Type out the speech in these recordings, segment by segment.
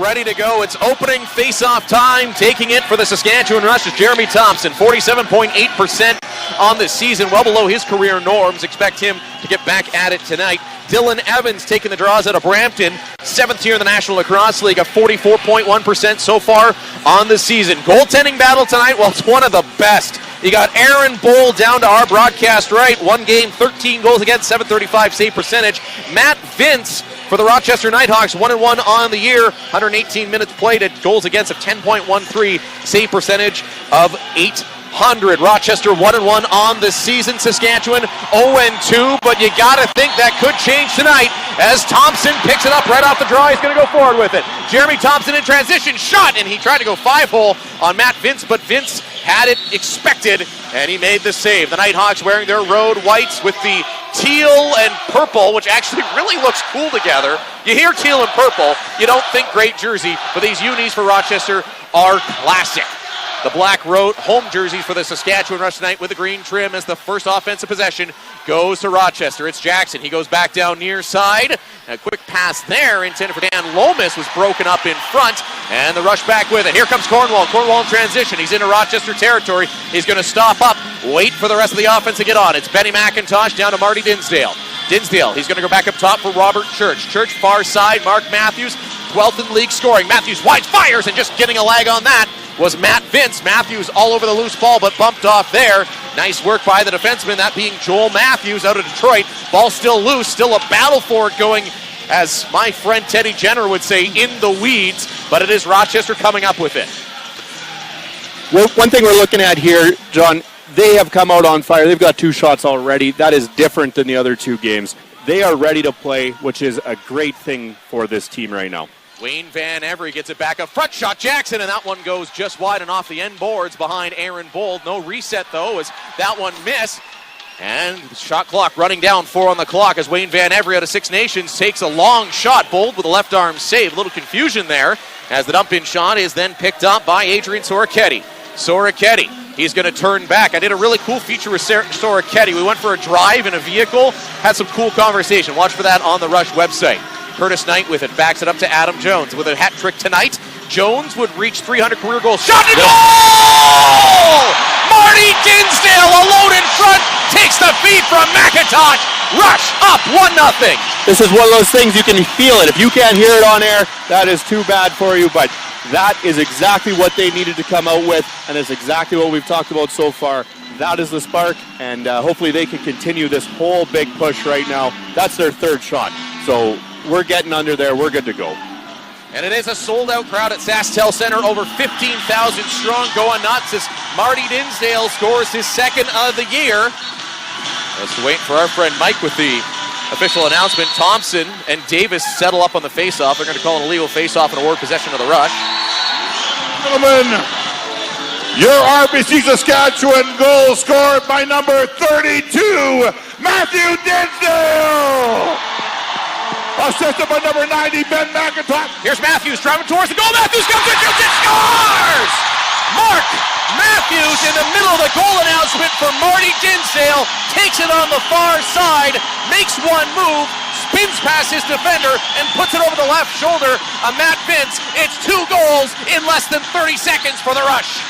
ready to go. It's opening face-off time. Taking it for the Saskatchewan Rush is Jeremy Thompson, 47.8% on the season, well below his career norms. Expect him to get back at it tonight. Dylan Evans taking the draws out of Brampton, 7th year in the National Lacrosse League, a 44.1% so far on the season. Goaltending battle tonight, well, it's one of the best. You got Aaron Bohl down to our broadcast right. 1 game, 13 goals against, 735 save percentage. Matt Vince for the Rochester Knighthawks, 1-1 on the year. 118 minutes played at goals against of 10.13, save percentage of 800. Rochester 1-1 on the season. Saskatchewan 0-2, but you got to think that could change tonight as Thompson picks it up right off the draw. He's going to go forward with it. Jeremy Thompson in transition, shot, and he tried to go 5-hole on Matt Vince, but Vince had it expected, and he made the save. The Knighthawks wearing their road whites with the teal and purple, which actually really looks cool together. You hear teal and purple, you don't think great jersey, but these unis for Rochester are classic. The black road home jerseys for the Saskatchewan Rush tonight with the green trim as the first offensive possession goes to Rochester. It's Jackson. He goes back down near side. A quick pass there intended for Dan Lomas was broken up in front, and the Rush back with it. Here comes Cornwall. Cornwall in transition. He's into Rochester territory. He's going to stop up, wait for the rest of the offense to get on. It's Benny McIntosh down to Marty Dinsdale. Dinsdale, he's going to go back up top for Robert Church. Church far side, Mark Matthews, 12th in league scoring. Matthews wide fires, and just getting a lag on that was Matt Vince. Matthews all over the loose ball, but bumped off there. Nice work by the defenseman, that being Joel Matthews out of Detroit. Ball still loose, still a battle for it going, as my friend Teddy Jenner would say, in the weeds, but it is Rochester coming up with it. Well, one thing we're looking at here, John, they have come out on fire. They've got 2 shots already. That is different than the other 2 games. They are ready to play, which is a great thing for this team right now. Wayne Van Every gets it back up front, shot Jackson, and that one goes just wide and off the end boards behind Aaron Bold. No reset, though, as that one missed. And the shot clock running down, 4 on the clock, as Wayne Van Every out of Six Nations takes a long shot. Bold with a left arm save. A little confusion there, as the dump-in shot is then picked up by Adrian Soroketti. Soroketti, he's going to turn back. I did a really cool feature with Soroketti. We went for a drive in a vehicle, had some cool conversation. Watch for that on the Rush website. Curtis Knight with it, backs it up to Adam Jones with a hat trick tonight. Jones would reach 300 career goals. Shot and goal! Marty Dinsdale alone in front, takes the feed from McIntosh. Rush up 1-0. This is one of those things you can feel it. If you can't hear it on air, that is too bad for you, but that is exactly what they needed to come out with, and it's exactly what we've talked about so far. That is the spark, and hopefully they can continue this whole big push right now. That's their 3rd shot, so we're getting under there. We're good to go. And it is a sold-out crowd at SaskTel Center, over 15,000 strong, going nuts as Marty Dinsdale scores his 2nd of the year. Let's wait for our friend Mike with the official announcement. Thompson and Davis settle up on the face-off. They're going to call an illegal face-off and award possession of the Rush. Gentlemen, your RBC Saskatchewan goal scored by number 32, Matthew Dinsdale. Assisted by number 90, Ben McIntosh. Here's Matthews driving towards the goal. Matthews comes in, shoots, and scores! Mark Matthews in the middle of the goal announcement for Marty Dinsdale. Takes it on the far side, makes one move, spins past his defender, and puts it over the left shoulder of Matt Vince. It's 2 goals in less than 30 seconds for the Rush.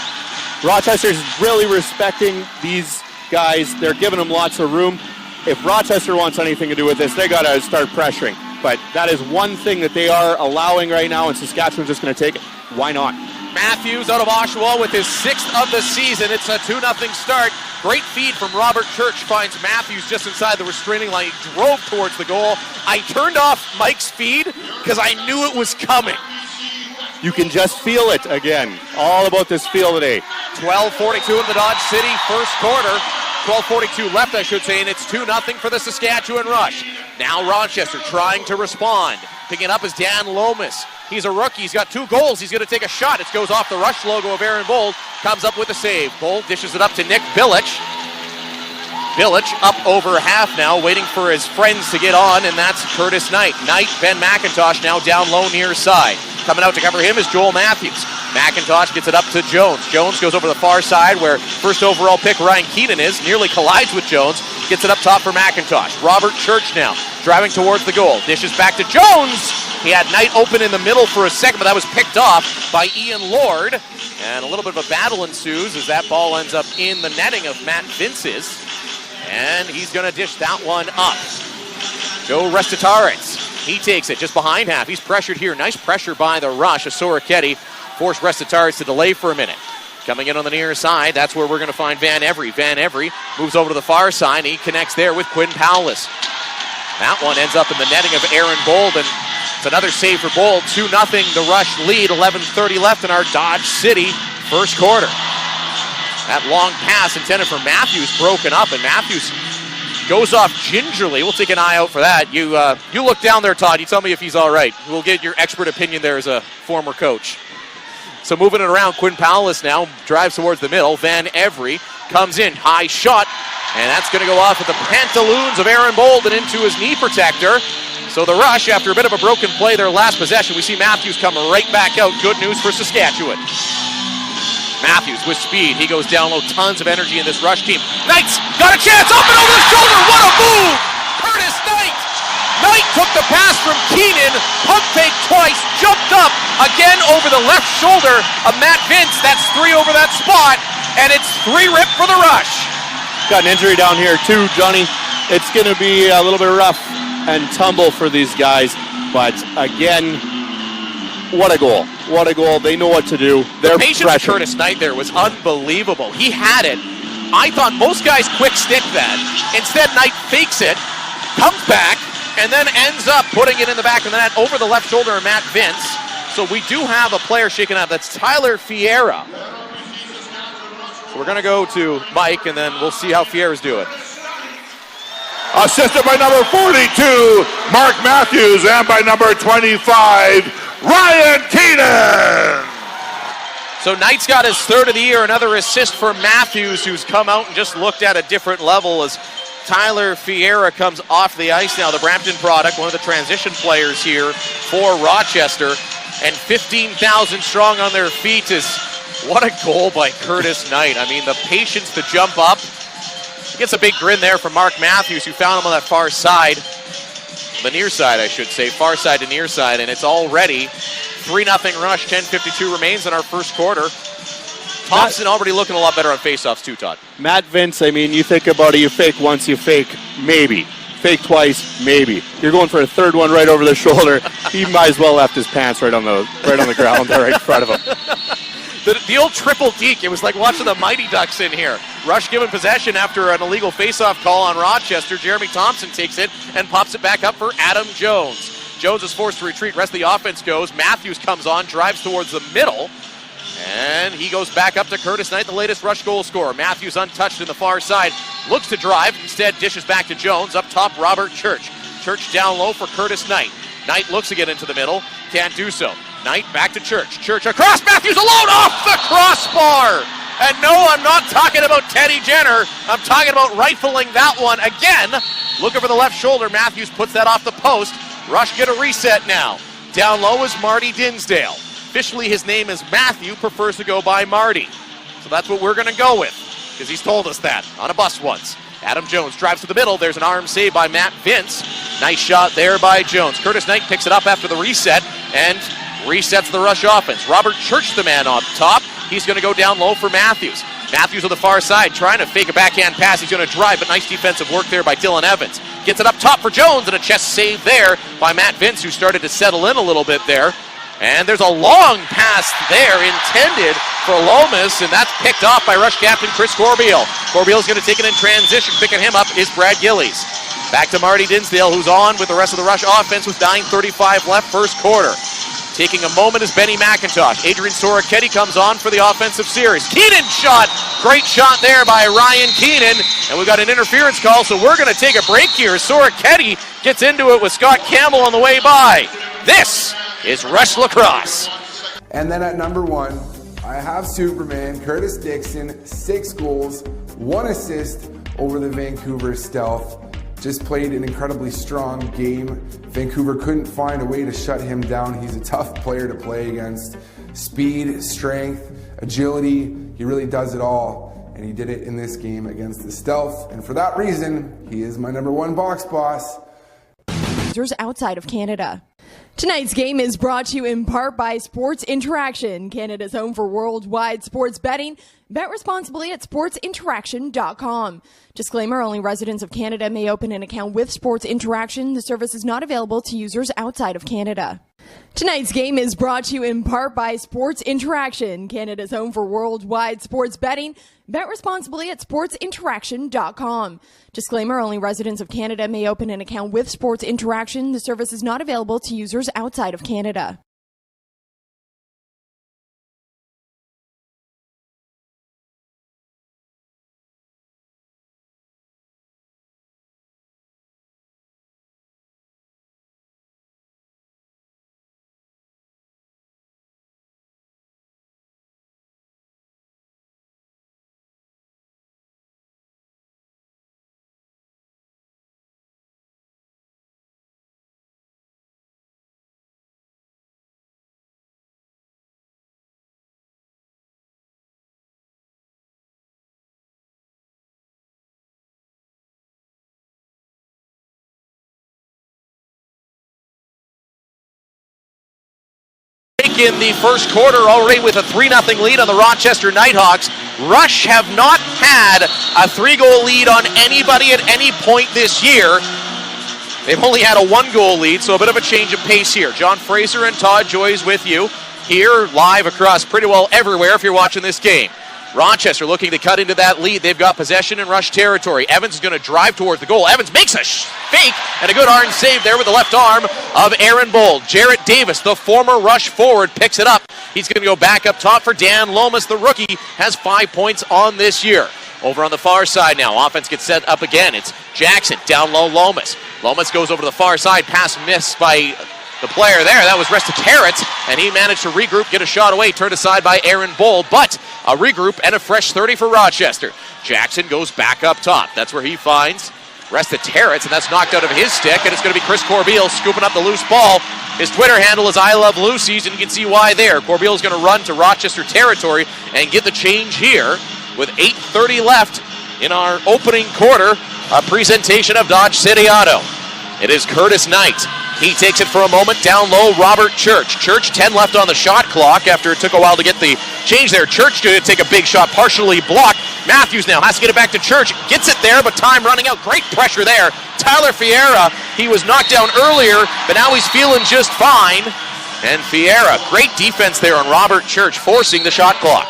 Rochester's really respecting these guys. They're giving them lots of room. If Rochester wants anything to do with this, they got to start pressuring. But that is one thing that they are allowing right now, and Saskatchewan's just going to take it. Why not? Matthews out of Oshawa with his 6th of the season. It's a 2-0 start. Great feed from Robert Church, finds Matthews just inside the restraining line. He drove towards the goal. I turned off Mike's feed because I knew it was coming. You can just feel it again. All about this feel today. 12:42 in the Dodge City first quarter. 12:42 left, I should say, and it's 2-0 for the Saskatchewan Rush. Now Rochester trying to respond. Picking it up is Dan Lomas. He's a rookie. He's got 2 goals. He's going to take a shot. It goes off the Rush logo of Aaron Bold. Comes up with a save. Bold dishes it up to Nick Bilic. Bilic up over half now, waiting for his friends to get on, and that's Curtis Knight. Knight, Ben McIntosh now down low near side. Coming out to cover him is Joel Matthews. McIntosh gets it up to Jones. Jones goes over the far side where first overall pick Ryan Keaton is. Nearly collides with Jones. Gets it up top for McIntosh. Robert Church now driving towards the goal. Dishes back to Jones. He had Knight open in the middle for a second, but that was picked off by Ian Lord. And a little bit of a battle ensues as that ball ends up in the netting of Matt Vince's. And he's going to dish that one up. Joe Restitaritz, he takes it just behind half. He's pressured here. Nice pressure by the Rush. Asora-Ketty forced Restitaritz to delay for a minute. Coming in on the near side, that's where we're going to find Van Every. Van Every moves over to the far side. He connects there with Quinn Powless. That one ends up in the netting of Aaron Bold, and it's another save for Bold. 2-0, the Rush lead. 11:30 left in our Dodge City first quarter. That long pass intended for Matthews broken up, and Matthews goes off gingerly. We'll take an eye out for that. You look down there, Todd. You tell me if he's all right. We'll get your expert opinion there as a former coach. So moving it around, Quinn Powless now drives towards the middle. Van Every comes in, high shot, and that's going to go off with the pantaloons of Aaron Bold and into his knee protector. So the Rush, after a bit of a broken play their last possession, we see Matthews come right back out. Good news for Saskatchewan. Matthews with speed. He goes down low. Tons of energy in this Rush team. Knight's got a chance. Up and over the shoulder. What a move! Curtis Knight. Knight took the pass from Keenan. Pump fake twice. Jumped up again over the left shoulder of Matt Vince. That's 3 over that spot. And it's 3 rip for the Rush. Got an injury down here too, Johnny. It's going to be a little bit rough and tumble for these guys. But again, what a goal. What a goal. They know what to do. The patience of Curtis Knight there was unbelievable. He had it. I thought most guys quick stick that. Instead, Knight fakes it, comes back, and then ends up putting it in the back of the net over the left shoulder of Matt Vince. So we do have a player shaken up. That's Tyler Fiera. So we're going to go to Mike, and then we'll see how Fiera's doing. Assisted by number 42, Mark Matthews, and by number 25, Ryan Keenan. So Knight's got his 3rd of the year, another assist for Matthews, who's come out and just looked at a different level as Tyler Fiera comes off the ice now. The Brampton product, one of the transition players here for Rochester, and 15,000 strong on their feet is what a goal by Curtis Knight. I mean, the patience to jump up. He gets a big grin there from Mark Matthews, who found him on that far side. The near side, I should say. Far side to near side, and it's already 3-0 Rush. 10:52 remains in our first quarter. Thompson already looking a lot better on faceoffs too, Todd. Matt Vince, I mean, you think about it, you fake once, you fake maybe. Fake twice, maybe. You're going for a 3rd one right over the shoulder. He might as well left his pants right on the ground there right in front of him. The old triple deke. It was like watching the Mighty Ducks in here. Rush given possession after an illegal faceoff call on Rochester. Jeremy Thompson takes it and pops it back up for Adam Jones. Jones is forced to retreat. Rest of the offense goes. Matthews comes on, drives towards the middle, and he goes back up to Curtis Knight, the latest Rush goal scorer. Matthews untouched in the far side. Looks to drive. Instead, dishes back to Jones. Up top, Robert Church. Church down low for Curtis Knight. Knight looks to get into the middle. Can't do so. Knight back to Church. Church across. Matthews alone off the crossbar. And no, I'm not talking about Teddy Jenner. I'm talking about rifling that one again. Looking for the left shoulder. Matthews puts that off the post. Rush get a reset now. Down low is Marty Dinsdale. Officially, his name is Matthew. Prefers to go by Marty. So that's what we're going to go with, because he's told us that on a bus once. Adam Jones drives to the middle. There's an arm save by Matt Vince. Nice shot there by Jones. Curtis Knight picks it up after the reset and resets the Rush offense. Robert Church, the man on top. He's going to go down low for Matthews. Matthews on the far side trying to fake a backhand pass. He's going to drive, but nice defensive work there by Dylan Evans. Gets it up top for Jones, and a chest save there by Matt Vince, who started to settle in a little bit there. And there's a long pass there intended for Lomas, and that's picked off by Rush captain Chris Corbeil. Corbeil's going to take it in transition. Picking him up is Brad Gillies. Back to Marty Dinsdale, who's on with the rest of the Rush offense with 9:35 left first quarter. Taking a moment is Benny McIntosh. Adrian Sora-Ketty comes on for the offensive series. Keenan shot. Great shot there by Ryan Keenan. And we've got an interference call, so we're going to take a break here. Sora-Ketty gets into it with Scott Campbell on the way by. This is Rush Lacrosse. And then at number 1, I have Superman, Curtis Dixon, 6 goals, 1 assist over the Vancouver Stealth. Just played an incredibly strong game. Vancouver couldn't find a way to shut him down. He's a tough player to play against. Speed, strength, agility, he really does it all. And he did it in this game against the Stealth. And for that reason, he is my number 1 box boss. Users outside of Canada. Tonight's game is brought to you in part by Sports Interaction, Canada's home for worldwide sports betting. Bet responsibly at sportsinteraction.com. Disclaimer, only residents of Canada may open an account with Sports Interaction. The service is not available to users outside of Canada. Tonight's game is brought to you in part by Sports Interaction, Canada's home for worldwide sports betting. Bet responsibly at sportsinteraction.com. Disclaimer, only residents of Canada may open an account with Sports Interaction. The service is not available to users outside of Canada. In the first quarter already with a 3-0 lead on the Rochester Knighthawks. Rush have not had a 3-goal lead on anybody at any point this year. They've only had a 1-goal lead, so a bit of a change of pace here. John Fraser and Todd Joyce with you here live across pretty well everywhere if you're watching this game. Rochester looking to cut into that lead. They've got possession in Rush territory. Evans is going to drive towards the goal. Evans makes a fake and a good arm save there with the left arm of Aaron Bold. Jarrett Davis, the former Rush forward, picks it up. He's going to go back up top for Dan Lomas. The rookie has 5 points on this year. Over on the far side now, offense gets set up again. It's Jackson, down low Lomas. Lomas goes over to the far side, pass missed by the player there. That was Carrot, and he managed to regroup, get a shot away, turned aside by Aaron Bold, but a regroup and a fresh 30 for Rochester. Jackson goes back up top. That's where he finds Carrot, and that's knocked out of his stick, and it's going to be Chris Corbeil scooping up the loose ball. His Twitter handle is I Love Lucy's, and you can see why there. Corbeil is going to run to Rochester territory and get the change here with 8:30 left in our opening quarter. A presentation of Dodge City Auto. It is Curtis Knight. He takes it for a moment down low, Robert Church. Church, 10 left on the shot clock after it took a while to get the change there. Church did take a big shot, partially blocked. Matthews now has to get it back to Church. Gets it there, but time running out. Great pressure there. Tyler Fiera, he was knocked down earlier, but now he's feeling just fine. And Fiera, great defense there on Robert Church, forcing the shot clock.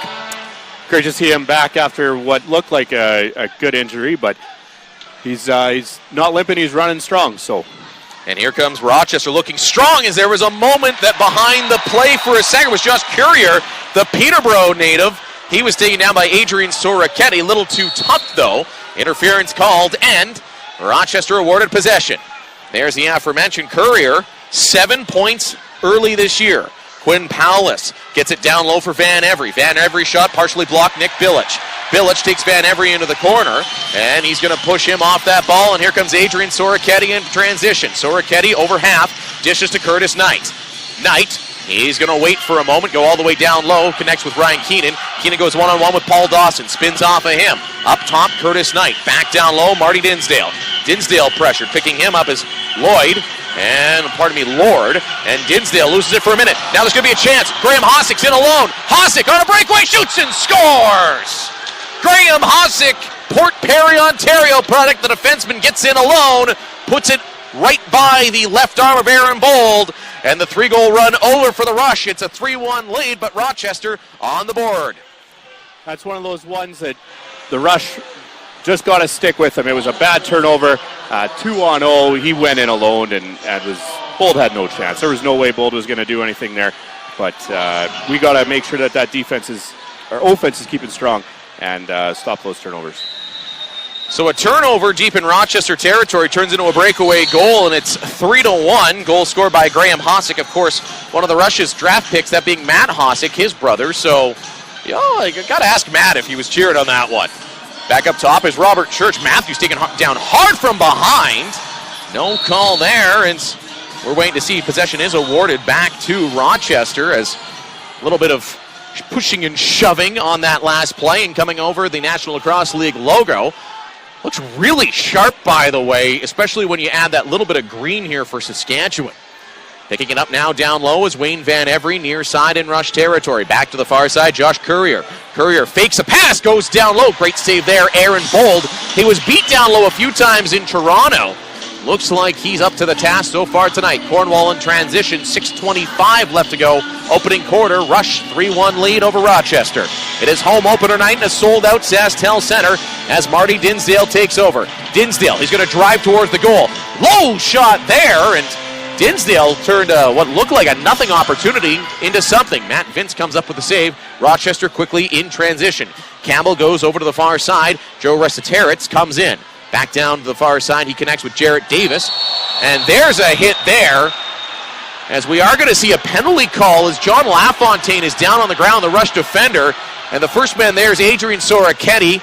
Great to see him back after what looked like a good injury, but he's not limping, he's running strong, so. And here comes Rochester looking strong as there was a moment that behind the play for a second was Josh Courier, the Peterborough native. He was taken down by Adrian Soroketti, a little too tough though. Interference called and Rochester awarded possession. There's the aforementioned Courier, 7 points early this year. Quinn Powless gets it down low for Van Every. Van Every shot partially blocked Nick Billich. Billich takes Van Every into the corner, and he's going to push him off that ball, and here comes Adrian Soroketti in transition. Soroketti over half, dishes to Curtis Knight. Knight, he's going to wait for a moment, go all the way down low, connects with Ryan Keenan. Keenan goes one-on-one with Paul Dawson, spins off of him. Up top, Curtis Knight. Back down low, Marty Dinsdale. Dinsdale pressured, picking him up as Lord, and Dinsdale loses it for a minute. Now there's going to be a chance. Graham Hosick's in alone. Hosick on a breakaway, shoots and scores! Graham Hosick, Port Perry, Ontario product. The defenseman gets in alone, puts it right by the left arm of Aaron Bold, and the 3-goal run over for the Rush. It's a 3-1 lead, but Rochester on the board. That's one of those ones that the Rush just got to stick with him. It was a bad turnover, 2-on-0. He went in alone, and Bold had no chance. There was no way Bold was going to do anything there, but we got to make sure that our offense is keeping strong and stop those turnovers. So a turnover deep in Rochester territory turns into a breakaway goal, and it's 3-1. Goal scored by Graham Hosick, of course, one of the Rush's draft picks, that being Matt Hosick, his brother. So, I got to ask Matt if he was cheering on that one. Back up top is Robert Church. Matthews taken down hard from behind. No call there, and we're waiting to see. Possession is awarded back to Rochester as a little bit of pushing and shoving on that last play and coming over the National Lacrosse League logo. Looks really sharp, by the way, especially when you add that little bit of green here for Saskatchewan. Picking it up now down low is Wayne Van Every, near side in rush territory. Back to the far side, Josh Courier. Courier fakes a pass, goes down low. Great save there, Aaron Bold. He was beat down low a few times in Toronto. Looks like he's up to the task so far tonight. Cornwall in transition, 6:25 left to go. Opening quarter, Rush 3-1 lead over Rochester. It is home opener night in a sold-out SaskTel Center as Marty Dinsdale takes over. Dinsdale, he's going to drive towards the goal. Low shot there, and Dinsdale turned what looked like a nothing opportunity into something. Matt Vince comes up with the save. Rochester quickly in transition. Campbell goes over to the far side. Joe Resitaritz comes in. Back down to the far side, he connects with Jarrett Davis. And there's a hit there, as we are going to see a penalty call as John LaFontaine is down on the ground, the Rush defender. And the first man there is Adrian Soraketti.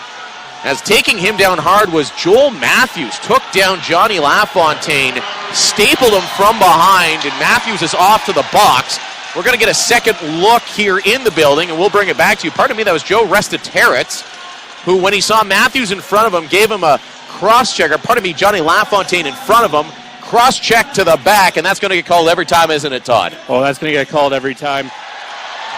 As taking him down hard was Joel Matthews. Took down Johnny LaFontaine, stapled him from behind, and Matthews is off to the box. We're going to get a second look here in the building, and we'll bring it back to you. Pardon me, that was Joe Resitaritz, who, when he saw Matthews in front of him, gave him a cross-check, or pardon me, Johnny LaFontaine in front of him, cross-check to the back, and that's going to get called every time, isn't it, Todd? Oh, that's going to get called every time.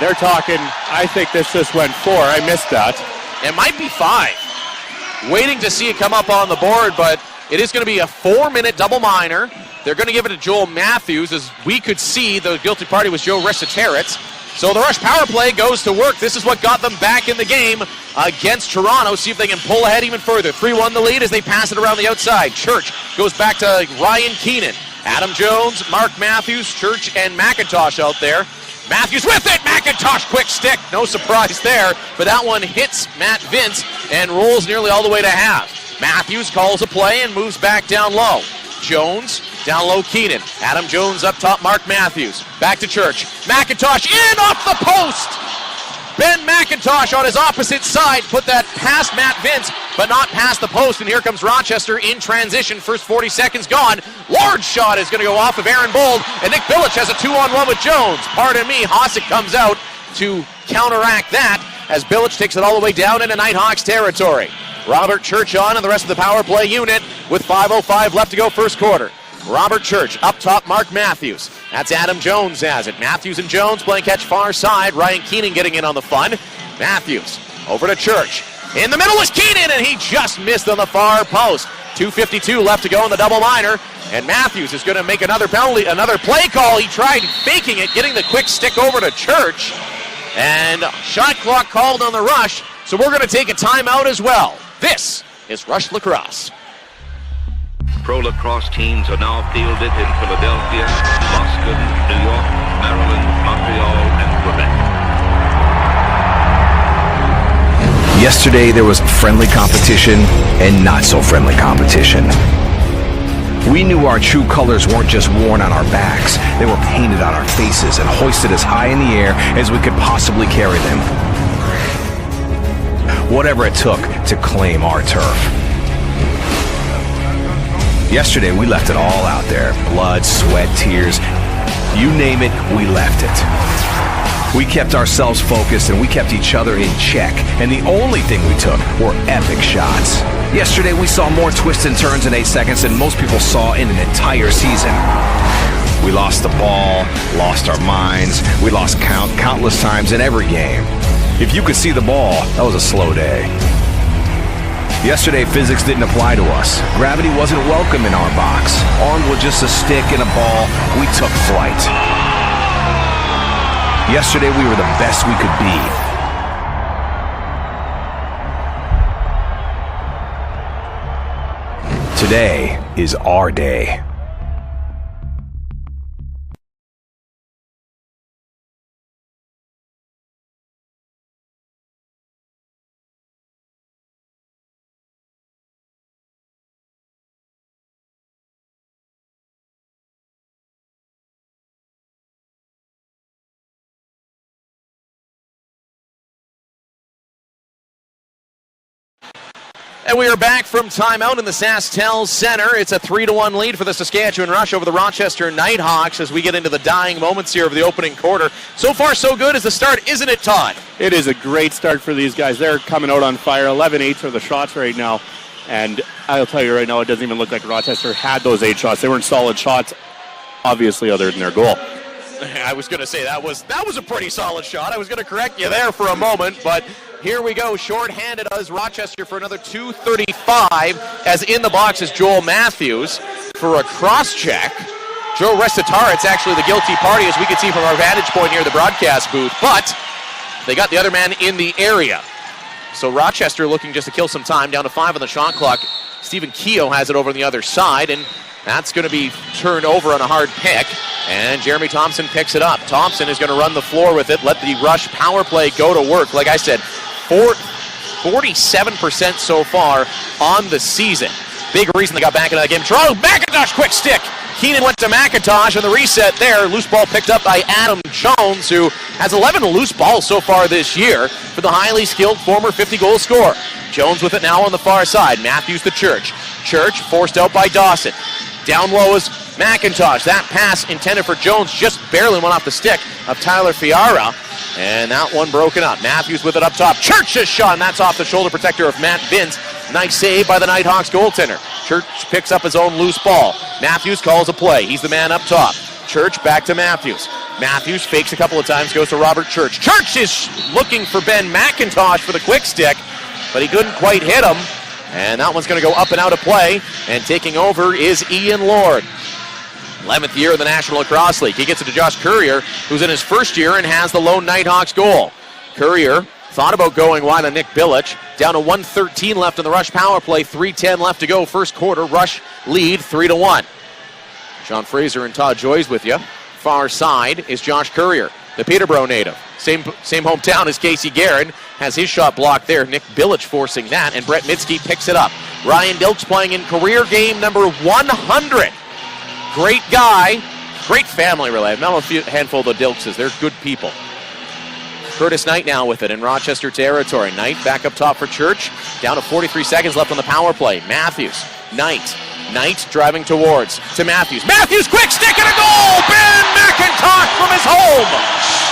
They're talking, I think this just went 4. I missed that. It might be 5. Waiting to see it come up on the board, but it is going to be a 4-minute double minor. They're going to give it to Joel Matthews. As we could see, the guilty party was Joe Resitaritz. So the Rush power play goes to work. This is what got them back in the game against Toronto. See if they can pull ahead even further. 3-1 the lead as they pass it around the outside. Church goes back to Ryan Keenan. Adam Jones, Mark Matthews, Church, and McIntosh out there. Matthews with it! McIntosh, quick stick. No surprise there, but that one hits Matt Vince and rolls nearly all the way to half. Matthews calls a play and moves back down low. Jones, down low Keenan. Adam Jones up top, Mark Matthews. Back to Church. McIntosh in off the post! Ben McIntosh on his opposite side put that past Matt Vince, but not past the post, and here comes Rochester in transition. First 40 seconds gone. Large shot is going to go off of Aaron Bold, and Nick Bilic has a 2-on-1 with Jones. Pardon me, Hossack comes out to counteract that as Bilic takes it all the way down into Knighthawks territory. Robert Church on and the rest of the power play unit with 5:05 left to go first quarter. Robert Church up top, Mark Matthews. That's Adam Jones has it. Matthews and Jones playing catch far side. Ryan Keenan getting in on the fun. Matthews over to Church. In the middle was Keenan, and he just missed on the far post. 2:52 left to go in the double minor, and Matthews is going to make another penalty, another play call. He tried faking it, getting the quick stick over to Church, and shot clock called on the Rush, so we're going to take a timeout as well. This is Rush Lacrosse. Pro lacrosse teams are now fielded in Philadelphia, Boston, New York, Maryland, Montreal, and Quebec. Yesterday there was friendly competition and not so friendly competition. We knew our true colors weren't just worn on our backs, they were painted on our faces and hoisted as high in the air as we could possibly carry them. Whatever it took to claim our turf. Yesterday, we left it all out there. Blood, sweat, tears. You name it, we left it. We kept ourselves focused and we kept each other in check. And the only thing we took were epic shots. Yesterday, we saw more twists and turns in 8 seconds than most people saw in an entire season. We lost the ball, lost our minds. We lost countless times in every game. If you could see the ball, that was a slow day. Yesterday, physics didn't apply to us. Gravity wasn't welcome in our box. Armed with just a stick and a ball, we took flight. Yesterday, we were the best we could be. Today is our day. And we are back from timeout in the SaskTel Center. It's a 3-1 lead for the Saskatchewan Rush over the Rochester Knighthawks as we get into the dying moments here of the opening quarter. So far, so good as the start, isn't it, Todd? It is a great start for these guys. They're coming out on fire. 11-8 are the shots right now. And I'll tell you right now, it doesn't even look like Rochester had those 8 shots. They weren't solid shots obviously, other than their goal. I was going to say that was a pretty solid shot. I was going to correct you there for a moment, but here we go. Short-handed as Rochester for another 2:35, as in the box is Joel Matthews for a cross-check. Joe Restatarit's actually the guilty party, as we can see from our vantage point here at the broadcast booth, but they got the other man in the area. So Rochester looking just to kill some time, down to 5 on the shot clock. Stephen Keogh has it over on the other side, and that's going to be turned over on a hard pick, and Jeremy Thompson picks it up. Thompson is going to run the floor with it, let the rush power play go to work. Like I said, 47% so far on the season. Big reason they got back into that game. Toronto, McIntosh, quick stick. Keenan went to McIntosh, and the reset there. Loose ball picked up by Adam Jones, who has 11 loose balls so far this year for the highly skilled former 50-goal scorer. Jones with it now on the far side. Matthews to Church. Church forced out by Dawson. Down low is McIntosh. That pass intended for Jones just barely went off the stick of Tyler Fiara, and that one broken up. Matthews with it up top. Church's shot, and that's off the shoulder protector of Matt Vince. Nice save by the Knighthawks goaltender. Church picks up his own loose ball. Matthews calls a play. He's the man up top. Church back to Matthews. Matthews fakes a couple of times, goes to Robert Church. Church is looking for Ben McIntosh for the quick stick, but he couldn't quite hit him. And that one's going to go up and out of play. And taking over is Ian Lord. 11th year in the National Lacrosse League. He gets it to Josh Courier, who's in his first year and has the lone Knighthawks goal. Courier thought about going wide on Nick Bilic. Down to 1:13 left in the Rush power play. 3:10 left to go. First quarter. Rush lead 3-1. Sean Fraser and Todd Joyce with you. Far side is Josh Courier, the Peterborough native. Same hometown as Casey Guerin. Has his shot blocked there. Nick Bilic forcing that, and Brett Mitski picks it up. Ryan Dilks playing in career game number 100. Great guy. Great family, really. I've met a handful of the Dilkses. They're good people. Curtis Knight now with it in Rochester territory. Knight back up top for Church. Down to 43 seconds left on the power play. Matthews. Knight driving towards to Matthews. Matthews, quick stick and a goal! Ben McIntosh from his home!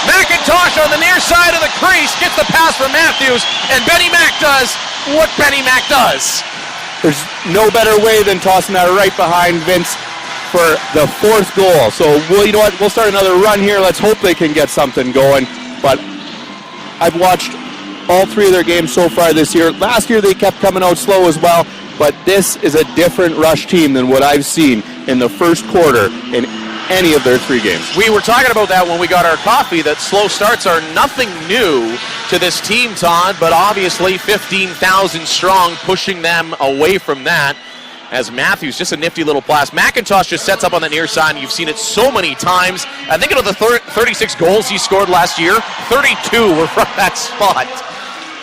McIntosh on the near side of the crease gets the pass from Matthews, and Benny Mac does what Benny Mac does. There's no better way than tossing that right behind Vince for the 4th goal. So, you know what? We'll start another run here. Let's hope they can get something going. But I've watched all 3 of their games so far this year. Last year they kept coming out slow as well. But this is a different Rush team than what I've seen in the first quarter in any of their 3 games. We were talking about that when we got our coffee, that slow starts are nothing new to this team, Todd, but obviously 15,000 strong, pushing them away from that. As Matthews, just a nifty little blast. McIntosh just sets up on the near side, and you've seen it so many times. I think of the 36 goals he scored last year, 32 were from that spot.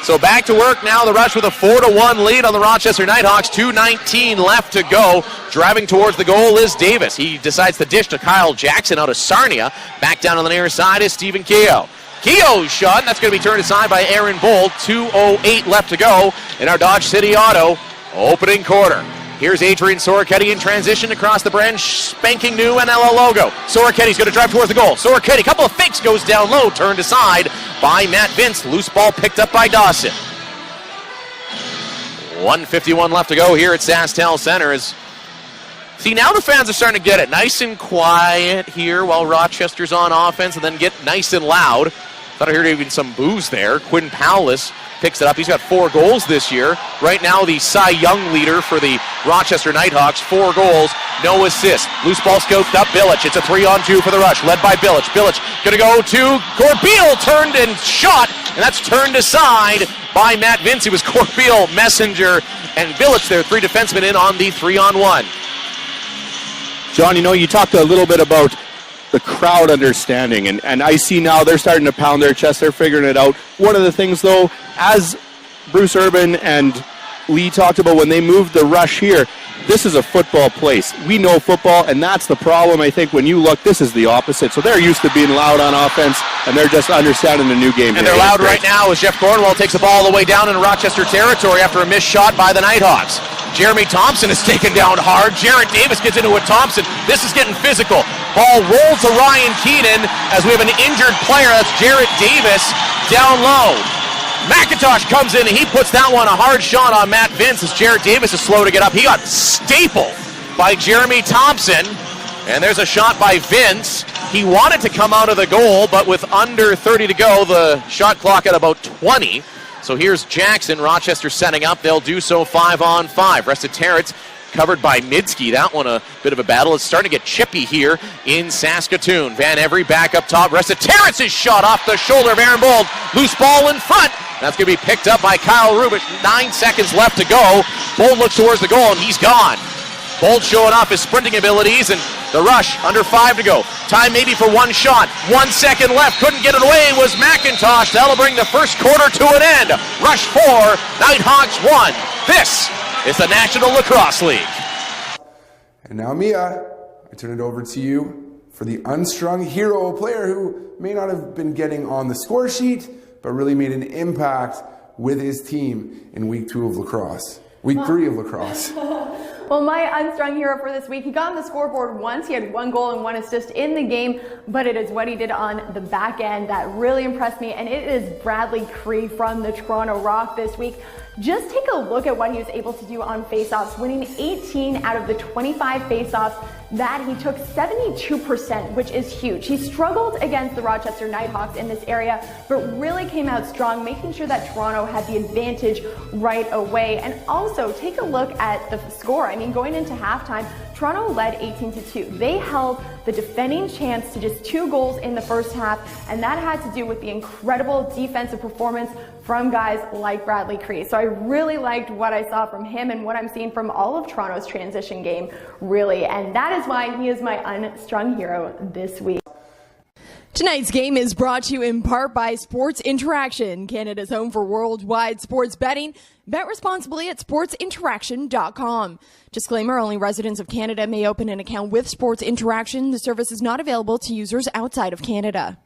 So back to work now, the Rush with a 4-1 lead on the Rochester Knighthawks. 2:19 left to go. Driving towards the goal is Davis. He decides to dish to Kyle Jackson out of Sarnia. Back down on the near side is Stephen Keogh. Keogh's shot, and that's going to be turned aside by Aaron Bolt. 2:08 left to go in our Dodge City Auto opening quarter. Here's Adrian Soroketti in transition across the brand spanking new NLL logo. Soroketti's going to drive towards the goal. Soroketti, couple of fakes, goes down low, turned aside by Matt Vince. Loose ball picked up by Dawson. 1:51 left to go here at SaskTel Center. See, now the fans are starting to get it. Nice and quiet here while Rochester's on offense, and then get nice and loud. Thought I heard even some boos there. Quinn Powless picks it up. He's got 4 goals this year. Right now, the Cy Young leader for the Rochester Knighthawks. 4 goals, no assists. Loose ball scoped up. Bilic. It's a 3-on-2 for the Rush, led by Bilic. Bilic going to go to Corbeil, turned and shot, and that's turned aside by Matt Vince. It was Corbeil, Messenger, and Bilic there. 3 defensemen in on the 3-on-1. John, you talked a little bit about the crowd understanding, and I see now they're starting to pound their chest. They're figuring it out. One of the things, though, as Bruce Urban and Lee talked about when they moved the Rush here, this is a football place. We know football, and that's the problem. I think when you look, this is the opposite. So they're used to being loud on offense, and they're just understanding the new game. And they're loud right now as Jeff Cornwell takes the ball all the way down into Rochester territory after a missed shot by the Knighthawks. Jeremy Thompson is taken down hard. Jarrett Davis gets into it. Thompson. This is getting physical. Ball rolls to Ryan Keenan as we have an injured player. That's Jarrett Davis down low. McIntosh comes in and he puts that one, a hard shot on Matt Vince as Jarrett Davis is slow to get up. He got stapled by Jeremy Thompson. And there's a shot by Vince. He wanted to come out of the goal, but with under 30 to go, the shot clock at about 20. So here's Jackson. Rochester setting up. They'll do so 5-on-5. Resetarits covered by Midsky. That one a bit of a battle. It's starting to get chippy here in Saskatoon. Van Every back up top. Resetarits' shot off the shoulder of Aaron Bold. Loose ball in front. That's going to be picked up by Kyle Rubish. 9 seconds left to go. Bold looks towards the goal, and he's gone. Bold showing off his sprinting abilities, and the Rush under 5 to go. Time maybe for one shot. 1 second left. Couldn't get it away. Was McIntosh. That'll bring the first quarter to an end. Rush 4, Knighthawks 1. This is the National Lacrosse League. And now, Mia, I turn it over to you for the unsung hero, a player who may not have been getting on the score sheet, but really made an impact with his team in week 2 of lacrosse. Week 3 of lacrosse. Well, my unsung hero for this week, he got on the scoreboard once. He had 1 goal and 1 assist in the game, but it is what he did on the back end that really impressed me, and it is Bradley Cree from the Toronto Rock this week. Just take a look at what he was able to do on faceoffs, winning 18 out of the 25 faceoffs that he took 72%, which is huge. He struggled against the Rochester Knighthawks in this area, but really came out strong, making sure that Toronto had the advantage right away. And also take a look at the score. I mean, going into halftime, Toronto led 18-2. They held the defending champs to just 2 goals in the first half, and that had to do with the incredible defensive performance from guys like Bradley Cree. So I really liked what I saw from him and what I'm seeing from all of Toronto's transition game, really. And that is why he is my unsung hero this week. Tonight's game is brought to you in part by Sports Interaction, Canada's home for worldwide sports betting. Bet responsibly at sportsinteraction.com. Disclaimer, only residents of Canada may open an account with Sports Interaction. The service is not available to users outside of Canada.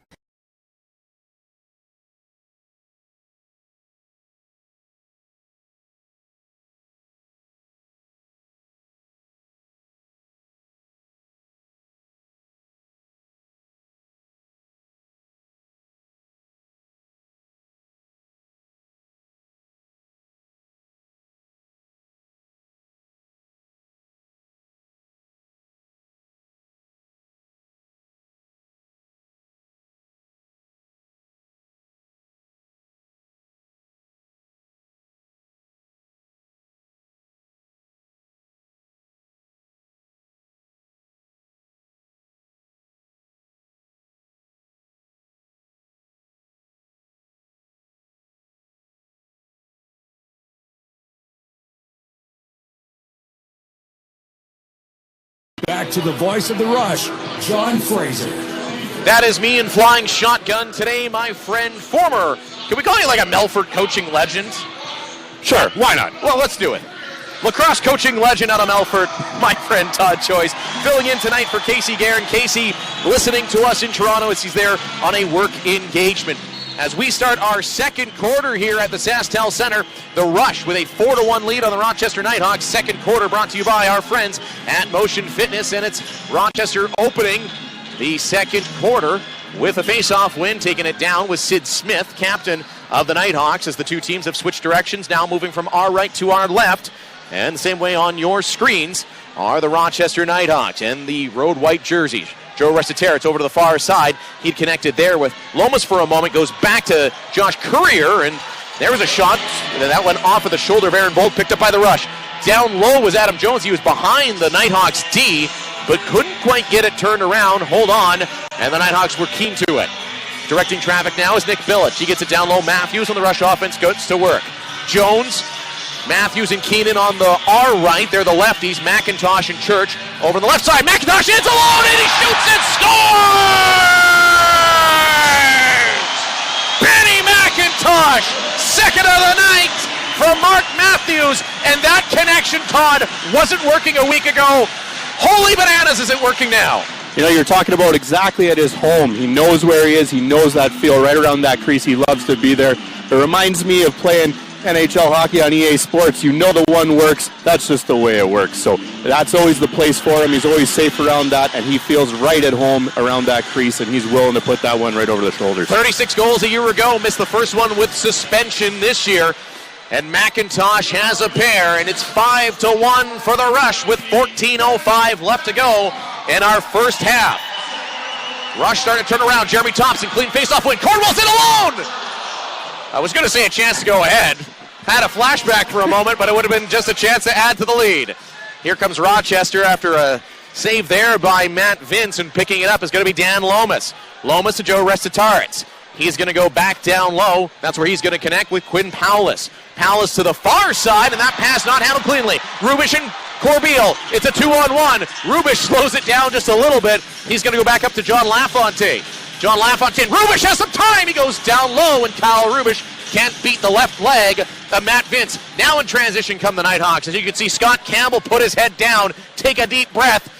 Back to the voice of the Rush, John Fraser. That is me in flying shotgun today, my friend, former, can we call you like a Melfort coaching legend? Sure, why not? Well, let's do it. Lacrosse coaching legend out of Melfort, my friend Todd Choice, filling in tonight for Casey Guerin. Casey, listening to us in Toronto as he's there on a work engagement. As we start our second quarter here at the SaskTel Center, the Rush with a 4-1 lead on the Rochester Knighthawks. Second quarter brought to you by our friends at Motion Fitness, and it's Rochester opening the second quarter with a face-off win. Taking it down with Sid Smith, captain of the Knighthawks, as the two teams have switched directions, now moving from our right to our left. And the same way on your screens are the Rochester Knighthawks and the road white jerseys. Joe Resetarits over to the far side. He'd connected there with Lomas for a moment, goes back to Josh Courier, and there was a shot that went off of the shoulder of Aaron Bold, picked up by the Rush. Down low was Adam Jones. He was behind the Knighthawks D, but couldn't quite get it turned around. Hold on, and the Knighthawks were keen to it. Directing traffic now is Nick Billich. He gets it down low. Matthews on the Rush offense goes to work. Jones, Matthews and Keenan on the R right. They're the lefties. McIntosh and Church over on the left side. McIntosh is alone, and he shoots and scores! Benny McIntosh, second of the night from Mark Matthews. And that connection, Todd, wasn't working a week ago. Holy bananas, is it working now? You know, you're talking about exactly at his home. He knows where he is. He knows that field right around that crease. He loves to be there. It reminds me of playing NHL hockey on EA Sports. You know the one works. That's just the way it works. So that's always the place for him. He's always safe around that, and he feels right at home around that crease, and he's willing to put that one right over the shoulders. 36 goals a year ago. Missed the first one with suspension this year. And McIntosh has a pair, and it's 5-1 for the Rush with 14:05 left to go in our first half. Rush starting to turn around. Jeremy Thompson, clean face-off win. Cornwall's in alone! I was going to say a chance to go ahead. Had a flashback for a moment, but it would have been just a chance to add to the lead. Here comes Rochester after a save there by Matt Vince, and picking it up is going to be Dan Lomas. Lomas to Joe Restitaritz. He's going to go back down low. That's where he's going to connect with Quinn Powless. Powless to the far side, and that pass not handled cleanly. Rubish and Corbeil. It's a 2-on-1. Rubish slows it down just a little bit. He's going to go back up to John Lafontaine. John Lafontaine. Rubish has some time. He goes down low, and Kyle Rubish can't beat the left leg of Matt Vince. Now in transition come the Knighthawks. As you can see, Scott Campbell put his head down, take a deep breath.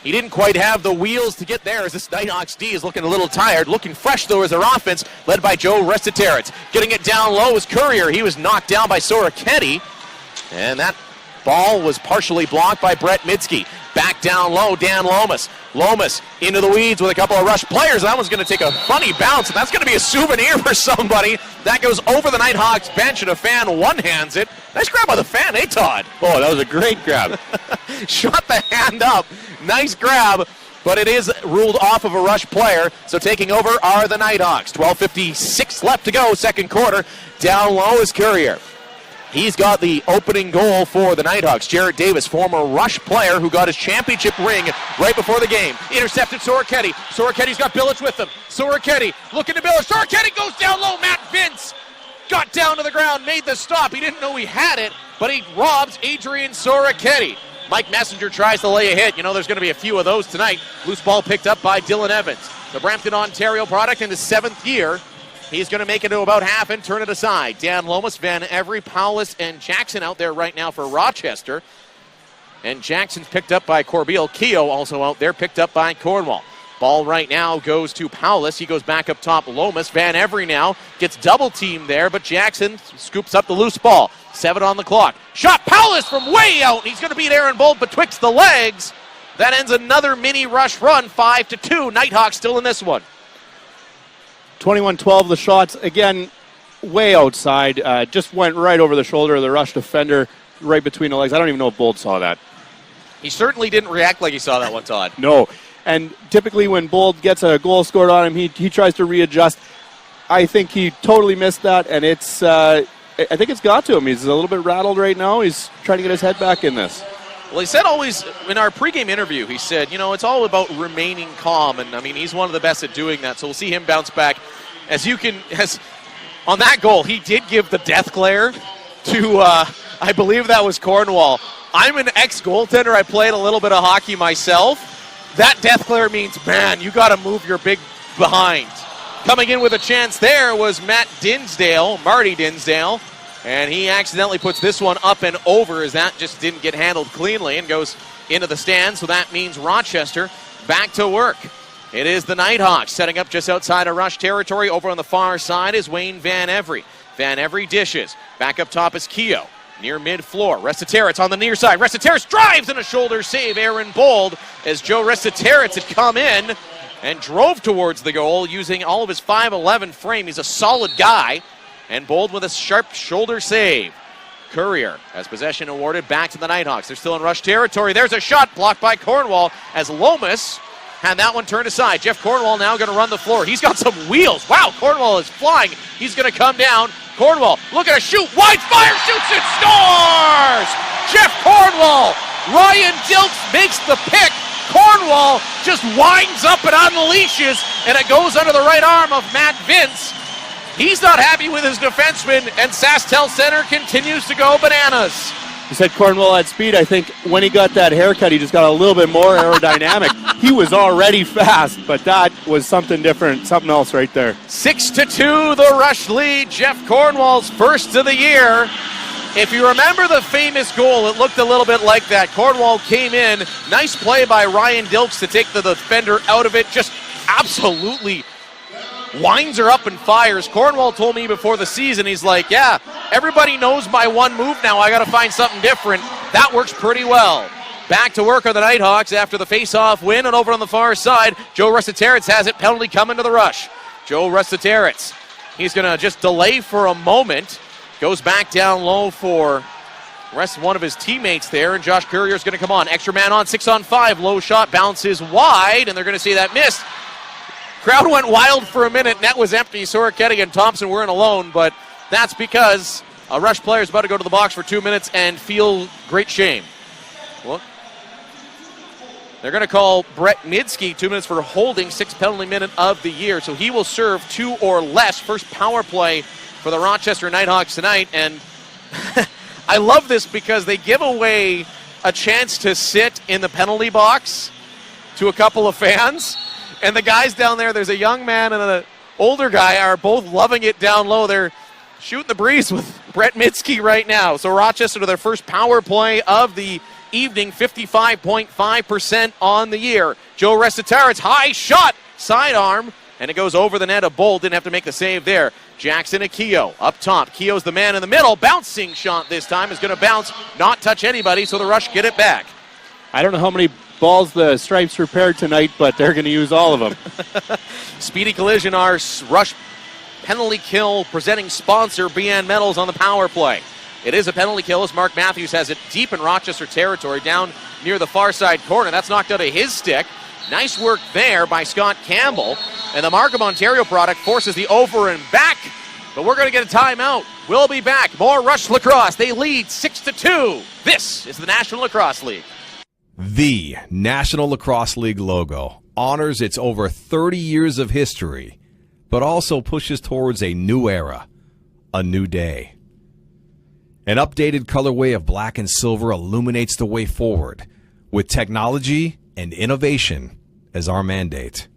He didn't quite have the wheels to get there, as this Knighthawks D is looking a little tired. Looking fresh, though, as their offense, led by Joe Restitaritz. Getting it down low is Courier. He was knocked down by Soroketti. And that ball was partially blocked by Brett Mitski. Back down low, Dan Lomas. Lomas into the weeds with a couple of rush players. That one's going to take a funny bounce, and that's going to be a souvenir for somebody. That goes over the Knighthawks bench, and a fan one-hands it. Nice grab by the fan, eh, Todd? Oh, that was a great grab. Shot the hand up. Nice grab, but it is ruled off of a rush player. So taking over are the Knighthawks. 12:56 left to go, second quarter. Down low is Courier. He's got the opening goal for the Knighthawks. Jared Davis, former rush player who got his championship ring right before the game. Intercepted Soroketti. Soroketti's got Bilic with him. Soroketti looking to Bilic. Soroketti goes down low. Matt Vince got down to the ground, made the stop. He didn't know he had it, but he robs Adrian Soroketti. Mike Messenger tries to lay a hit. You know there's going to be a few of those tonight. Loose ball picked up by Dylan Evans. The Brampton, Ontario product in his 7th year. He's going to make it to about half and turn it aside. Dan Lomas, Van Every, Powless, and Jackson out there right now for Rochester. And Jackson's picked up by Corbeil. Keogh also out there, picked up by Cornwall. Ball right now goes to Powless. He goes back up top. Lomas. Van Every now gets double teamed there, but Jackson scoops up the loose ball. 7 on the clock. Shot Powless from way out. He's going to beat Aaron Bolt betwixt the legs. That ends another mini rush run. 5-2. Knighthawks still in this one. 21-12, the shots, again, way outside. Just went right over the shoulder of the rush defender, right between the legs. I don't even know if Bold saw that. He certainly didn't react like he saw that one, Todd. No, and typically when Bold gets a goal scored on him, he tries to readjust. I think he totally missed that, and it's I think it's got to him. He's a little bit rattled right now. He's trying to get his head back in this. Well, he said always, in our pregame interview, he said, you know, it's all about remaining calm. And, I mean, he's one of the best at doing that. So we'll see him bounce back. On that goal, he did give the death glare to, I believe that was Cornwall. I'm an ex-goaltender. I played a little bit of hockey myself. That death glare means, man, you got to move your big behind. Coming in with a chance there was Marty Dinsdale. And he accidentally puts this one up and over, as that just didn't get handled cleanly and goes into the stand. So that means Rochester back to work. It is the Knighthawks setting up just outside of rush territory. Over on the far side is Wayne Van Every. Van Every dishes. Back up top is Keogh. Near mid-floor. Restitaritz on the near side. Restitaritz drives in a shoulder save. Aaron Bold, as Joe Restitaritz had come in and drove towards the goal using all of his 5'11 frame. He's a solid guy. And Bold with a sharp shoulder save. Courier has possession awarded back to the Knighthawks. They're still in rush territory. There's a shot blocked by Cornwall as Lomas had that one turned aside. Jeff Cornwall now going to run the floor. He's got some wheels. Wow, Cornwall is flying. He's going to come down. Cornwall looking to shoot. Wide fire, shoots and scores! Jeff Cornwall. Ryan Dilks makes the pick. Cornwall just winds up and unleashes, and it goes under the right arm of Matt Vince. He's not happy with his defenseman, and SaskTel Center continues to go bananas. You said Cornwall had speed. I think when he got that haircut, he just got a little bit more aerodynamic. He was already fast, but that was something different, something else right there. 6-2, the rush lead. Jeff Cornwall's first of the year. If you remember the famous goal, it looked a little bit like that. Cornwall came in. Nice play by Ryan Dilks to take the defender out of it. Just absolutely winds her up and fires. Cornwall told me before the season, he's like, yeah, everybody knows my one move now. I got to find something different. That works pretty well. Back to work are the Knighthawks after the face-off win, and over on the far side, Joe Restitaritz has it. Penalty coming to the rush. Joe Restitaritz, he's going to just delay for a moment. Goes back down low for Rests one of his teammates there, and Josh Courier's going to come on. Extra man on, 6-on-5. Low shot bounces wide, and they're going to see that missed. Crowd went wild for a minute. Net was empty. Soroketti and Thompson weren't alone, but that's because a Rush player is about to go to the box for 2 minutes and feel great shame. Well, they're going to call Brett Midsky 2 minutes for holding, 6th penalty minute of the year. So he will serve 2 or less. First power play for the Rochester Knighthawks tonight. And I love this because they give away a chance to sit in the penalty box to a couple of fans. And the guys down there's a young man and an older guy are both loving it down low. They're shooting the breeze with Brett Midsky right now. So Rochester to their first power play of the evening, 55.5% on the year. Joe Resetarit's high shot, sidearm, and it goes over the net of Bold. Didn't have to make the save there. Jackson Akio up top. Keogh's the man in the middle. Bouncing shot this time is going to bounce, not touch anybody, so the Rush get it back. I don't know how many balls the Stripes prepared tonight, but they're going to use all of them. Speedy Collision, our Rush penalty kill presenting sponsor, BN Metals on the power play. It is a penalty kill as Mark Matthews has it deep in Rochester territory down near the far side corner. That's knocked out of his stick. Nice work there by Scott Campbell. And the Markham Ontario product forces the over and back. But we're going to get a timeout. We'll be back. More Rush Lacrosse. They lead 6-2. This is the National Lacrosse League. The National Lacrosse League logo honors its over 30 years of history, but also pushes towards a new era, a new day. An updated colorway of black and silver illuminates the way forward, with technology and innovation as our mandate.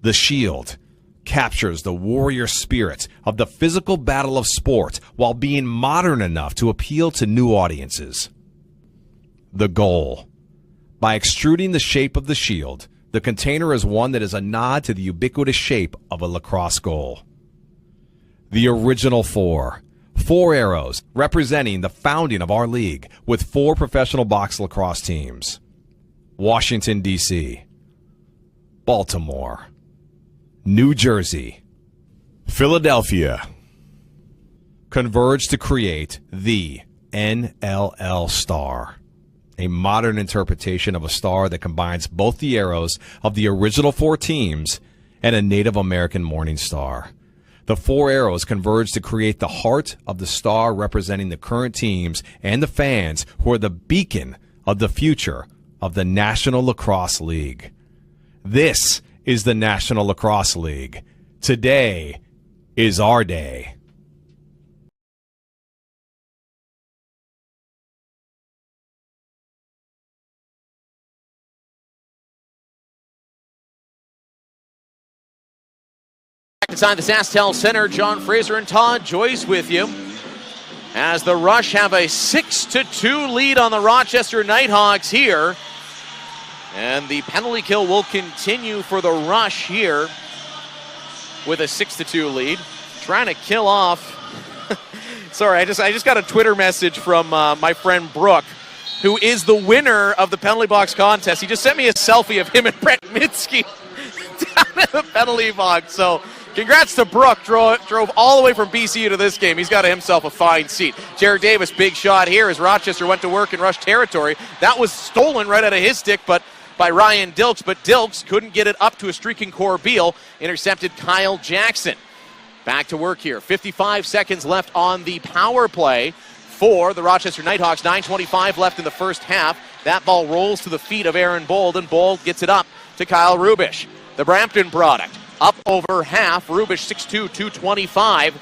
The shield captures the warrior spirit of the physical battle of sport while being modern enough to appeal to new audiences. The goal. By extruding the shape of the shield, the container is one that is a nod to the ubiquitous shape of a lacrosse goal. The original four arrows representing the founding of our league with 4 professional box lacrosse teams. Washington, D.C., Baltimore, New Jersey, Philadelphia converged to create the NLL Star, a modern interpretation of a star that combines both the arrows of the original 4 teams and a Native American morning star. The 4 arrows converge to create the heart of the star representing the current teams and the fans who are the beacon of the future of the National Lacrosse League. This is the National Lacrosse League. Today is our day. Inside the SaskTel Center, John Fraser and Todd Joyce with you as the Rush have a 6-2 lead on the Rochester Knighthawks here. And the penalty kill will continue for the Rush here with a 6-2 lead. Trying to kill off. Sorry, I just got a Twitter message from my friend Brooke, who is the winner of the penalty box contest. He just sent me a selfie of him and Brett Midsky down in the penalty box. So congrats to Brooke. Drove all the way from BCU to this game. He's got himself a fine seat. Jared Davis, big shot here as Rochester went to work in Rush territory. That was stolen right out of his stick, but by Ryan Dilks, but Dilks couldn't get it up to a streaking Corbeil. Intercepted Kyle Jackson. Back to work here. 55 seconds left on the power play for the Rochester Knighthawks. 9:25 left in the first half. That ball rolls to the feet of Aaron Bold, and Bold gets it up to Kyle Rubish. The Brampton product. Up over half. Rubish 6'2", 225.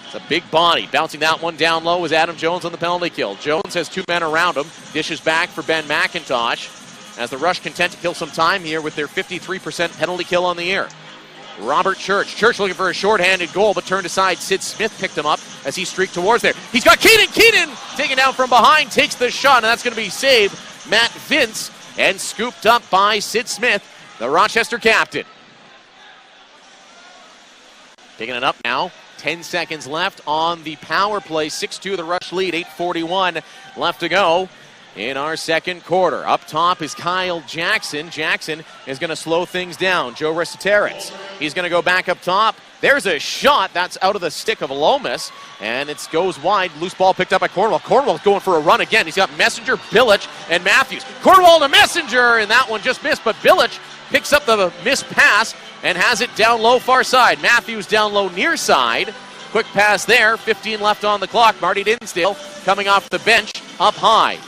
It's a big body. Bouncing that one down low is Adam Jones on the penalty kill. Jones has 2 men around him. Dishes back for Ben McIntosh as the Rush content to kill some time here with their 53% penalty kill on the year. Robert Church. Church looking for a shorthanded goal, but turned aside. Sid Smith picked him up as he streaked towards there. He's got Keenan. Keenan taken down from behind, takes the shot, and that's going to be saved. Matt Vince, and scooped up by Sid Smith, the Rochester captain. Picking it up now. 10 seconds left on the power play. 6-2 the Rush lead. 8:41 left to go in our second quarter. Up top is Kyle Jackson. Jackson is going to slow things down. Joe Resetaritz. He's going to go back up top There's a shot that's out of the stick of Lomas, and it goes wide. Loose ball picked up by Cornwall. Cornwall's going for a run again. He's got Messenger, Bilic, and Matthews. Cornwall to Messenger, and that one just missed, but Bilic picks up the missed pass and has it down low far side. Matthews down low near side. Quick pass there. 15 left on the clock. Marty Dinsdale coming off the bench up high.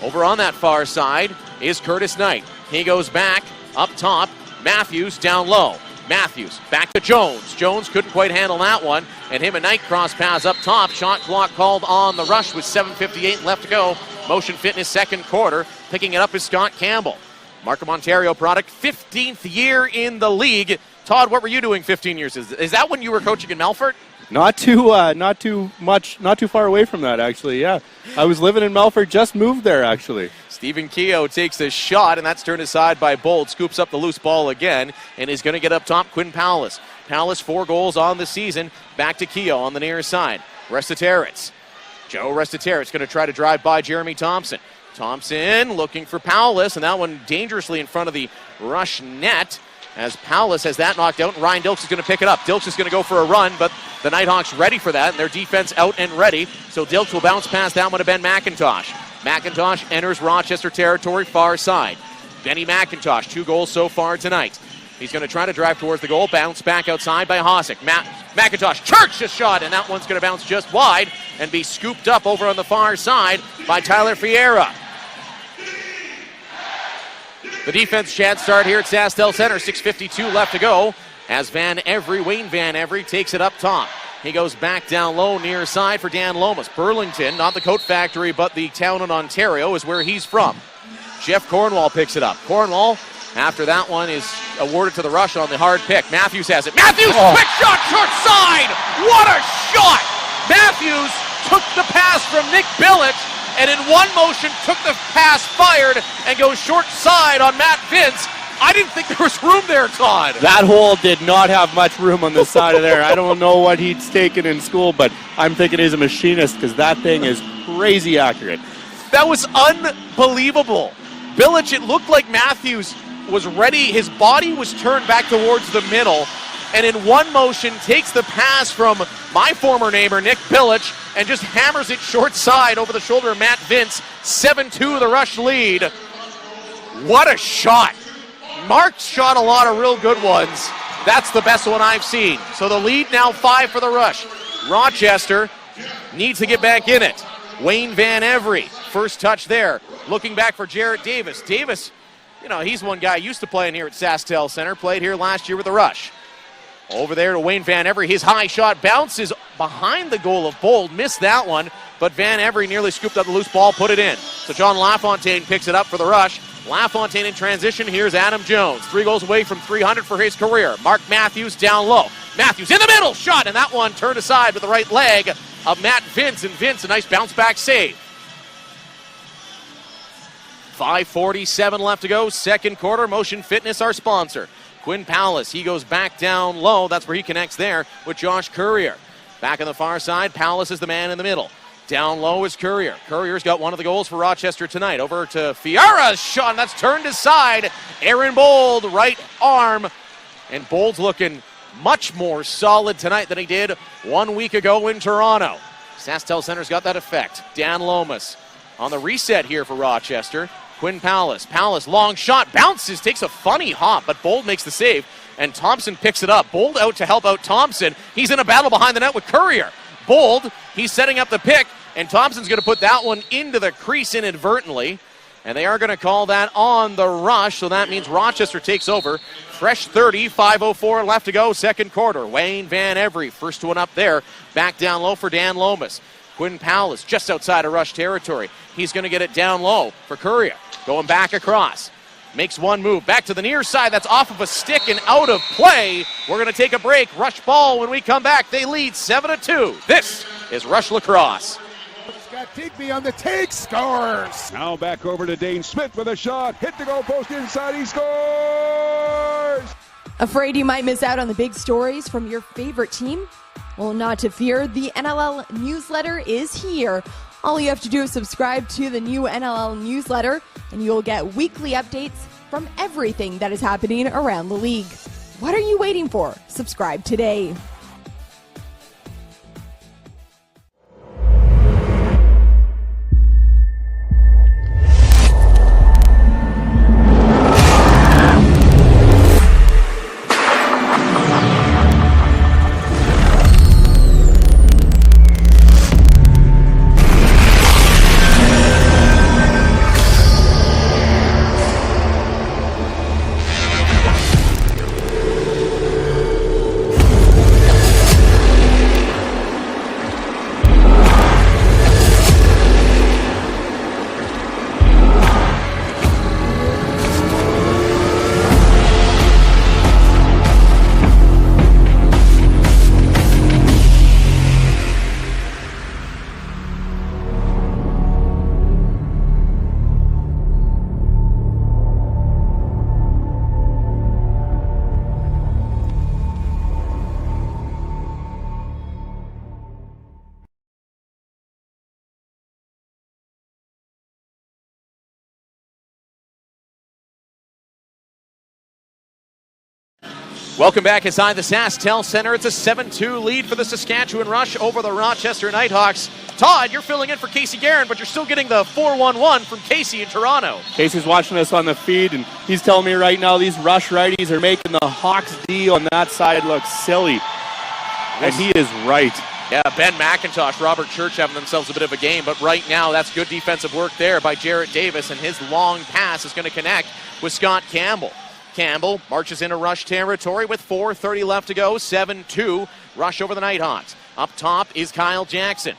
Over on that far side is Curtis Knight. He goes back up top. Matthews down low. Matthews back to Jones. Jones couldn't quite handle that one, and him and Knight cross paths up top. Shot clock called on the rush with 7:58 left to go. Motion Fitness second quarter. Picking it up is Scott Campbell. Markham, Ontario product, 15th year in the league. Todd, what were you doing 15 years? Is that when you were coaching in Melfort? Not too far away from that, actually, yeah. I was living in Melfort, just moved there, actually. Stephen Keogh takes a shot, and that's turned aside by Bold. Scoops up the loose ball again, and is going to get up top Quinn Powless. Powless, 4 goals on the season. Back to Keogh on the near side. Restaterets. Joe Restaterets going to try to drive by Jeremy Thompson. Thompson looking for Powless, and that one dangerously in front of the rush net, as Powless has that knocked out, and Ryan Dilks is going to pick it up. Dilks is going to go for a run, but the Knighthawks ready for that, and their defense out and ready. So Dilks will bounce past that one to Ben McIntosh. McIntosh enters Rochester territory, far side. Benny McIntosh, 2 goals so far tonight. He's going to try to drive towards the goal, bounce back outside by Hossack. McIntosh, Church a shot, and that one's going to bounce just wide and be scooped up over on the far side by Tyler Fiera. The defense chance start here at SaskTel Center. 6:52 left to go as Wayne Van Every takes it up top. He goes back down low near side for Dan Lomas. Burlington, not the coat factory, but the town in Ontario is where he's from. Jeff Cornwall picks it up. Cornwall, after that one, is awarded to the rush on the hard pick. Matthews has it. Matthews, quick shot, short side! What a shot! Matthews took the pass from Nick Bilic, and in one motion took the pass fired and goes short side on Matt Vince. I didn't think there was room there, Todd. That hole did not have much room on the side of there. I don't know what he's taken in school, but I'm thinking he's a machinist because that thing is crazy accurate. That was unbelievable. Bilic, it looked like Matthews was ready. His body was turned back towards the middle, and in one motion takes the pass from my former neighbor, Nick Bilic, and just hammers it short side over the shoulder of Matt Vince. 7-2 the rush lead. What a shot. Mark shot a lot of real good ones. That's the best one I've seen. So the lead now 5 for the rush. Rochester needs to get back in it. Wayne Van Every, first touch there. Looking back for Jarrett Davis. Davis, you know, he's one guy used to playing here at SaskTel Center. Played here last year with the rush. Over there to Wayne Van Every. His high shot bounces behind the goal of Bold. Missed that one, but Van Every nearly scooped up the loose ball, put it in. So John LaFontaine picks it up for the rush. LaFontaine in transition. Here's Adam Jones. 3 goals away from 300 for his career. Mark Matthews down low. Matthews in the middle. Shot, and that one turned aside with the right leg of Matt Vince. And Vince, a nice bounce back save. 5:47 left to go. Second quarter. Motion Fitness, our sponsor. Quinn Powless, he goes back down low. That's where he connects there with Josh Courier. Back on the far side, Powless is the man in the middle. Down low is Courier. Courier's got one of the goals for Rochester tonight. Over to Fiera's shot, and that's turned aside. Aaron Bold, right arm. And Bold's looking much more solid tonight than he did 1 week ago in Toronto. SaskTel Center's got that effect. Dan Lomas on the reset here for Rochester. Quinn Powless. Powless, long shot, bounces, takes a funny hop, but Bold makes the save, and Thompson picks it up. Bold out to help out Thompson. He's in a battle behind the net with Courier. Bold, he's setting up the pick, and Thompson's going to put that one into the crease inadvertently, and they are going to call that on the rush, so that means Rochester takes over. Fresh 30, 5:04 left to go, second quarter. Wayne Van Every, first one up there, back down low for Dan Lomas. Quinn Powless just outside of rush territory. He's going to get it down low for Courier. Going back across. Makes one move. Back to the near side. That's off of a stick and out of play. We're going to take a break. Rush ball when we come back. They lead 7-2. This is Rush Lacrosse. Scott Digby on the take, scores. Now back over to Dane Smith with a shot. Hit the goal post inside. He scores. Afraid you might miss out on the big stories from your favorite team? Well, not to fear. The NLL newsletter is here. All you have to do is subscribe to the new NLL newsletter, and you'll get weekly updates from everything that is happening around the league. What are you waiting for? Subscribe today. Welcome back inside the SaskTel Center. It's a 7-2 lead for the Saskatchewan Rush over the Rochester Knighthawks. Todd, you're filling in for Casey Guerin, but you're still getting the 4-1-1 from Casey in Toronto. Casey's watching us on the feed, and he's telling me right now these Rush righties are making the Hawks D on that side look silly. And he is right. Yeah, Ben McIntosh, Robert Church having themselves a bit of a game, but right now that's good defensive work there by Jarrett Davis, and his long pass is going to connect with Scott Campbell. Campbell marches into Rush territory with 4:30 left to go, 7-2, Rush over the Knighthawks. Up top is Kyle Jackson.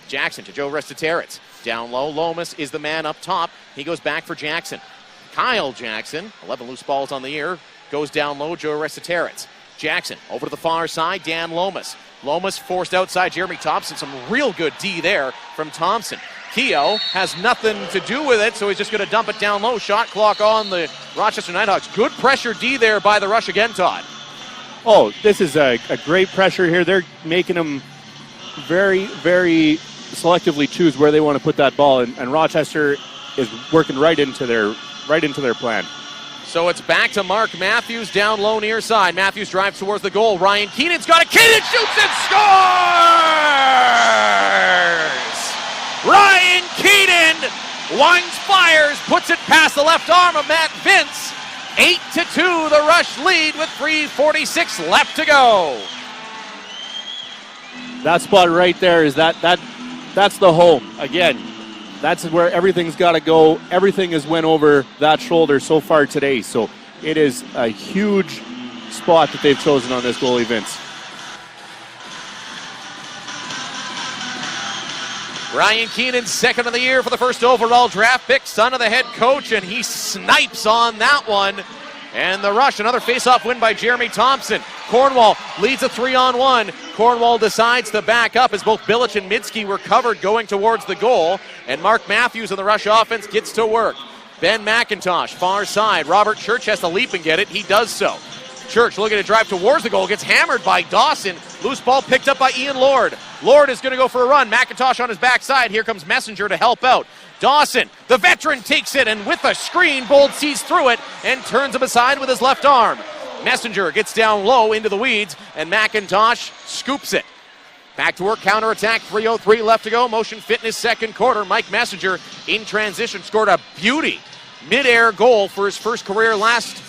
Jackson to Joe Restaterets. Down low, Lomas is the man up top. He goes back for Jackson. Kyle Jackson, 11 loose balls on the year, goes down low, Joe Restaterets. Jackson over to the far side, Dan Lomas. Lomas forced outside Jeremy Thompson. Some real good D there from Thompson. Keogh has nothing to do with it, so he's just going to dump it down low. Shot clock on the Rochester Knighthawks. Good pressure D there by the Rush again, Todd. Oh, this is a great pressure here. They're making them very, very selectively choose where they want to put that ball, and Rochester is working right into their plan. So it's back to Mark Matthews down low near side. Matthews drives towards the goal. Ryan Keenan's got it. Keenan shoots and scores! Ryan Keenan winds, fires, puts it past the left arm of Matt Vince. 8-2, the Rush lead with 3:46 left to go. That spot right there is that's the home. Again, that's where everything's got to go. Everything has went over that shoulder so far today. So it is a huge spot that they've chosen on this goalie, Vince. Ryan Keenan, second of the year for the first overall draft pick, son of the head coach, and he snipes on that one. And the Rush, another face-off win by Jeremy Thompson. Cornwall leads a 3-on-1. Cornwall decides to back up as both Bilic and Midsky were covered going towards the goal. And Mark Matthews in the Rush offense gets to work. Ben McIntosh, far side. Robert Church has to leap and get it. He does so. Church looking to drive towards the goal, gets hammered by Dawson. Loose ball picked up by Ian Lord. Lord is going to go for a run. McIntosh on his backside. Here comes Messenger to help out. Dawson, the veteran, takes it, and with a screen, Bold sees through it and turns him aside with his left arm. Messenger gets down low into the weeds, and McIntosh scoops it. Back to work, counterattack, 3:03 left to go. Motion Fitness second quarter. Mike Messenger in transition scored a beauty mid-air goal for his first career last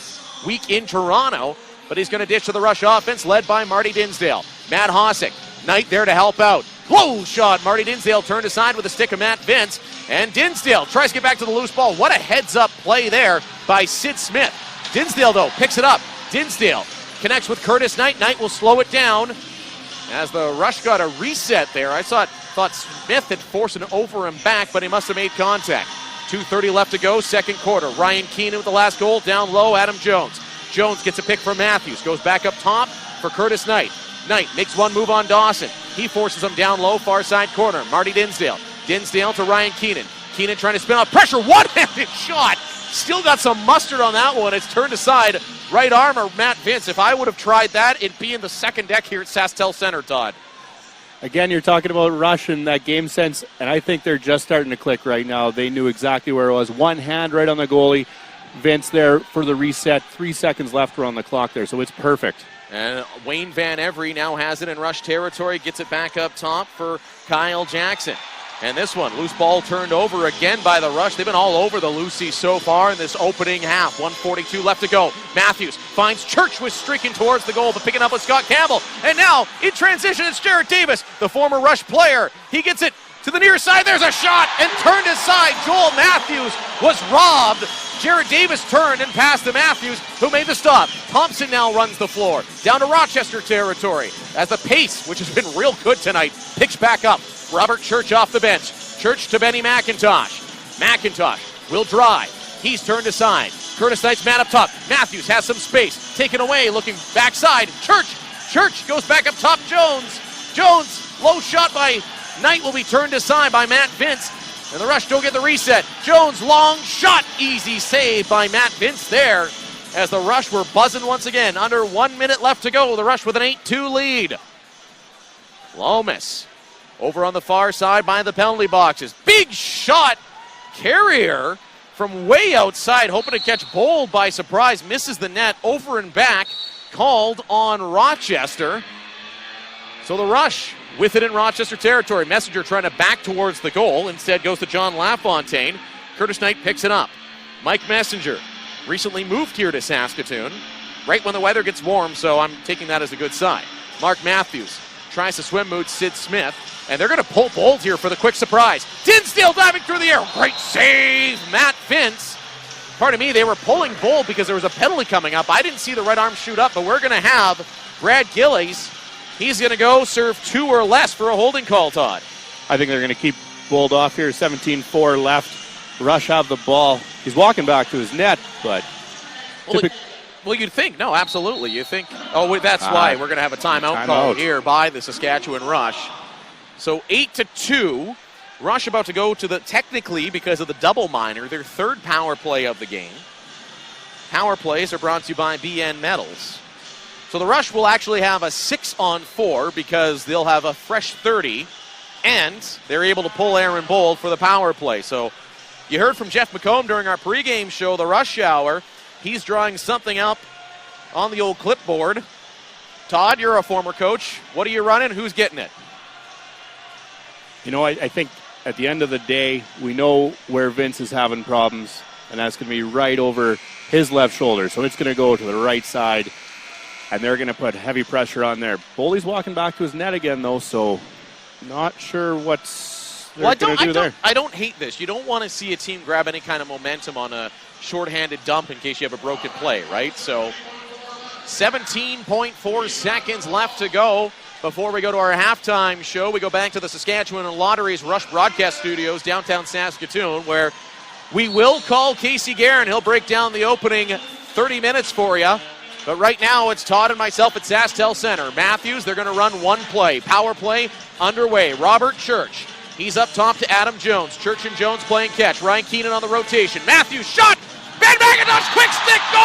week in Toronto, but he's going to dish to the Rush offense led by Marty Dinsdale. Matt Hosick, Knight there to help out. Close shot. Marty Dinsdale turned aside with a stick of Matt Vince, and Dinsdale tries to get back to the loose ball. What a heads-up play there by Sid Smith. Dinsdale, though, picks it up. Dinsdale connects with Curtis Knight. Knight will slow it down as the Rush got a reset there. I thought Smith had forced it over and back, but he must have made contact. 2:30 left to go, second quarter. Ryan Keenan with the last goal. Down low, Adam Jones. Jones gets a pick from Matthews. Goes back up top for Curtis Knight. Knight makes one move on Dawson. He forces him down low, far side corner. Marty Dinsdale. Dinsdale to Ryan Keenan. Keenan trying to spin off pressure. One-handed shot. Still got some mustard on that one. It's turned aside. Right armor, Matt Vince. If I would have tried that, it'd be in the second deck here at SaskTel Center, Todd. Again, you're talking about Rush and that game sense, and I think they're just starting to click right now. They knew exactly where it was. One hand right on the goalie. Vince there for the reset. 3 seconds left on the clock there, so it's perfect. And Wayne Van Every now has it in Rush territory. Gets it back up top for Kyle Jackson. And this one, loose ball turned over again by the Rush. They've been all over the Lucy so far in this opening half. 1:42 left to go. Matthews finds Church was streaking towards the goal, but picking up with Scott Campbell. And now, in transition, it's Jarrett Davis, the former Rush player. He gets it to the near side. There's a shot and turned aside. Joel Matthews was robbed. Jarrett Davis turned and passed to Matthews, who made the stop. Thompson now runs the floor. Down to Rochester territory as the pace, which has been real good tonight, picks back up. Robert Church off the bench. Church to Benny McIntosh. McIntosh will drive. He's turned aside. Curtis Knight's man up top. Matthews has some space. Taken away, looking backside. Church goes back up top. Jones, low shot by Knight will be turned aside by Matt Vince. And the Rush don't get the reset. Jones, long shot. Easy save by Matt Vince there as the Rush were buzzing once again. Under 1 minute left to go. The Rush with an 8-2 lead. Lomas over on the far side by the penalty boxes. Big shot. Carrier from way outside, hoping to catch Bold by surprise. Misses the net. Over and back. called on Rochester. So the Rush with it in Rochester territory. Messenger trying to back towards the goal. Instead goes to John LaFontaine. Curtis Knight picks it up. Mike Messenger recently moved here to Saskatoon right when the weather gets warm, so I'm taking that as a good sign. Mark Matthews tries to swim move Sid Smith, and they're going to pull Bold here for the quick surprise. Dinsdale diving through the air. Great save, Matt Vince. Pardon me, they were pulling Bold because there was a penalty coming up. I didn't see the right arm shoot up, but we're going to have Brad Gillies. He's going to go serve 2 or less for a holding call, Todd. I think they're going to keep Bold off here. 17-4 left. Rush have the ball. He's walking back to his net, but... Well, you'd think. No, absolutely. You think, that's why we're going to have a timeout call here by the Saskatchewan Rush. So 8-2. Rush about to go to the, technically, because of the double minor, their third power play of the game. Power plays are brought to you by BN Metals. So the Rush will actually have a 6-on-4 because they'll have a fresh 30, and they're able to pull Aaron Bold for the power play. So you heard from Jeff McComb during our pregame show, the Rush Hour. He's drawing something up on the old clipboard. Todd, you're a former coach. What are you running? Who's getting it? You know, I think at the end of the day, we know where Vince is having problems, and that's going to be right over his left shoulder. So it's going to go to the right side, and they're going to put heavy pressure on there. Boley's walking back to his net again, though, so not sure what's going to do there. I don't hate this. You don't want to see a team grab any kind of momentum on a shorthanded dump in case you have a broken play, right? So 17.4 seconds left to go before we go to our halftime show. We go back to the Saskatchewan Lottery's Rush Broadcast Studios, downtown Saskatoon, where we will call Casey Guerin. He'll break down the opening 30 minutes for you. But right now, it's Todd and myself at SaskTel Center. Matthews, they're going to run one play. Power play underway. Robert Church. He's up top to Adam Jones. Church and Jones playing catch. Ryan Keenan on the rotation. Matthews shot! Ben McIntosh, quick stick goal!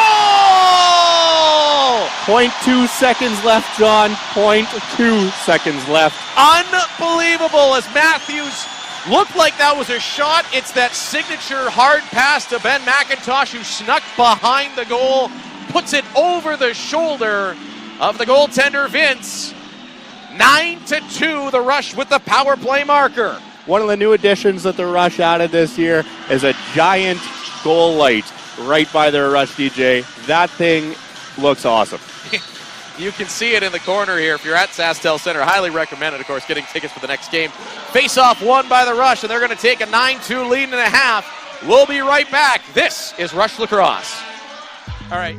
0.2 seconds left, John. 0.2 seconds left. Unbelievable as Matthews looked like that was a shot. It's that signature hard pass to Ben McIntosh who snuck behind the goal, puts it over the shoulder of the goaltender Vince. 9-2, the Rush with the power play marker. One of the new additions that the Rush added this year is a giant goal light right by their Rush DJ. That thing looks awesome. You can see it in the corner here if you're at SaskTel Center. Highly recommended, of course, getting tickets for the next game. Face-off won by the Rush, and they're going to take a 9-2 lead and a half. We'll be right back. This is Rush Lacrosse. All right.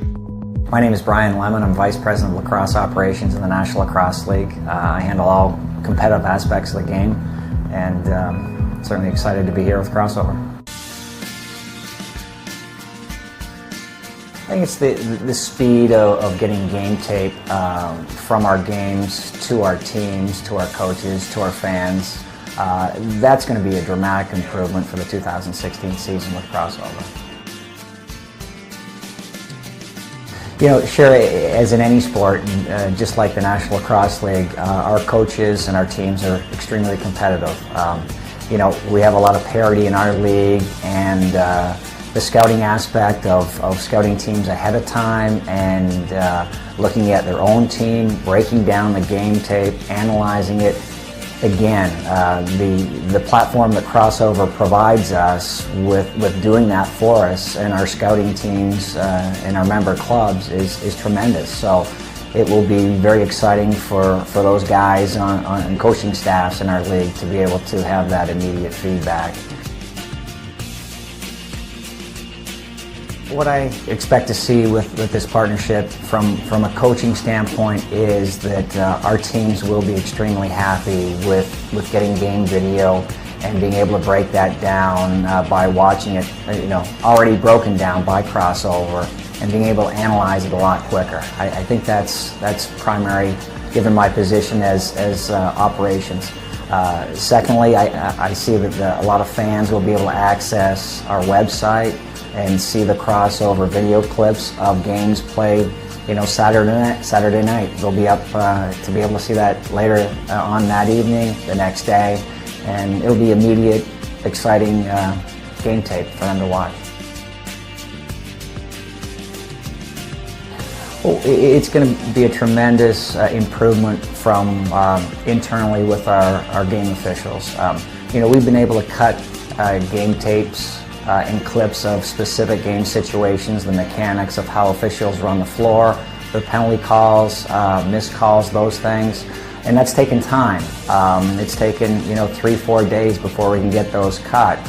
My name is Brian Lemon. I'm Vice President of Lacrosse Operations in the National Lacrosse League. I handle all competitive aspects of the game, and certainly excited to be here with Crossover. I think it's the speed of getting game tape from our games to our teams, to our coaches, to our fans. That's going to be a dramatic improvement for the 2016 season with Crossover. You know, sure, as in any sport, just like the National Lacrosse League, our coaches and our teams are extremely competitive. You know, we have a lot of parity in our league, and the scouting aspect of scouting teams ahead of time and looking at their own team, breaking down the game tape, analyzing it. Again, the platform that Crossover provides us with doing that for us and our scouting teams and our member clubs is tremendous. So it will be very exciting for those guys on coaching staffs in our league to be able to have that immediate feedback. What I expect to see with this partnership from a coaching standpoint is that our teams will be extremely happy with getting game video and being able to break that down by watching it, you know, already broken down by Crossover and being able to analyze it a lot quicker. I think that's primary given my position as operations. Secondly, I see that a lot of fans will be able to access our website and see the Crossover video clips of games played, you know, Saturday night. They'll be up to be able to see that later on that evening, the next day, and it'll be immediate, exciting game tape for them to watch. Well, it's going to be a tremendous improvement from internally with our game officials. We've been able to cut game tapes and clips of specific game situations, the mechanics of how officials run the floor, the penalty calls, missed calls, those things. And that's taken time. It's taken 3-4 days before we can get those cut.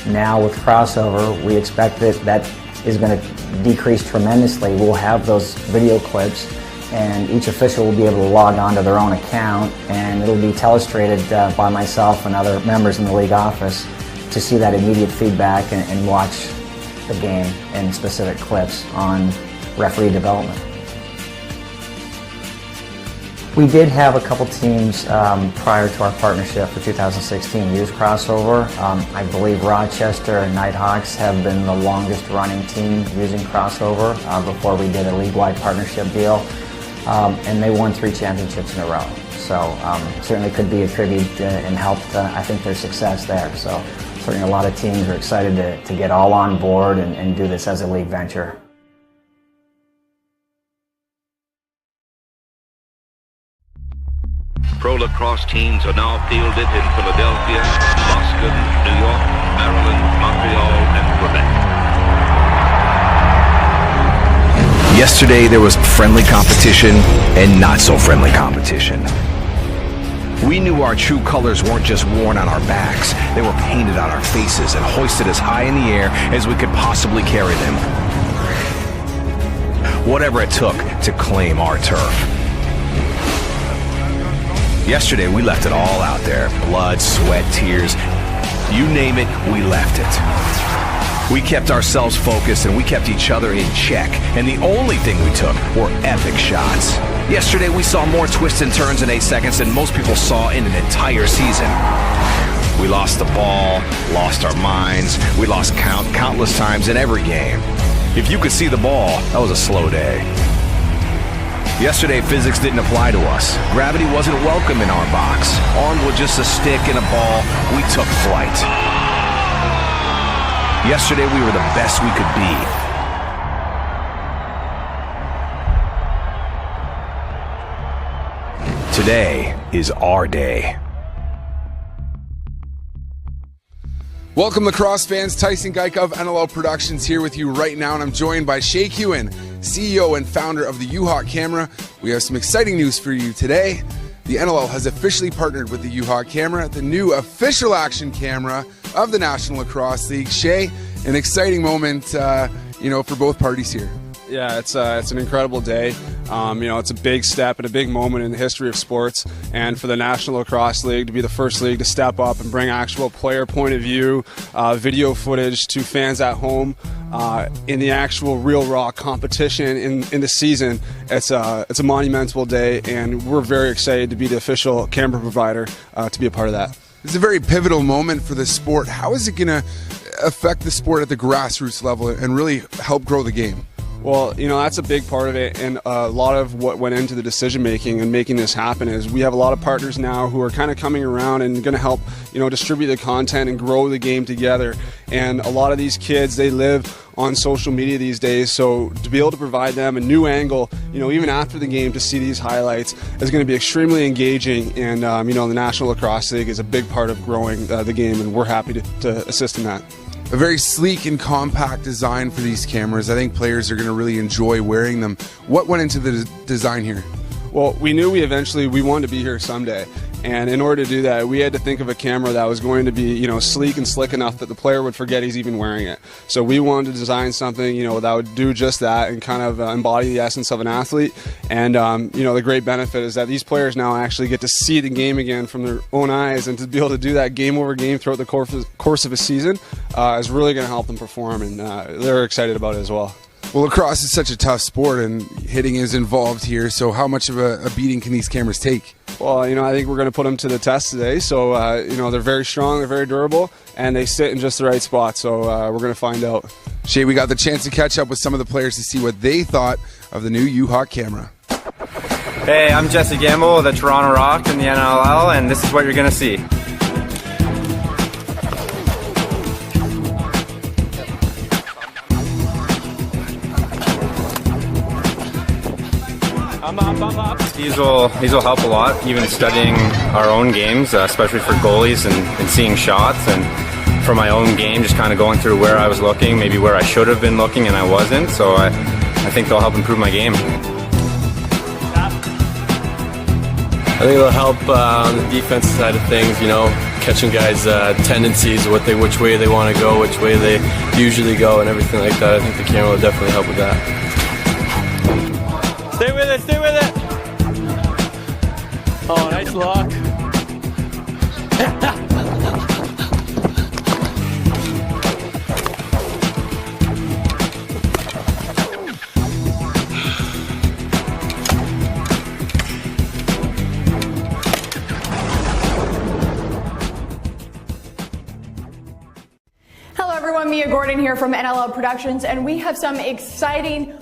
Now with crossover, we expect that is going to decrease tremendously. We'll have those video clips, and each official will be able to log on to their own account, and it'll be telestrated by myself and other members in the league office to see that immediate feedback and watch the game and specific clips on referee development. We did have a couple teams prior to our partnership for 2016 use crossover. I believe Rochester and Knighthawks have been the longest running team using crossover before we did a league-wide partnership deal. And they won 3 championships in a row. So certainly could be attributed and helped, I think, their success there. So certainly a lot of teams are excited to get all on board and do this as a league venture. Pro lacrosse teams are now fielded in Philadelphia, Boston, New York, Maryland, Montreal, and Quebec. Yesterday there was friendly competition and not so friendly competition. We knew our true colors weren't just worn on our backs, they were painted on our faces and hoisted as high in the air as we could possibly carry them. Whatever it took to claim our turf. Yesterday, we left it all out there. Blood, sweat, tears. You name it, we left it. We kept ourselves focused and we kept each other in check. And the only thing we took were epic shots. Yesterday, we saw more twists and turns in 8 seconds than most people saw in an entire season. We lost the ball, lost our minds. We lost countless times in every game. If you could see the ball, that was a slow day. Yesterday, physics didn't apply to us. Gravity wasn't welcome in our box. Armed with just a stick and a ball, we took flight. Yesterday, we were the best we could be. Today is our day. Welcome, lacrosse fans. Tyson Geik of NLL Productions here with you right now, and I'm joined by Shay Hewen, CEO and founder of the U-Hawk Camera. We have some exciting news for you today. The NLL has officially partnered with the U-Hawk Camera, the new official action camera of the National Lacrosse League. Shay, an exciting moment, for both parties here. Yeah, it's an incredible day. It's a big step and a big moment in the history of sports, and for the National Lacrosse League to be the first league to step up and bring actual player point of view, video footage to fans at home in the actual real raw competition in the season. It's a monumental day, and we're very excited to be the official camera provider to be a part of that. It's a very pivotal moment for the sport. How is it going to affect the sport at the grassroots level and really help grow the game? Well, that's a big part of it, and a lot of what went into the decision making and making this happen is we have a lot of partners now who are kind of coming around and going to help, distribute the content and grow the game together. And a lot of these kids, they live on social media these days, so to be able to provide them a new angle, even after the game, to see these highlights is going to be extremely engaging. And the National Lacrosse League is a big part of growing the game, and we're happy to assist in that. A very sleek and compact design for these cameras. I think players are going to really enjoy wearing them. What went into the design here? Well, we knew we wanted to be here someday. And in order to do that, we had to think of a camera that was going to be, sleek and slick enough that the player would forget he's even wearing it. So we wanted to design something, that would do just that and kind of embody the essence of an athlete. And, the great benefit is that these players now actually get to see the game again from their own eyes, and to be able to do that game over game throughout the course of a season is really going to help them perform, and they're excited about it as well. Well, lacrosse is such a tough sport, and hitting is involved here. So how much of a beating can these cameras take? Well, I think we're going to put them to the test today. So, they're very strong, they're very durable, and they sit in just the right spot. So we're going to find out. Shay, we got the chance to catch up with some of the players to see what they thought of the new U-Hawk camera. Hey, I'm Jesse Gamble of the Toronto Rock in the NLL, and this is what you're going to see. These will help a lot, even studying our own games, especially for goalies and seeing shots, and for my own game, just kind of going through where I was looking, maybe where I should have been looking and I wasn't. So I think they'll help improve my game. I think it'll help on the defensive side of things, catching guys' tendencies, which way they want to go, which way they usually go, and everything like that. I think the camera will definitely help with that. Stay with it, stay with it. Oh, nice lock. Hello everyone, Mia Gordon here from NLL Productions, and we have some exciting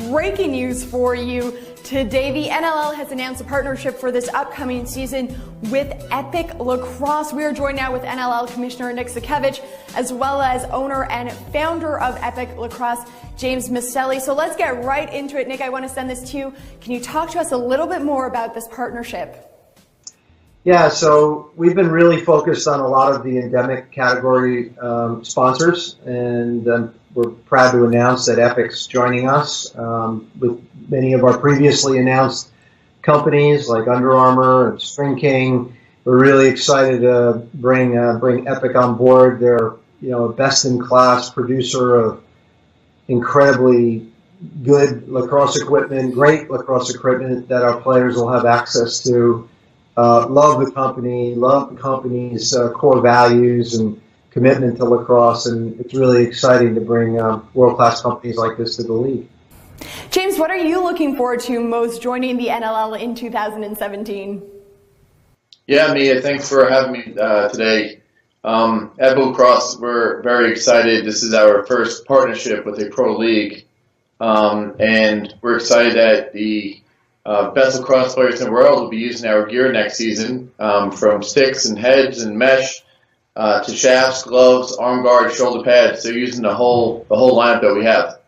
breaking news for you today. The NLL has announced a partnership for this upcoming season with Epic Lacrosse. We are joined now with NLL Commissioner Nick Sakevich, as well as owner and founder of Epic Lacrosse, James Maselli. So let's get right into it. Nick, I want to send this to you. Can you talk to us a little bit more about this partnership? Yeah, so we've been really focused on a lot of the endemic category sponsors, and we're proud to announce that Epic's joining us with many of our previously announced companies like Under Armour and String King. We're really excited to bring Epic on board. They're a best-in-class producer of incredibly good lacrosse equipment, great lacrosse equipment that our players will have access to. Love the company's core values and commitment to lacrosse, and it's really exciting to bring world-class companies like this to the league. James, what are you looking forward to most joining the NLL in 2017? Yeah, Mia, thanks for having me today. At Lacrosse, we're very excited. This is our first partnership with a pro league, and we're excited that the best lacrosse players in the world will be using our gear next season, from sticks and heads and mesh to shafts, gloves, arm guards, shoulder pads. They're using the whole lineup that we have.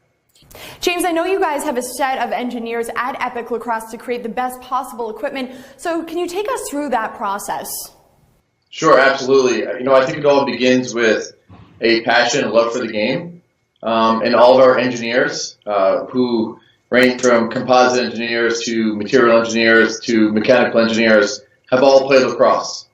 James, I know you guys have a set of engineers at Epic Lacrosse to create the best possible equipment. So can you take us through that process? Sure, absolutely. I think it all begins with a passion and love for the game, and all of our engineers who range from composite engineers to material engineers to mechanical engineers, have all played lacrosse.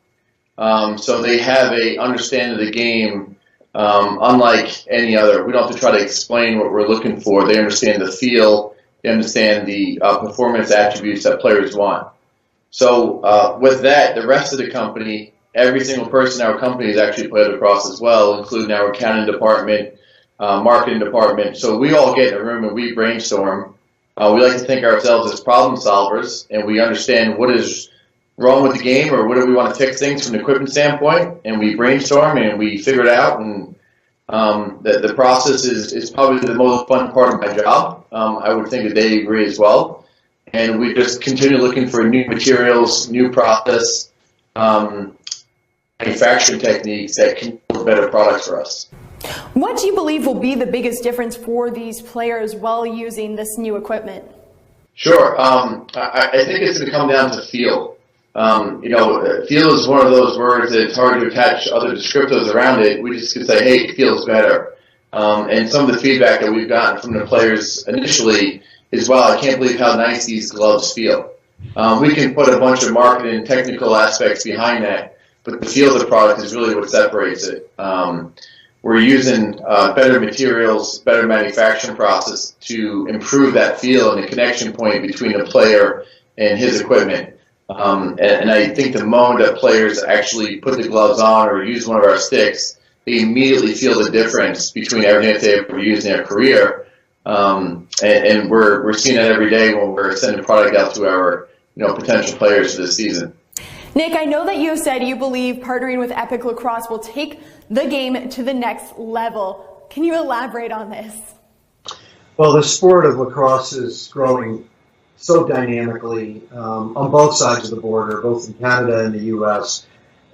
So they have a understanding of the game unlike any other. We don't have to try to explain what we're looking for. They understand the feel, they understand the performance attributes that players want. So with that, the rest of the company, every single person in our company has actually played lacrosse as well, including our accounting department, marketing department. So we all get in a room and we brainstorm. We like to think of ourselves as problem solvers, and we understand what is wrong with the game or what do we want to fix things from an equipment standpoint, and we brainstorm and we figure it out. And the process is probably the most fun part of my job. I would think that they agree as well. And we just continue looking for new materials, new process, manufacturing techniques that can build better products for us. What do you believe will be the biggest difference for these players while using this new equipment? Sure. I think it's going to come down to feel. Feel is one of those words that it's hard to attach other descriptors around it. We just could say, hey, it feels better. And some of the feedback that we've gotten from the players initially is, wow, I can't believe how nice these gloves feel. We can put a bunch of marketing and technical aspects behind that, but the feel of the product is really what separates it. We're using better materials, better manufacturing process to improve that feel and the connection point between the player and his equipment. And I think the moment that players actually put the gloves on or use one of our sticks, they immediately feel the difference between everything that they've ever used in their career. And we're seeing that every day when we're sending product out to our potential players for this season. Nick, I know that you said you believe partnering with Epic Lacrosse will take the game to the next level. Can you elaborate on this? Well, the sport of lacrosse is growing so dynamically on both sides of the border, both in Canada and the U.S.,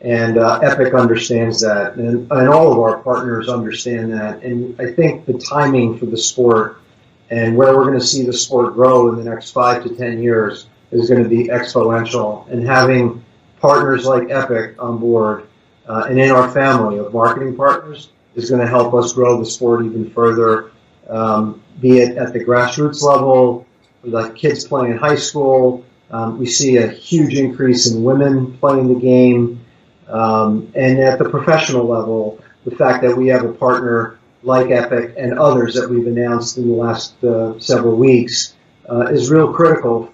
and Epic understands that, and all of our partners understand that. And I think the timing for the sport and where we're going to see the sport grow in the next 5 to 10 years is going to be exponential. And having partners like Epic on board and in our family of marketing partners is going to help us grow the sport even further, be it at the grassroots level, like kids playing in high school. We see a huge increase in women playing the game. And at the professional level, the fact that we have a partner like Epic and others that we've announced in the last several weeks is really critical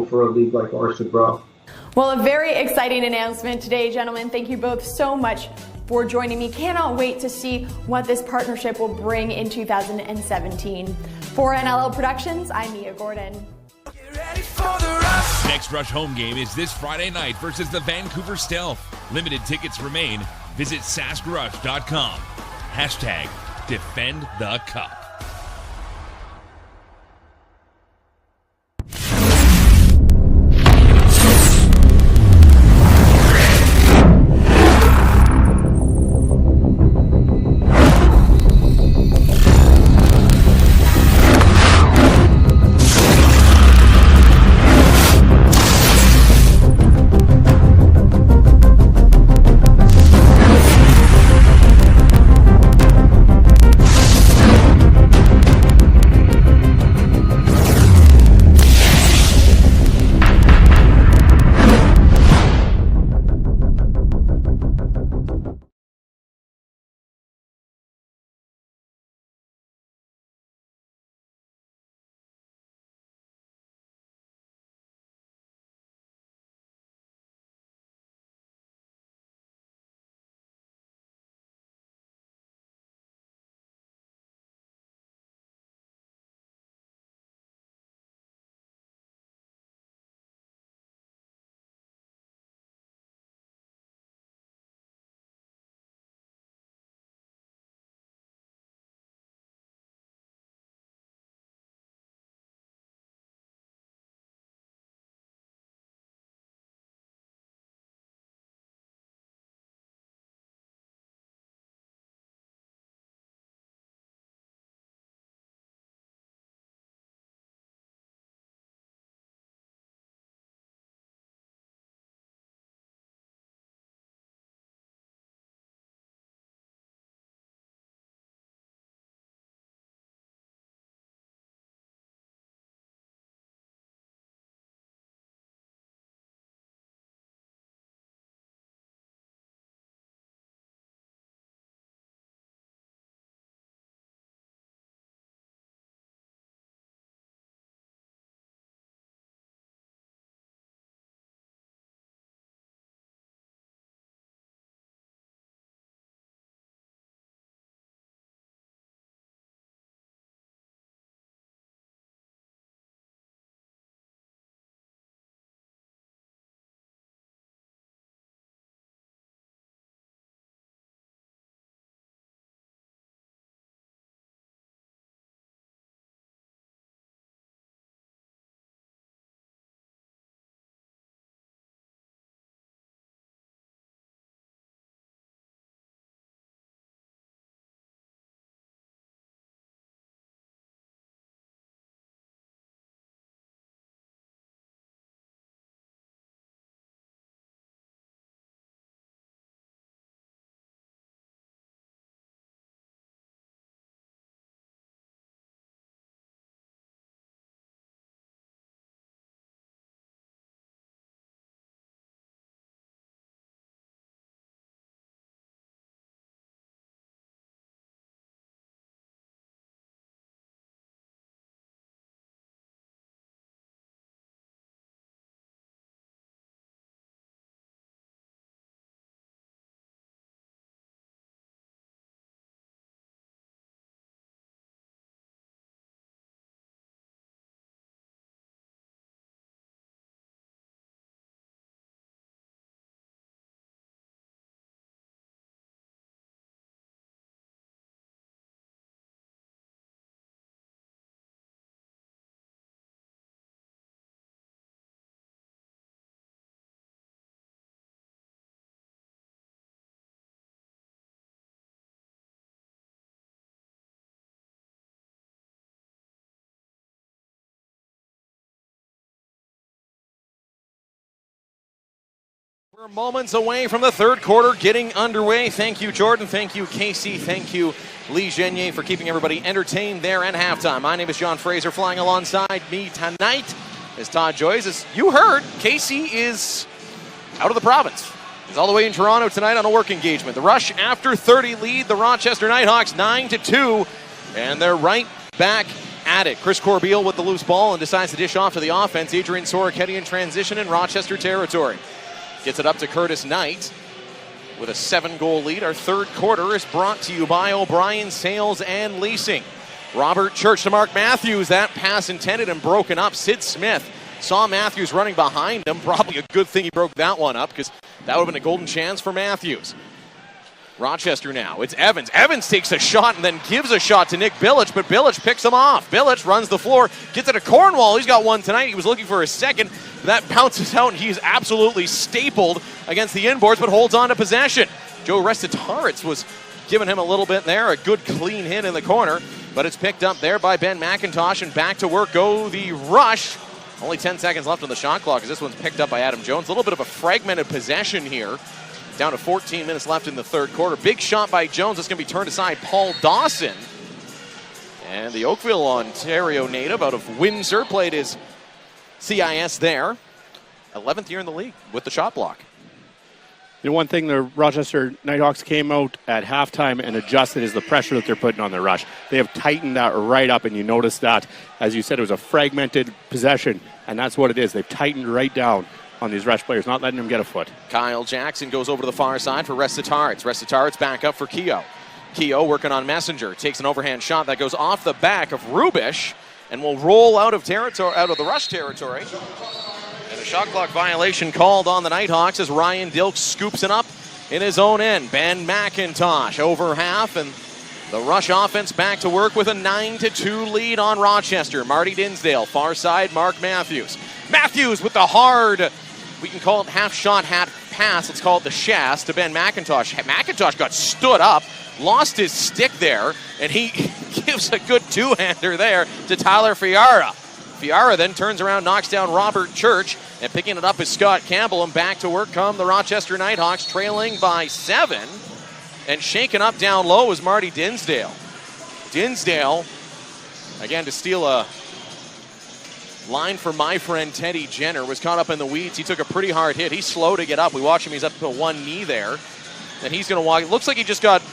for a league like ours to grow. Well, a very exciting announcement today, gentlemen. Thank you both so much for joining me. Cannot wait to see what this partnership will bring in 2017. For NLL Productions, I'm Mia Gordon. Next Rush home game is this Friday night versus the Vancouver Stealth. Limited tickets remain. Visit saskrush.com. #DefendTheCup. We're moments away from the third quarter getting underway. Thank you, Jordan. Thank you, Casey. Thank you, Lee Genier, for keeping everybody entertained there at halftime. My name is John Fraser. Flying alongside me tonight is Todd Joyce. As you heard, Casey is out of the province. He's all the way in Toronto tonight on a work engagement. The Rush, after 30, lead the Rochester Knighthawks 9-2, and they're right back at it. Chris Corbeil with the loose ball and decides to dish off to the offense. Adrian Soroketti in transition in Rochester territory. Gets it up to Curtis Knight with a 7-goal lead. Our third quarter is brought to you by O'Brien Sales and Leasing. Robert Church to Mark Matthews. That pass intended and broken up. Sid Smith saw Matthews running behind him. Probably a good thing he broke that one up, because that would have been a golden chance for Matthews. Rochester now. It's Evans. Evans takes a shot and then gives a shot to Nick Bilic, but Bilic picks him off. Bilic runs the floor, gets it to Cornwall. He's got one tonight. He was looking for a second. That bounces out, and he's absolutely stapled against the inboards, but holds on to possession. Joe Restitaritz was giving him a little bit there. A good clean hit in the corner, but it's picked up there by Ben McIntosh, and back to work go the Rush. Only 10 seconds left on the shot clock as this one's picked up by Adam Jones. A little bit of a fragmented possession here. Down to 14 minutes left in the third quarter. Big shot by Jones. It's going to be turned aside. Paul Dawson. And the Oakville, Ontario native out of Windsor played his CIS there. 11th year in the league with the shot block. You know, one thing the Rochester Knighthawks came out at halftime and adjusted is the pressure that they're putting on the Rush. They have tightened that right up, and you notice that, as you said, it was a fragmented possession, and that's what it is. They've tightened right down on these Rush players, not letting them get a foot. Kyle Jackson goes over to the far side for Restitaritz. Restitaritz back up for Keogh. Keogh working on Messenger. Takes an overhand shot that goes off the back of Rubish and will roll out of the Rush territory. And a shot clock violation called on the Knighthawks as Ryan Dilks scoops it up in his own end. Ben McIntosh over half, and the Rush offense back to work with a 9-2 lead on Rochester. Marty Dinsdale, far side, Mark Matthews. Matthews with the hard, we can call it half shot, half pass. Let's call it the shas to Ben McIntosh. McIntosh got stood up, lost his stick there, and he gives a good two-hander there to Tyler Fiara. Fiara then turns around, knocks down Robert Church, and picking it up is Scott Campbell, and back to work come the Rochester Knighthawks, trailing by 7. And shaken up down low is Marty Dinsdale. Dinsdale, again, to steal a line from my friend Teddy Jenner, was caught up in the weeds. He took a pretty hard hit. He's slow to get up. We watch him. He's up to one knee there. And he's going to walk. It looks like he just got,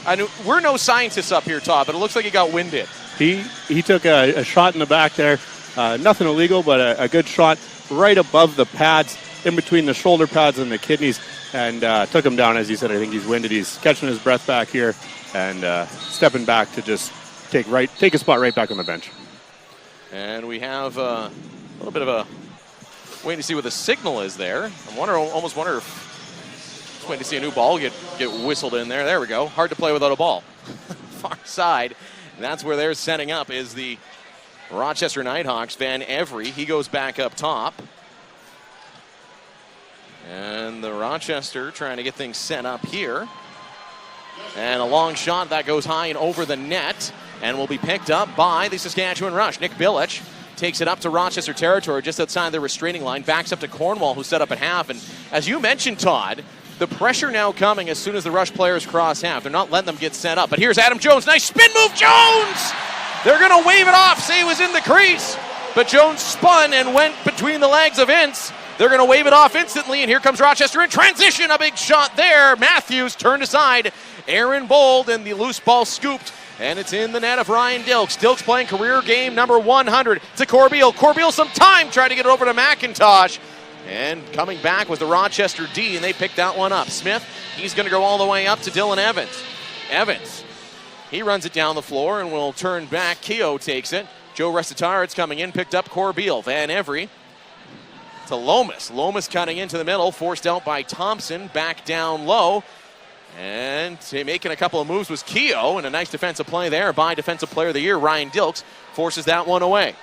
we're no scientists up here, Todd, but it looks like he got winded. He took a shot in the back there. Nothing illegal, but a good shot right above the pads, in between the shoulder pads and the kidneys, and took him down. As you said, I think he's winded. He's catching his breath back here and stepping back to just take a spot right back on the bench. And we have a little bit of a waiting to see what the signal is there. Almost wonder if just waiting to see a new ball get whistled in there. There we go. Hard to play without a ball. Far side. And that's where they're setting up is the Rochester Knighthawks. Van Every, he goes back up top. And the Rochester trying to get things set up here. And a long shot that goes high and over the net and will be picked up by the Saskatchewan Rush. Nick Bilic takes it up to Rochester territory just outside the restraining line, backs up to Cornwall, who's set up at half. And as you mentioned, Todd, the pressure now coming as soon as the Rush players cross half. They're not letting them get set up. But here's Adam Jones. Nice spin move, Jones! They're going to wave it off, say it was in the crease. But Jones spun and went between the legs of Ince. They're going to wave it off instantly, and here comes Rochester in transition. A big shot there. Matthews turned aside. Aaron Bold, and the loose ball scooped, and it's in the net of Ryan Dilks. Dilks playing career game number 100 to Corbeil. Corbeil some time, trying to get it over to McIntosh. And coming back was the Rochester D, and they picked that one up. Smith, he's going to go all the way up to Dylan Evans. Evans, he runs it down the floor and will turn back. Keogh takes it. Joe Restitaritz coming in, picked up Corbeil. Van Every to Lomas. Lomas cutting into the middle, forced out by Thompson, back down low. And making a couple of moves was Keogh, and a nice defensive play there by Defensive Player of the Year, Ryan Dilks, forces that one away.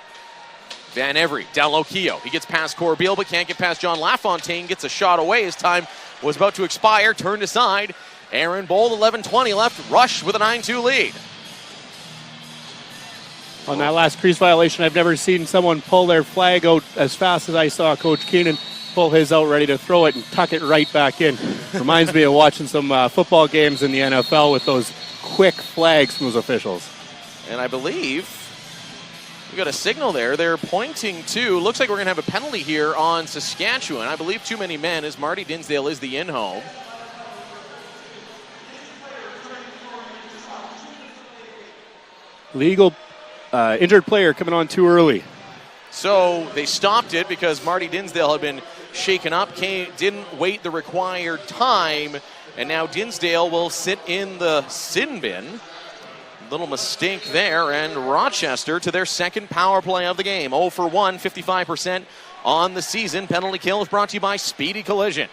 Van Every, down low Keogh. He gets past Corbeil, but can't get past John LaFontaine, gets a shot away. His time was about to expire, turned aside. Aaron Bold, 11:20 left, Rush with a 9-2 lead. On that last crease violation, I've never seen someone pull their flag out as fast as I saw Coach Keenan. pull his out, ready to throw it and tuck it right back in. Reminds me of watching some football games in the NFL with those quick flags from those officials. And I believe we got a signal there. They're pointing to, looks like we're going to have a penalty here on Saskatchewan. I believe too many men, as Marty Dinsdale is the in-home. Legal injured player coming on too early. So they stopped it because Marty Dinsdale had been shaken up, didn't wait the required time, and now Dinsdale will sit in the sin bin. Little mistake there, and Rochester to their second power play of the game. 0 for 1, 55% on the season. Penalty kill is brought to you by Speedy Collision.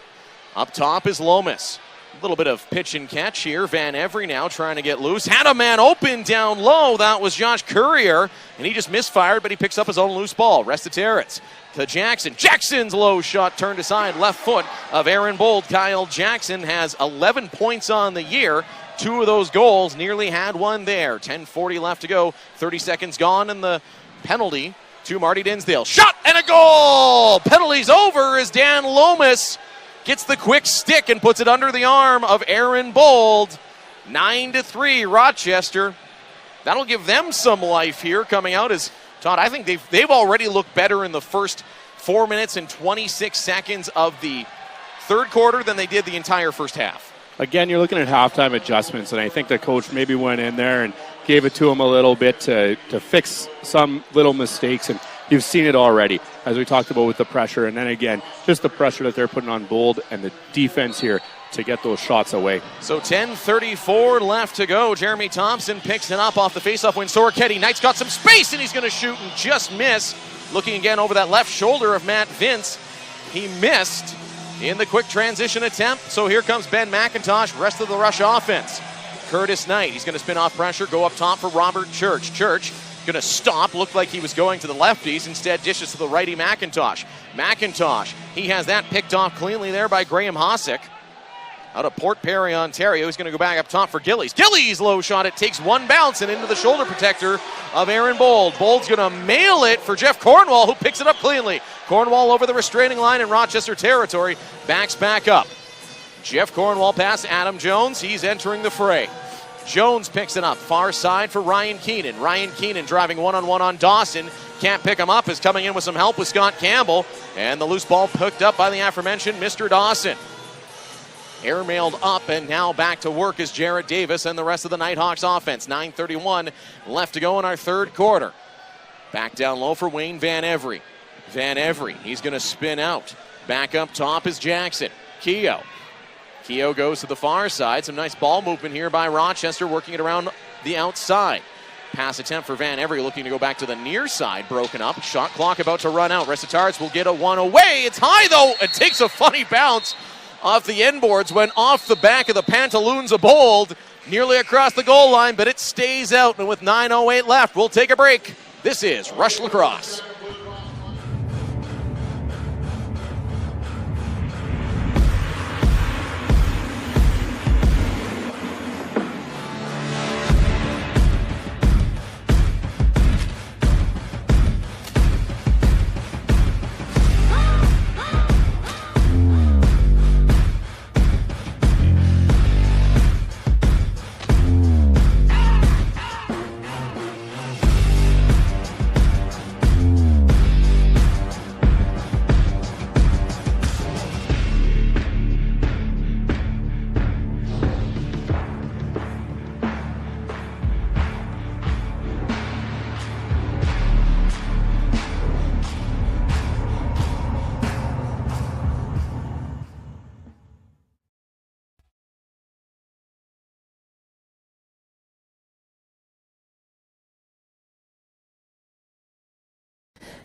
Up top is Lomas. A little bit of pitch and catch here. Van Every now trying to get loose. Had a man open down low. That was Josh Courier, and he just misfired, but he picks up his own loose ball. Rest-to-Terrence to Jackson. Jackson's low shot turned aside. Left foot of Aaron Bold. Kyle Jackson has 11 points on the year. 2 of those goals, nearly had one there. 10:40 left to go. 30 seconds gone, and the penalty to Marty Dinsdale. Shot and a goal! Penalty's over as Dan Lomas gets the quick stick and puts it under the arm of Aaron Bold. 9-3 Rochester. That'll give them some life here coming out as Todd. I think they've already looked better in the first 4 minutes and 26 seconds of the third quarter than they did the entire first half. Again, you're looking at halftime adjustments, and I think the coach maybe went in there and gave it to him a little bit to fix some little mistakes, and you've seen it already, as we talked about with the pressure, and then again, just the pressure that they're putting on Bold and the defense here to get those shots away. So 10:34 left to go. Jeremy Thompson picks it up off the faceoff when Soroketti. Knight's got some space, and he's going to shoot and just miss. Looking again over that left shoulder of Matt Vince. He missed in the quick transition attempt. So here comes Ben McIntosh, rest of the Rush offense. Curtis Knight, he's going to spin off pressure, go up top for Robert Church. Church going to stop, looked like he was going to the lefties, instead dishes to the righty McIntosh. McIntosh, he has that picked off cleanly there by Graham Hosick. Out of Port Perry, Ontario, he's going to go back up top for Gillies. Gillies low shot, it takes one bounce and into the shoulder protector of Aaron Bold. Bold's going to mail it for Jeff Cornwall, who picks it up cleanly. Cornwall over the restraining line in Rochester territory, backs back up. Jeff Cornwall past Adam Jones, he's entering the fray. Jones picks it up, far side for Ryan Keenan. Ryan Keenan driving one-on-one on Dawson. Can't pick him up, is coming in with some help with Scott Campbell. And the loose ball picked up by the aforementioned Mr. Dawson. Airmailed up, and now back to work is Jarrett Davis and the rest of the Knighthawks offense. 9:31 left to go in our third quarter. Back down low for Wayne Van Every. Van Every, he's going to spin out. Back up top is Jackson. Keogh goes to the far side. Some nice ball movement here by Rochester, working it around the outside. Pass attempt for Van Every, looking to go back to the near side, broken up. Shot clock about to run out. Rest-to-Terrence will get a one away. It's high, though. It takes a funny bounce off the end boards, went off the back of the pantaloons of Bold, nearly across the goal line, but it stays out. And with 9:08 left, we'll take a break. This is Rush Lacrosse.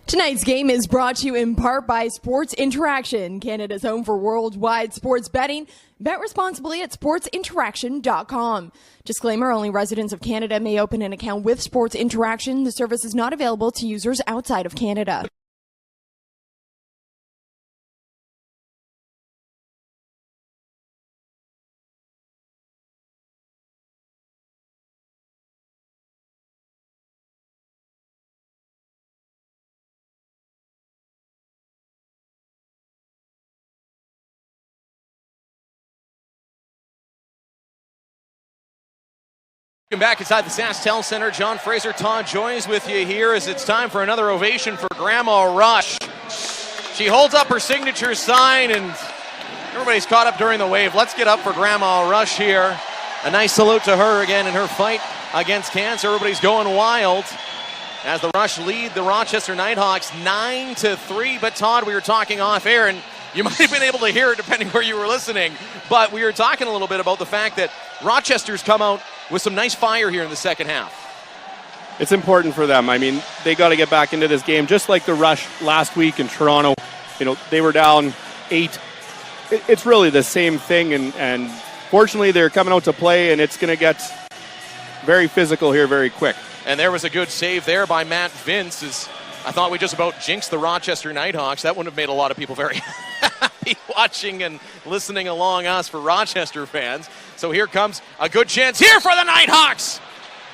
Tonight's game is brought to you in part by Sports Interaction, Canada's home for worldwide sports betting. Bet responsibly at sportsinteraction.com. Disclaimer, only residents of Canada may open an account with Sports Interaction. The service is not available to users outside of Canada. Welcome back inside the SaskTel Center. John Fraser, Todd Joyce with you here as it's time for another ovation for Grandma Rush. She holds up her signature sign and everybody's caught up during the wave. Let's get up for Grandma Rush here. A nice salute to her again in her fight against cancer. Everybody's going wild as the Rush lead the Rochester Knighthawks 9-3. But Todd, we were talking off air, and you might have been able to hear it depending where you were listening, but we were talking a little bit about the fact that Rochester's come out with some nice fire here in the second half. It's important for them. I mean, they got to get back into this game, just like the Rush last week in Toronto. You know, they were down 8. It's really the same thing, and fortunately they're coming out to play, and it's going to get very physical here very quick. And there was a good save there by Matt Vince. As I thought we just about jinxed the Rochester Knighthawks. That wouldn't have made a lot of people very happy watching and listening along us for Rochester fans. So here comes a good chance here for the Knighthawks.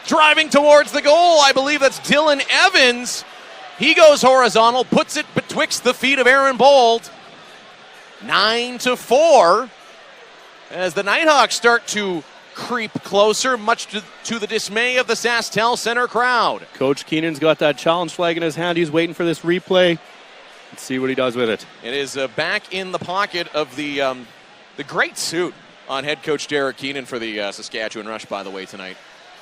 Driving towards the goal, I believe that's Dylan Evans. He goes horizontal, puts it betwixt the feet of Aaron Bold. 9-4 as the Knighthawks start to creep closer, much to the dismay of the SaskTel Center crowd. Coach Keenan's got that challenge flag in his hand. He's waiting for this replay. Let's see what he does with it. It is back in the pocket of the great suit on head coach Derek Keenan for the Saskatchewan Rush, by the way, tonight.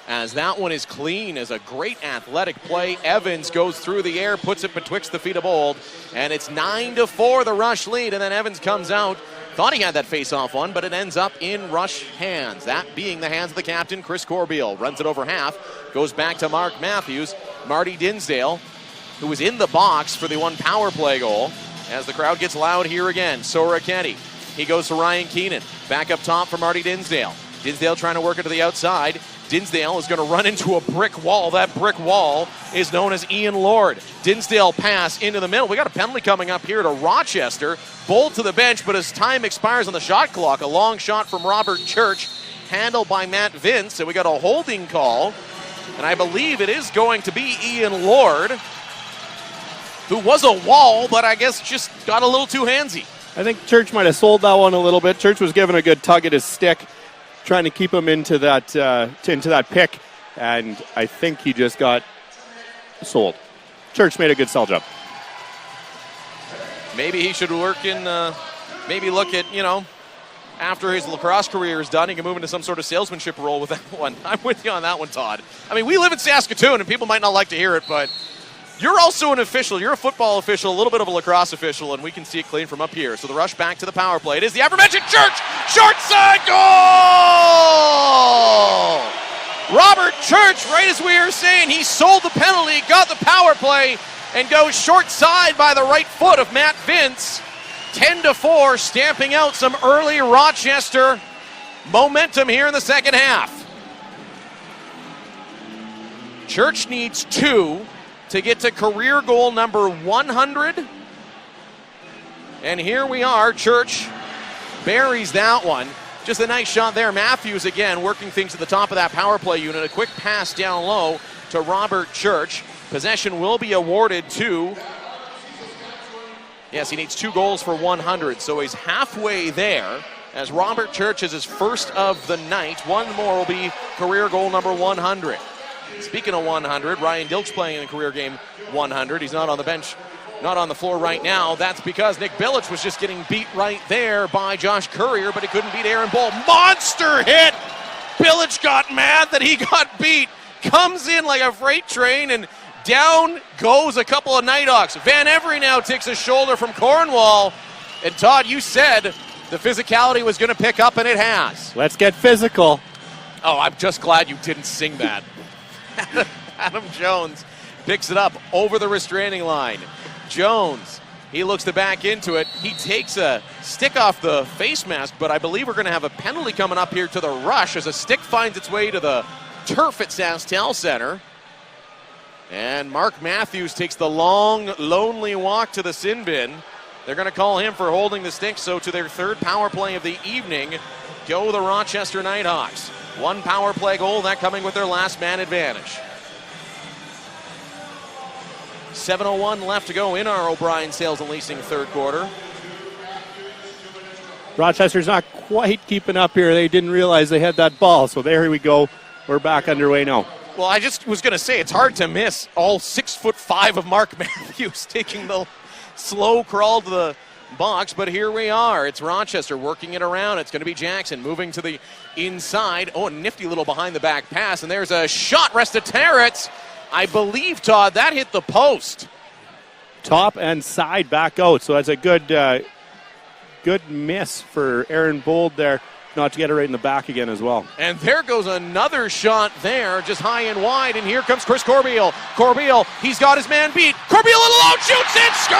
As that one is clean as a great athletic play. Evans goes through the air, puts it betwixt the feet of Bold, and it's 9-4 the Rush lead, and then Evans comes out. Thought he had that face-off one, but it ends up in Rush hands. That being the hands of the captain, Chris Corbeil. Runs it over half, goes back to Mark Matthews. Marty Dinsdale, who was in the box for the one power play goal, as the crowd gets loud here again. Sora Kenny. He goes to Ryan Keenan. Back up top for Marty Dinsdale. Dinsdale trying to work it to the outside. Dinsdale is going to run into a brick wall. That brick wall is known as Ian Lord. Dinsdale pass into the middle. We got a penalty coming up here to Rochester. Bold to the bench, but as time expires on the shot clock, a long shot from Robert Church, handled by Matt Vince, and we got a holding call, and I believe it is going to be Ian Lord, who was a wall, but I guess just got a little too handsy. I think Church might have sold that one a little bit. Church was given a good tug at his stick, trying to keep him into that pick, and I think he just got sold. Church made a good sell job. Maybe he should work in, maybe look at, after his lacrosse career is done, he can move into some sort of salesmanship role with that one. I'm with you on that one, Todd. I mean, we live in Saskatoon, and people might not like to hear it, but you're also an official. You're a football official, a little bit of a lacrosse official, and we can see it clean from up here. So the Rush back to the power play. It is the aforementioned Church. Short side goal! Robert Church, right as we were saying, he sold the penalty, got the power play, and goes short side by the right foot of Matt Vince. 10-4, stamping out some early Rochester momentum here in the second half. Church needs 2 to get to career goal number 100. And here we are. Church buries that one. Just a nice shot there. Matthews again working things at the top of that power play unit. A quick pass down low to Robert Church. Possession will be awarded to, yes, he needs 2 goals for 100. So he's halfway there as Robert Church is his first of the night. One more will be career goal number 100. Speaking of 100, Ryan Dilk's playing in career game 100. He's not on the bench, not on the floor right now. That's because Nick Billich was just getting beat right there by Josh Courier, but he couldn't beat Aaron Bold. Monster hit! Billich got mad that he got beat. Comes in like a freight train, and down goes a couple of Knighthawks. Van Every now takes a shoulder from Cornwall. And Todd, you said the physicality was going to pick up, and it has. Let's get physical. Oh, I'm just glad you didn't sing that. Adam Jones picks it up over the restraining line. Jones, he looks to back into it. He takes a stick off the face mask, but I believe we're going to have a penalty coming up here to the Rush as a stick finds its way to the turf at SaskTel Center. And Mark Matthews takes the long, lonely walk to the sin bin. They're going to call him for holding the stick, so to their third power play of the evening go the Rochester Knighthawks. 1 power play goal, that coming with their last man advantage. 7:01 left to go in our O'Brien Sales and Leasing third quarter. Rochester's not quite keeping up here. They didn't realize they had that ball, so there we go. we're back underway now. Well, I just was going to say, it's hard to miss all 6'5" of Mark Matthews taking the slow crawl to the box, but here we are. It's Rochester working it around. It's going to be Jackson moving to the inside. Oh, a nifty little behind-the-back pass, and there's a shot. Resta-Terrets, I believe, Todd, that hit the post. Top and side back out, so that's a good miss for Aaron Bold there, not to get it right in the back again as well. And there goes another shot there, just high and wide, and here comes Chris Corbeil. Corbeil, he's got his man beat. Corbeil alone shoots it, scores!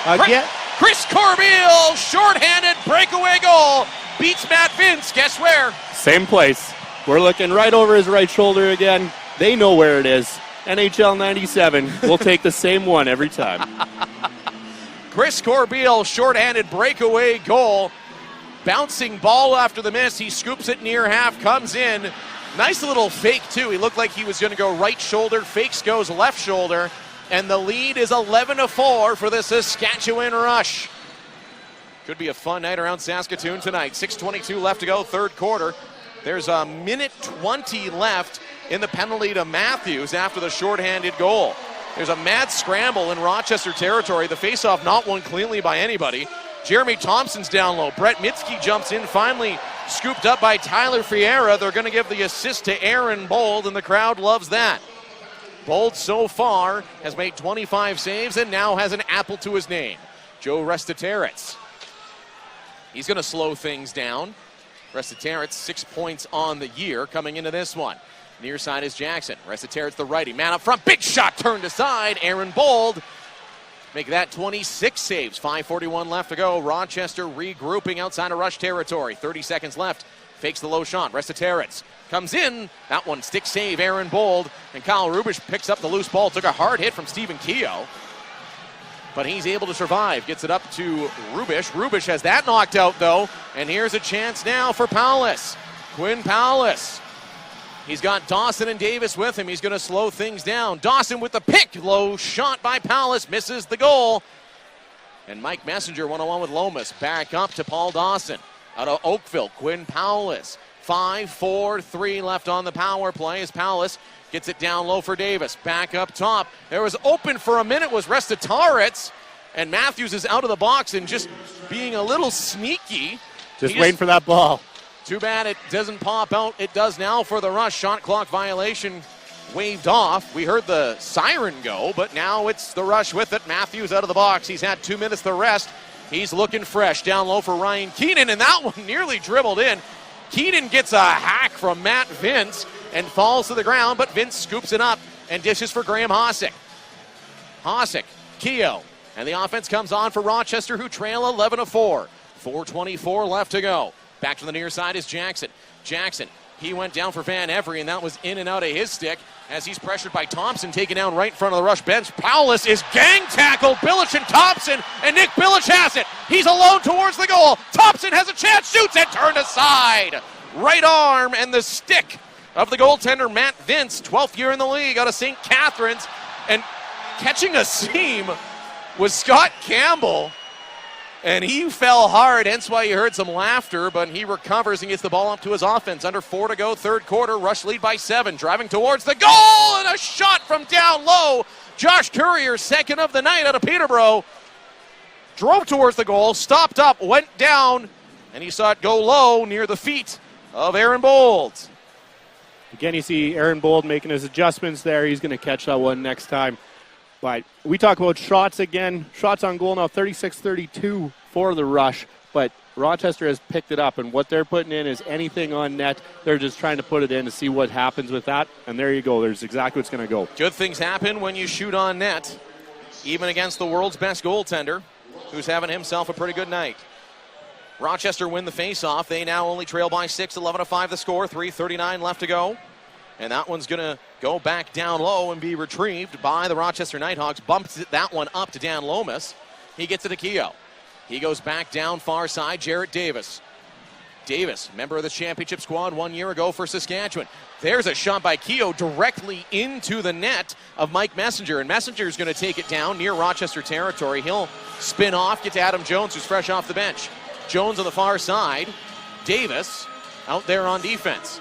Again. Chris Corbeil, shorthanded breakaway goal, beats Matt Vince. Guess where? Same place. We're looking right over his right shoulder again. They know where it is. NHL 97. We'll take the same one every time. Chris Corbeil, shorthanded breakaway goal. Bouncing ball after the miss. He scoops it near half, comes in. Nice little fake, too. He looked like he was going to go right shoulder. Fakes goes left shoulder. And the lead is 11-4 for the Saskatchewan Rush. Should be a fun night around Saskatoon tonight. 6:22 left to go, third quarter. There's a minute 20 left in the penalty to Matthews after the shorthanded goal. There's a mad scramble in Rochester territory. The faceoff not won cleanly by anybody. Jeremy Thompson's down low. Brett Mitski jumps in, finally scooped up by Tyler Fiera. They're going to give the assist to Aaron Bold, and the crowd loves that. Bold so far has made 25 saves and now has an apple to his name. Joe Resta-Terrets. He's going to slow things down. Resta-Terrets 6 points on the year coming into this one. Near side is Jackson. Resta-Terrets the righty. Man up front. Big shot turned aside. Aaron Bold make that 26 saves. 5:41 left to go. Rochester regrouping outside of Rush territory. 30 seconds left. Fakes the low shot. Resta-Terrets comes in. That one stick save. Aaron Bold. And Kyle Rubish picks up the loose ball. Took a hard hit from Stephen Keogh. But he's able to survive. Gets it up to Rubish. Rubish has that knocked out, though. And here's a chance now for Powless. Quinn Powless. He's got Dawson and Davis with him. He's going to slow things down. Dawson with the pick. Low shot by Powless. Misses the goal. And Mike Messenger one-on-one with Lomas. Back up to Paul Dawson. Out of Oakville, Quinn Powless. 5-4-3 left on the power play as Powless gets it down low for Davis. Back up top. There was open for a minute was Resta-Terrets. And Matthews is out of the box and just being a little sneaky. Just waiting for that ball. Too bad it doesn't pop out. It does now for the Rush. Shot clock violation waved off. We heard the siren go, but now it's the Rush with it. Matthews out of the box. He's had 2 minutes to rest. He's looking fresh. Down low for Ryan Keenan, and that one nearly dribbled in. Keenan gets a hack from Matt Vince and falls to the ground, but Vince scoops it up and dishes for Graham Hossack. Hossack, Keogh, and the offense comes on for Rochester, who trail 11-4. 4:24 left to go. Back to the near side is Jackson. Jackson, he went down for Van Every, and that was in and out of his stick as he's pressured by Thompson, taken down right in front of the Rush bench. Powless is gang tackled. Billich and Thompson, and Nick Billich has it. He's alone towards the goal. Thompson has a chance, shoots it, turned aside. Right arm and the stick of the goaltender, Matt Vince, 12th year in the league out of St. Catharines. And catching a seam was Scott Campbell. And he fell hard, hence why you heard some laughter, but he recovers and gets the ball up to his offense. Under 4 to go, third quarter. Rush lead by 7. Driving towards the goal, and a shot from down low. Josh Courier, second of the night out of Peterborough. Drove towards the goal, stopped up, went down, and he saw it go low near the feet of Aaron Bold. Again, you see Aaron Bold making his adjustments there. He's going to catch that one next time. But we talk about shots again. Shots on goal now, 36-32 for the Rush. But Rochester has picked it up, and what they're putting in is anything on net. They're just trying to put it in to see what happens with that. And there you go. There's exactly what's going to go. Good things happen when you shoot on net, even against the world's best goaltender, who's having himself a pretty good night. Rochester win the faceoff. They now only trail by 6, 11-5 the score, 3:39 left to go. And that one's going to go back down low and be retrieved by the Rochester Knighthawks. Bumps that one up to Dan Lomas. He gets it to Keogh. He goes back down far side, Jarrett Davis. Davis, member of the championship squad 1 year ago for Saskatchewan. There's a shot by Keogh directly into the net of Mike Messenger. And Messenger's going to take it down near Rochester territory. He'll spin off, get to Adam Jones, who's fresh off the bench. Jones on the far side. Davis out there on defense.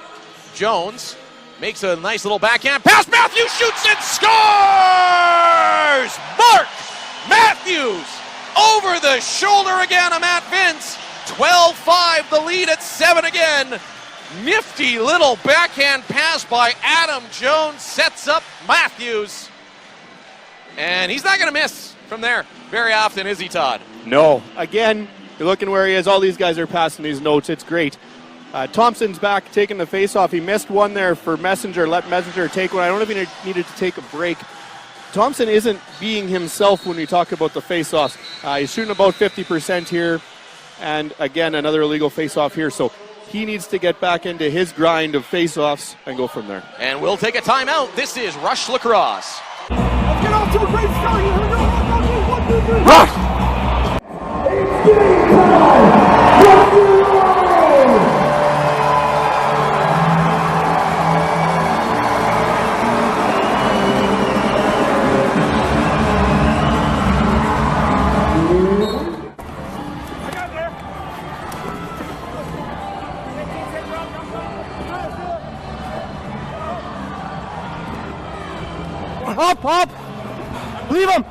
Jones makes a nice little backhand pass. Matthews shoots and scores! Mark Matthews over the shoulder again of Matt Vince. 12-5, the lead at 7 again. Nifty little backhand pass by Adam Jones sets up Matthews. And he's not going to miss from there very often, is he, Todd? No. Again, you're looking where he is. All these guys are passing these notes. It's great. Thompson's back taking the face-off. He missed one there for Messenger. Let Messenger take one. I don't know if he needed to take a break. Thompson isn't being himself when we talk about the face-offs. He's shooting about 50% here. And again, another illegal face-off here. So he needs to get back into his grind of face-offs and go from there. And we'll take a timeout. This is Rush Lacrosse. Let's get off to a great start here. Here we go. 1, 2, 3. Rush! It's game time. Rush your line. Up! Leave him!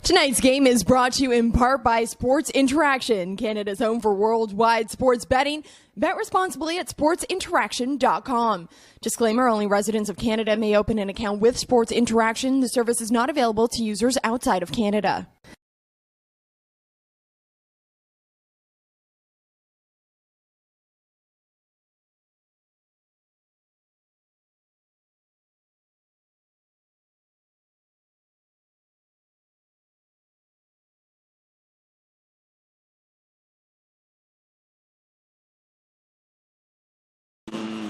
Tonight's game is brought to you in part by Sports Interaction, Canada's home for worldwide sports betting. Bet responsibly at sportsinteraction.com. Disclaimer, only residents of Canada may open an account with Sports Interaction. The service is not available to users outside of Canada.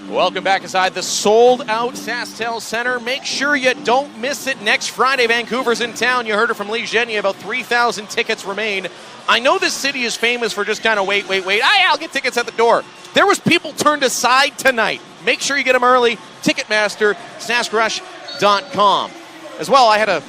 Welcome back inside the sold-out SaskTel Center. Make sure you don't miss it next Friday. Vancouver's in town. You heard it from Lee Genia. About 3,000 tickets remain. I know this city is famous for just kind of wait. I'll get tickets at the door. There was people turned aside tonight. Make sure you get them early. Ticketmaster, saskrush.com. As well, I got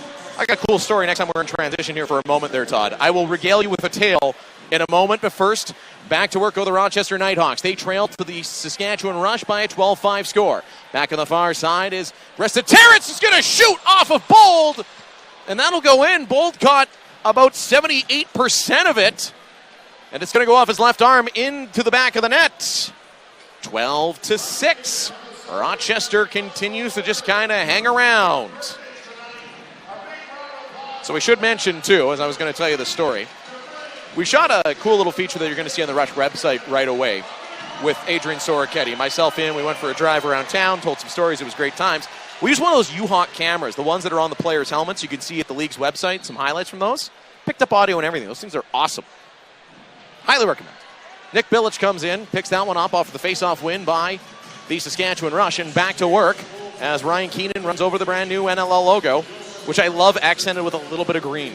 a cool story next time we're in transition here for a moment there, Todd. I will regale you with a tale in a moment, but first, back to work go the Rochester Knighthawks. They trail to the Saskatchewan Rush by a 12-5 score. Back on the far side is Resta. Terrence is going to shoot off of Bold, and that'll go in. Bold caught about 78% of it, and it's going to go off his left arm into the back of the net. 12-6. Rochester continues to just kind of hang around. So we should mention, too, as I was going to tell you the story, we shot a cool little feature that you're going to see on the Rush website right away with Adrian Soroketti. Myself we went for a drive around town, told some stories. It was great times. We used one of those U-Hawk cameras, the ones that are on the players' helmets. You can see at the league's website some highlights from those. Picked up audio and everything. Those things are awesome. Highly recommend. Nick Billich comes in, picks that one up off the face-off win by the Saskatchewan Rush, and back to work as Ryan Keenan runs over the brand new NLL logo, which I love accented with a little bit of green.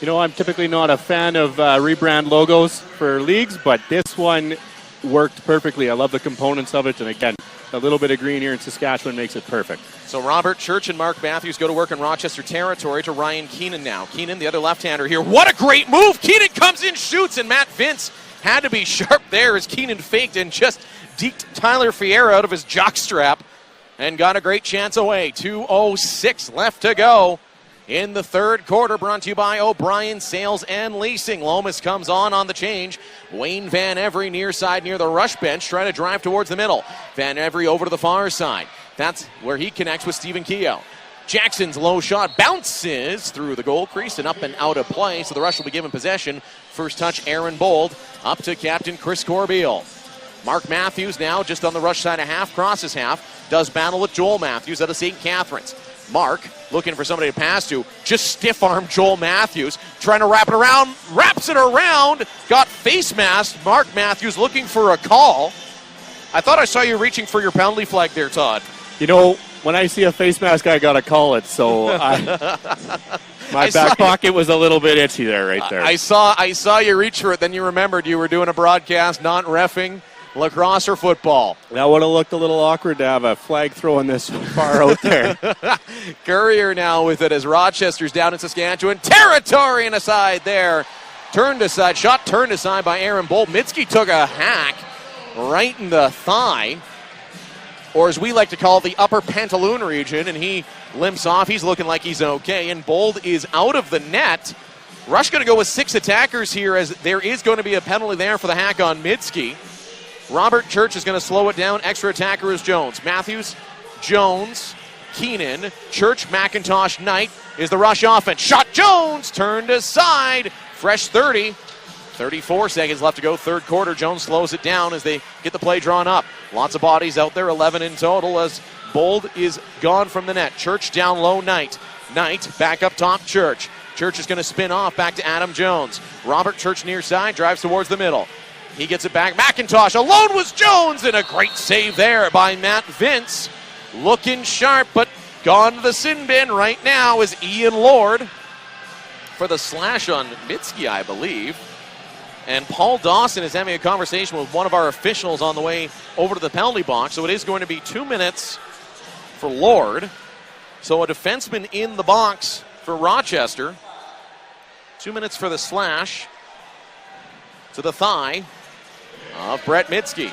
You know, I'm typically not a fan of rebrand logos for leagues, but this one worked perfectly. I love the components of it, and again, a little bit of green here in Saskatchewan makes it perfect. So Robert Church and Mark Matthews go to work in Rochester territory to Ryan Keenan now. Keenan, the other left-hander here. What a great move! Keenan comes in, shoots, and Matt Vince had to be sharp there as Keenan faked and just deked Tyler Fiera out of his jockstrap and got a great chance away. 2:06 left to go in the third quarter, brought to you by O'Brien Sales and Leasing. Lomas comes on the change. Wayne Van Every near side near the rush bench, trying to drive towards the middle. Van Every over to the far side. That's where he connects with Stephen Keogh. Jackson's low shot bounces through the goal crease and up and out of play, so the Rush will be given possession. First touch, Aaron Bold, up to captain Chris Corbeil. Mark Matthews now just on the Rush side of half, crosses half, does battle with Joel Matthews out of St. Catharines. Mark looking for somebody to pass to, just stiff-armed Joel Matthews, trying to wrap it around, wraps it around, got face masked. Mark Matthews looking for a call, I thought I saw you reaching for your penalty flag there, Todd. You know, when I see a face mask, I got to call it. So my back pocket was a little bit itchy there, right there. I saw you reach for it. Then you remembered you were doing a broadcast, not reffing lacrosse or football. That would have looked a little awkward to have a flag throwing this far out there. Courier now with it as Rochester's down in Saskatchewan territory and aside there. Shot turned aside by Aaron Bolt. Mitski took a hack right in the thigh, or as we like to call it, the upper pantaloon region, and he limps off. He's looking like he's okay, and Bold is out of the net. Rush going to go with 6 attackers here as there is going to be a penalty there for the hack on Mitski. Robert Church is going to slow it down. Extra attacker is Jones. Matthews, Jones, Keenan, Church, McIntosh, Knight is the Rush offense. Shot Jones, turned aside. Fresh 30. 34 seconds left to go, third quarter. Jones slows it down as they get the play drawn up. Lots of bodies out there, 11 in total as Bold is gone from the net. Church down low, Knight. Knight back up top, Church. Church is going to spin off back to Adam Jones. Robert Church near side, drives towards the middle. He gets it back. McIntosh alone was Jones, and a great save there by Matt Vince. Looking sharp, but gone to the sin bin right now is Ian Lord for the slash on Mitski, I believe. And Paul Dawson is having a conversation with one of our officials on the way over to the penalty box. So it is going to be 2 minutes for Lord. So a defenseman in the box for Rochester. 2 minutes for the slash to the thigh of Brett Mitski.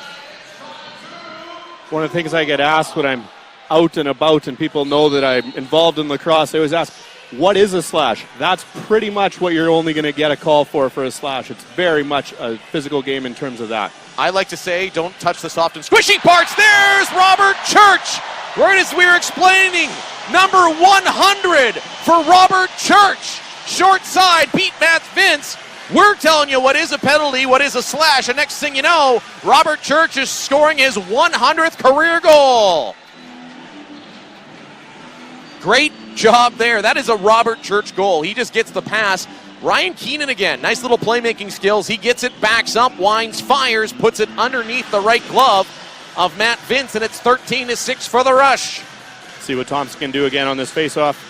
One of the things I get asked when I'm out and about and people know that I'm involved in lacrosse, they always ask, what is a slash? That's pretty much what you're only going to get a call for a slash. It's very much a physical game in terms of that. I like to say, don't touch the soft and squishy parts. There's Robert Church. Right as we were explaining, number 100 for Robert Church. Short side, beat Matt Vince. We're telling you what is a penalty, what is a slash, and next thing you know, Robert Church is scoring his 100th career goal. Great job there. That is a Robert Church goal. He just gets the pass. Ryan Keenan again. Nice little playmaking skills. He gets it, backs up, winds, fires, puts it underneath the right glove of Matt Vince, and it's 13-6 for the Rush. See what Thompson can do again on this faceoff.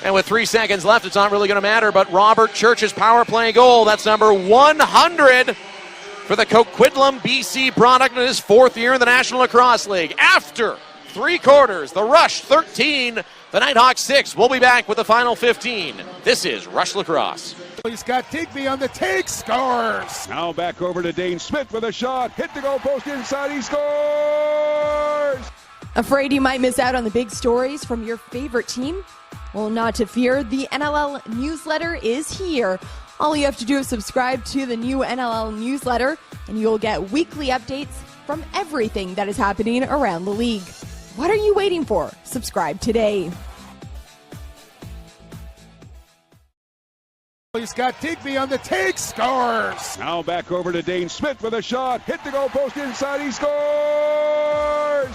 And with 3 seconds left, it's not really going to matter, but Robert Church's power play goal, that's number 100 for the Coquitlam BC product in his 4th year in the National Lacrosse League. After 3 quarters, the Rush 13, the Knighthawks 6. We'll be back with the final 15. This is Rush Lacrosse. He's got Digby on the take, scores. Now back over to Dane Smith with a shot. Hit the goal post inside, he scores! Afraid you might miss out on the big stories from your favorite team? Well, not to fear, the NLL newsletter is here. All you have to do is subscribe to the new NLL newsletter, and you'll get weekly updates from everything that is happening around the league. What are you waiting for? Subscribe today. He's got Digby on the take, scores. Now back over to Dane Smith with a shot. Hit the goal post inside, he scores!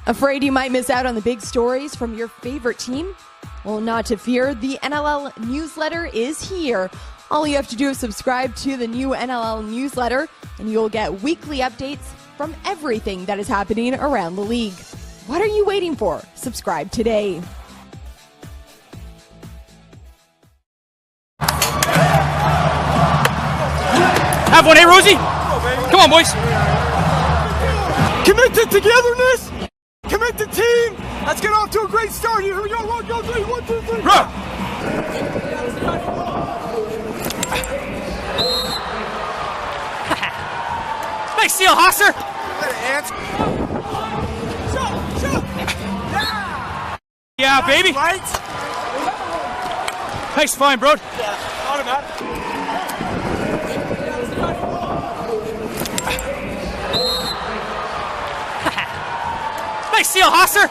Afraid you might miss out on the big stories from your favorite team? Well, not to fear, the NLL newsletter is here. All you have to do is subscribe to the new NLL newsletter, and you'll get weekly updates from everything that is happening around the league. What are you waiting for? Subscribe today. Have one, hey, Rosie. Come on, boys. Commit to togetherness. Commit to team. Let's get off to a great start here. Here we go. 1, 2, 3. 1, 2, 3. Run. Nice steal, Hosser. Yeah, baby. Nice find, bro. Nice steal, Hosser.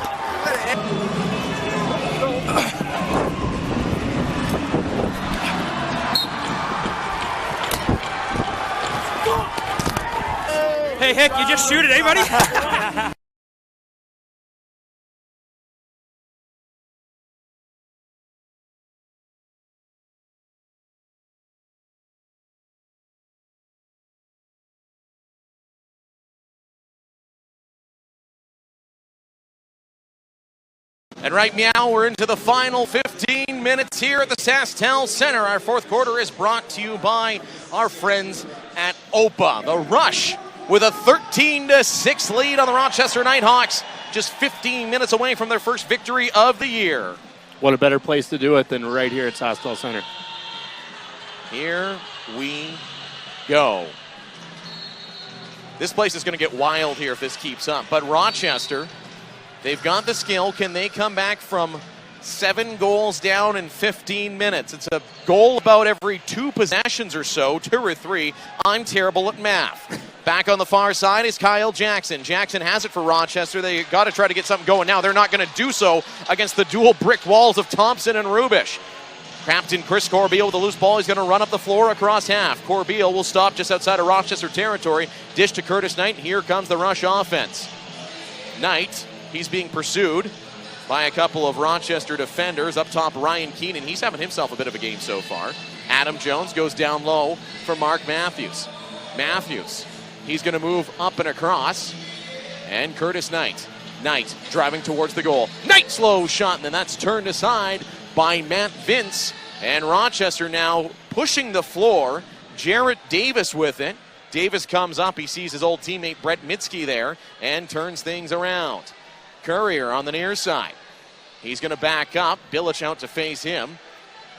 Hey, Hick, you just shoot it, eh, buddy? And right now, we're into the final 15 minutes here at the SaskTel Center. Our fourth quarter is brought to you by our friends at OPA. The Rush with a 13-6 lead on the Rochester Knighthawks, just 15 minutes away from their first victory of the year. What a better place to do it than right here at SaskTel Center. Here we go. This place is going to get wild here if this keeps up. But Rochester, they've got the skill. Can they come back from 7 goals down in 15 minutes? It's a goal about every 2 possessions or so, 2 or 3. I'm terrible at math. Back on the far side is Kyle Jackson. Jackson has it for Rochester. They got to try to get something going now. They're not going to do so against the dual brick walls of Thompson and Rubish. Captain Chris Corbeil with the loose ball. He's going to run up the floor across half. Corbeil will stop just outside of Rochester territory. Dish to Curtis Knight. Here comes the Rush offense. Knight, he's being pursued by a couple of Rochester defenders. Up top, Ryan Keenan. He's having himself a bit of a game so far. Adam Jones goes down low for Mark Matthews. Matthews, he's going to move up and across. And Curtis Knight. Knight driving towards the goal. Knight slow shot, and then that's turned aside by Matt Vince. And Rochester now pushing the floor. Jarrett Davis with it. Davis comes up. He sees his old teammate Brett Mitski there and turns things around. Courier on the near side. He's going to back up. Bilic out to face him.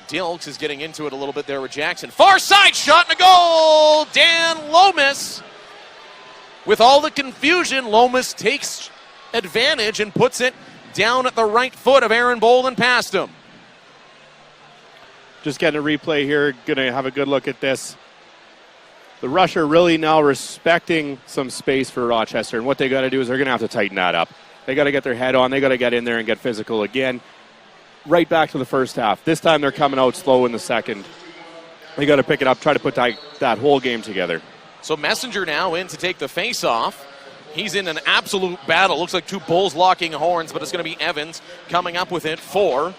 Dilks is getting into it a little bit there with Jackson. Far side shot and a goal! Dan Lomas. With all the confusion, Lomas takes advantage and puts it down at the right foot of Aaron Bolden past him. Just getting a replay here. Going to have a good look at this. The Rush are really now respecting some space for Rochester, and what they got to do is they're going to have to tighten that up. They got to get their head on. They got to get in there and get physical again. Right back to the first half. This time they're coming out slow in the second. They got to pick it up, try to put that whole game together. So Messenger now in to take the face-off. He's in an absolute battle. Looks like 2 bulls locking horns, but it's going to be Evans coming up with it for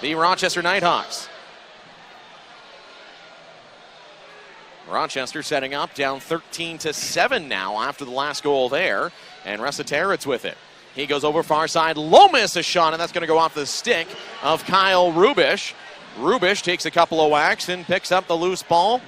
the Rochester Knighthawks. Rochester setting up, down 13-7 now after the last goal there. And Resetaritz with it. He goes over far side. Lomas a shot, and that's going to go off the stick of Kyle Rubish. Rubish takes a couple of whacks and picks up the loose ball.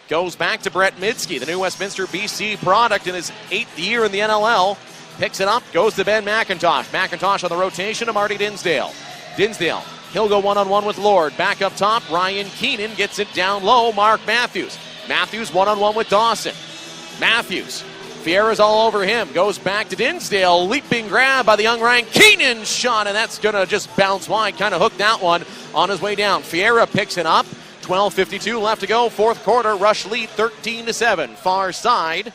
Goes back to Brett Mitski, the new Westminster BC product in his 8th year in the NLL. Picks it up, goes to Ben McIntosh. McIntosh on the rotation to Marty Dinsdale. Dinsdale, he'll go one-on-one with Lord. Back up top, Ryan Keenan gets it down low. Mark Matthews. Matthews one-on-one with Dawson. Matthews. Fiera's all over him. Goes back to Dinsdale. Leaping grab by the young Ryan Keenan shot, and that's going to just bounce wide. Kind of hooked that one on his way down. Fiera picks it up. 12:52 left to go. Fourth quarter. Rush lead 13-7. Far side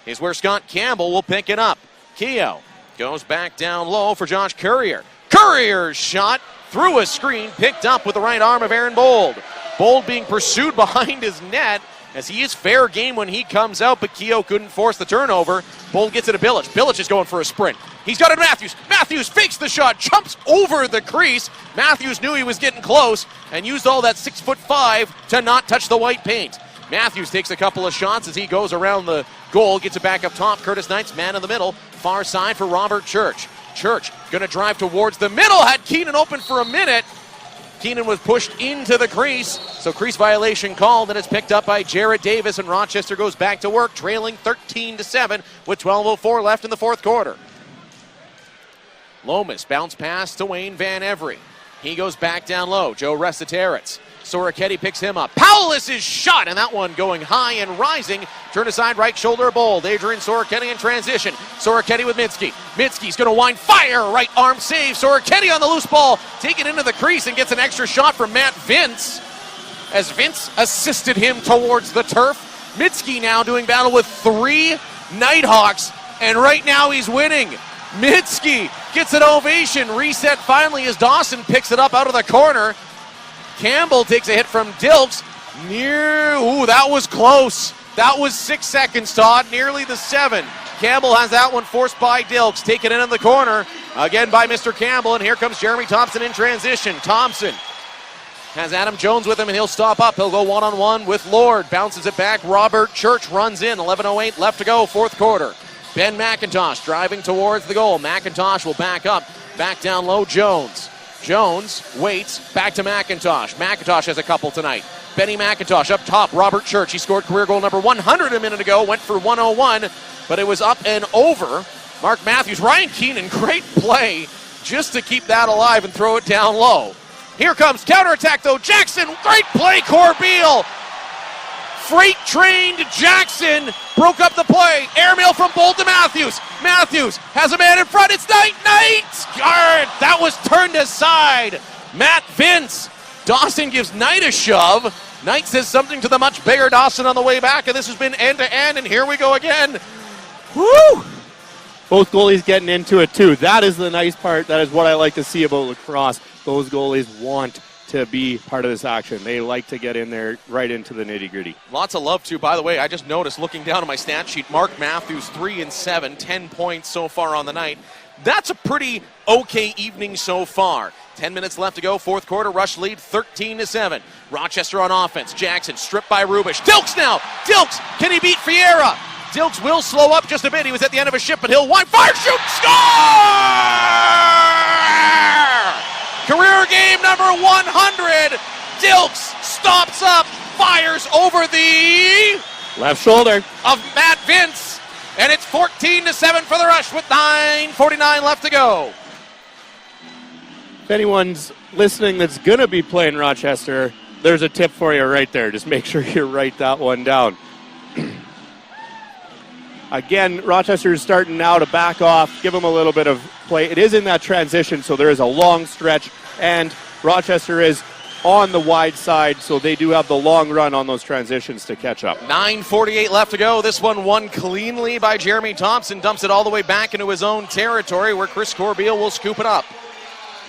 is where Scott Campbell will pick it up. Keogh goes back down low for Josh Courier. Courier's shot through a screen. Picked up with the right arm of Aaron Bold. Bold being pursued behind his net, as he is fair game when he comes out, but Keogh couldn't force the turnover. Bold gets it to Bilic. Bilic is going for a sprint. He's got it to Matthews. Matthews fakes the shot, jumps over the crease. Matthews knew he was getting close and used all that 6'5" to not touch the white paint. Matthews takes a couple of shots as he goes around the goal, gets it back up top. Curtis Knight's man in the middle. Far side for Robert Church. Church going to drive towards the middle. Had Keenan open for a minute. Keenan was pushed into the crease, so crease violation called, and it's picked up by Jarrett Davis, and Rochester goes back to work, trailing 13-7 with 12:04 left in the fourth quarter. Lomas bounce pass to Wayne Van Every. He goes back down low. Joe Resetaritz. Soroketti picks him up. Powless is shot, and that one going high and rising. Turn aside right shoulder Bold. Adrian Soroketti in transition. Soroketti with Mitski. Mitski's going to wind fire. Right arm save. Soroketti on the loose ball. Take it into the crease and gets an extra shot from Matt Vince, as Vince assisted him towards the turf. Mitski now doing battle with 3 Knighthawks, and right now he's winning. Mitski gets an ovation. Reset finally as Dawson picks it up out of the corner. Campbell takes a hit from Dilks. That was close. That was 6 seconds, Todd. Nearly the 7. Campbell has that one forced by Dilks. Taken in the corner. Again by Mr. Campbell. And here comes Jeremy Thompson in transition. Thompson has Adam Jones with him, and he'll stop up. He'll go one-on-one with Lord. Bounces it back. Robert Church runs in. 11:08 left to go, fourth quarter. Ben McIntosh driving towards the goal. McIntosh will back up. Back down low, Jones. Jones waits, back to McIntosh. McIntosh has a couple tonight. Benny McIntosh up top, Robert Church. He scored career goal number 100 a minute ago, went for 101, but it was up and over. Mark Matthews, Ryan Keenan, great play just to keep that alive and throw it down low. Here comes counterattack though, Jackson, great play, Corbeil. Freight-trained Jackson broke up the play. Airmail from Bold to Matthews. Matthews has a man in front. It's Knight. Guard. That was turned aside. Matt Vince. Dawson gives Knight a shove. Knight says something to the much bigger Dawson on the way back, and this has been end-to-end, and here we go again. Woo! Both goalies getting into it, too. That is the nice part. That is what I like to see about lacrosse. Those goalies want to be part of this action. They like to get in there right into the nitty-gritty. Lots of love, too. By the way, I just noticed looking down at my stat sheet, Mark Matthews, 3 and 7, 10 points so far on the night. That's a pretty okay evening so far. 10 minutes left to go, fourth quarter. Rush lead 13-7. Rochester on offense. Jackson stripped by Rubish. Dilks now. Dilks, can he beat Fiera? Dilks will slow up just a bit. He was at the end of a ship, but he'll wide fire, shoot, score! Career game number 100. Dilks stops up, fires over the left shoulder of Matt Vince, and it's 14-7 for the Rush with 9:49 left to go. If anyone's listening that's going to be playing Rochester, there's a tip for you right there. Just make sure you write that one down. Again, Rochester is starting now to back off, give them a little bit of play. It is in that transition, so there is a long stretch, and Rochester is on the wide side, so they do have the long run on those transitions to catch up. 9:48 left to go. This one won cleanly by Jeremy Thompson. Dumps it all the way back into his own territory where Chris Corbeil will scoop it up.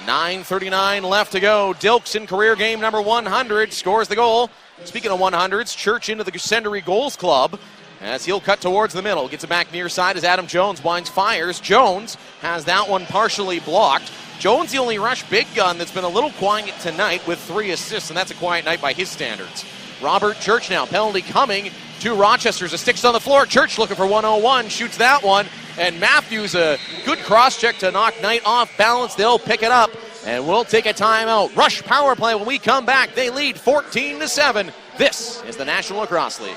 9:39 left to go. Dilks in career game number 100 scores the goal. Speaking of 100s, Church into the Sendery Goals Club as he'll cut towards the middle. Gets it back near side as Adam Jones winds, fires. Jones has that one partially blocked. Jones the only Rush big gun that's been a little quiet tonight with 3 assists, and that's a quiet night by his standards. Robert Church now, penalty coming to Rochester's. A stick's on the floor. Church looking for 101, shoots that one, and Matthews a good cross-check to knock Knight off balance. They'll pick it up, and we'll take a timeout. Rush power play when we come back. They lead 14-7. This is the National Lacrosse League.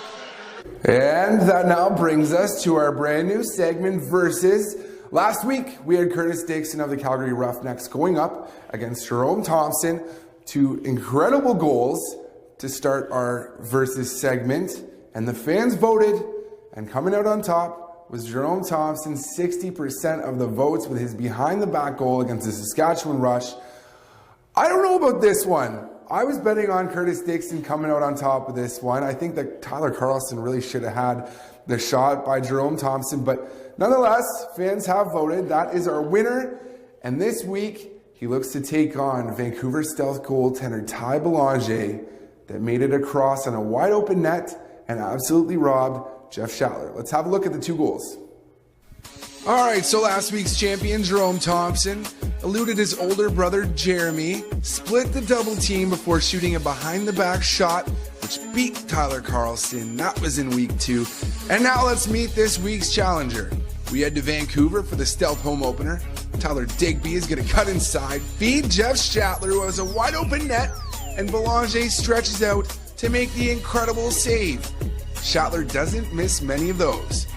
And that now brings us to our brand new segment, Versus. Last week, we had Curtis Dixon of the Calgary Roughnecks going up against Jerome Thompson. 2 incredible goals to start our Versus segment. And the fans voted, and coming out on top was Jerome Thompson, 60% of the votes with his behind-the-back goal against the Saskatchewan Rush. I don't know about this one. I was betting on Curtis Dixon coming out on top of this one. I think that Tyler Carlson really should have had the shot by Jerome Thompson, but nonetheless, fans have voted. That is our winner, and this week, he looks to take on Vancouver Stealth goaltender Ty Belanger that made it across on a wide-open net and absolutely robbed Jeff Schattler. Let's have a look at the 2 goals. All right, so last week's champion, Jerome Thompson, eluded his older brother, Jeremy, split the double team before shooting a behind-the-back shot, which beat Tyler Carlson. That was in week 2. And now let's meet this week's challenger. We head to Vancouver for the Stealth home opener. Tyler Digby is going to cut inside, feed Jeff Schattler, who has a wide-open net, and Belanger stretches out to make the incredible save. Schattler doesn't miss many of those.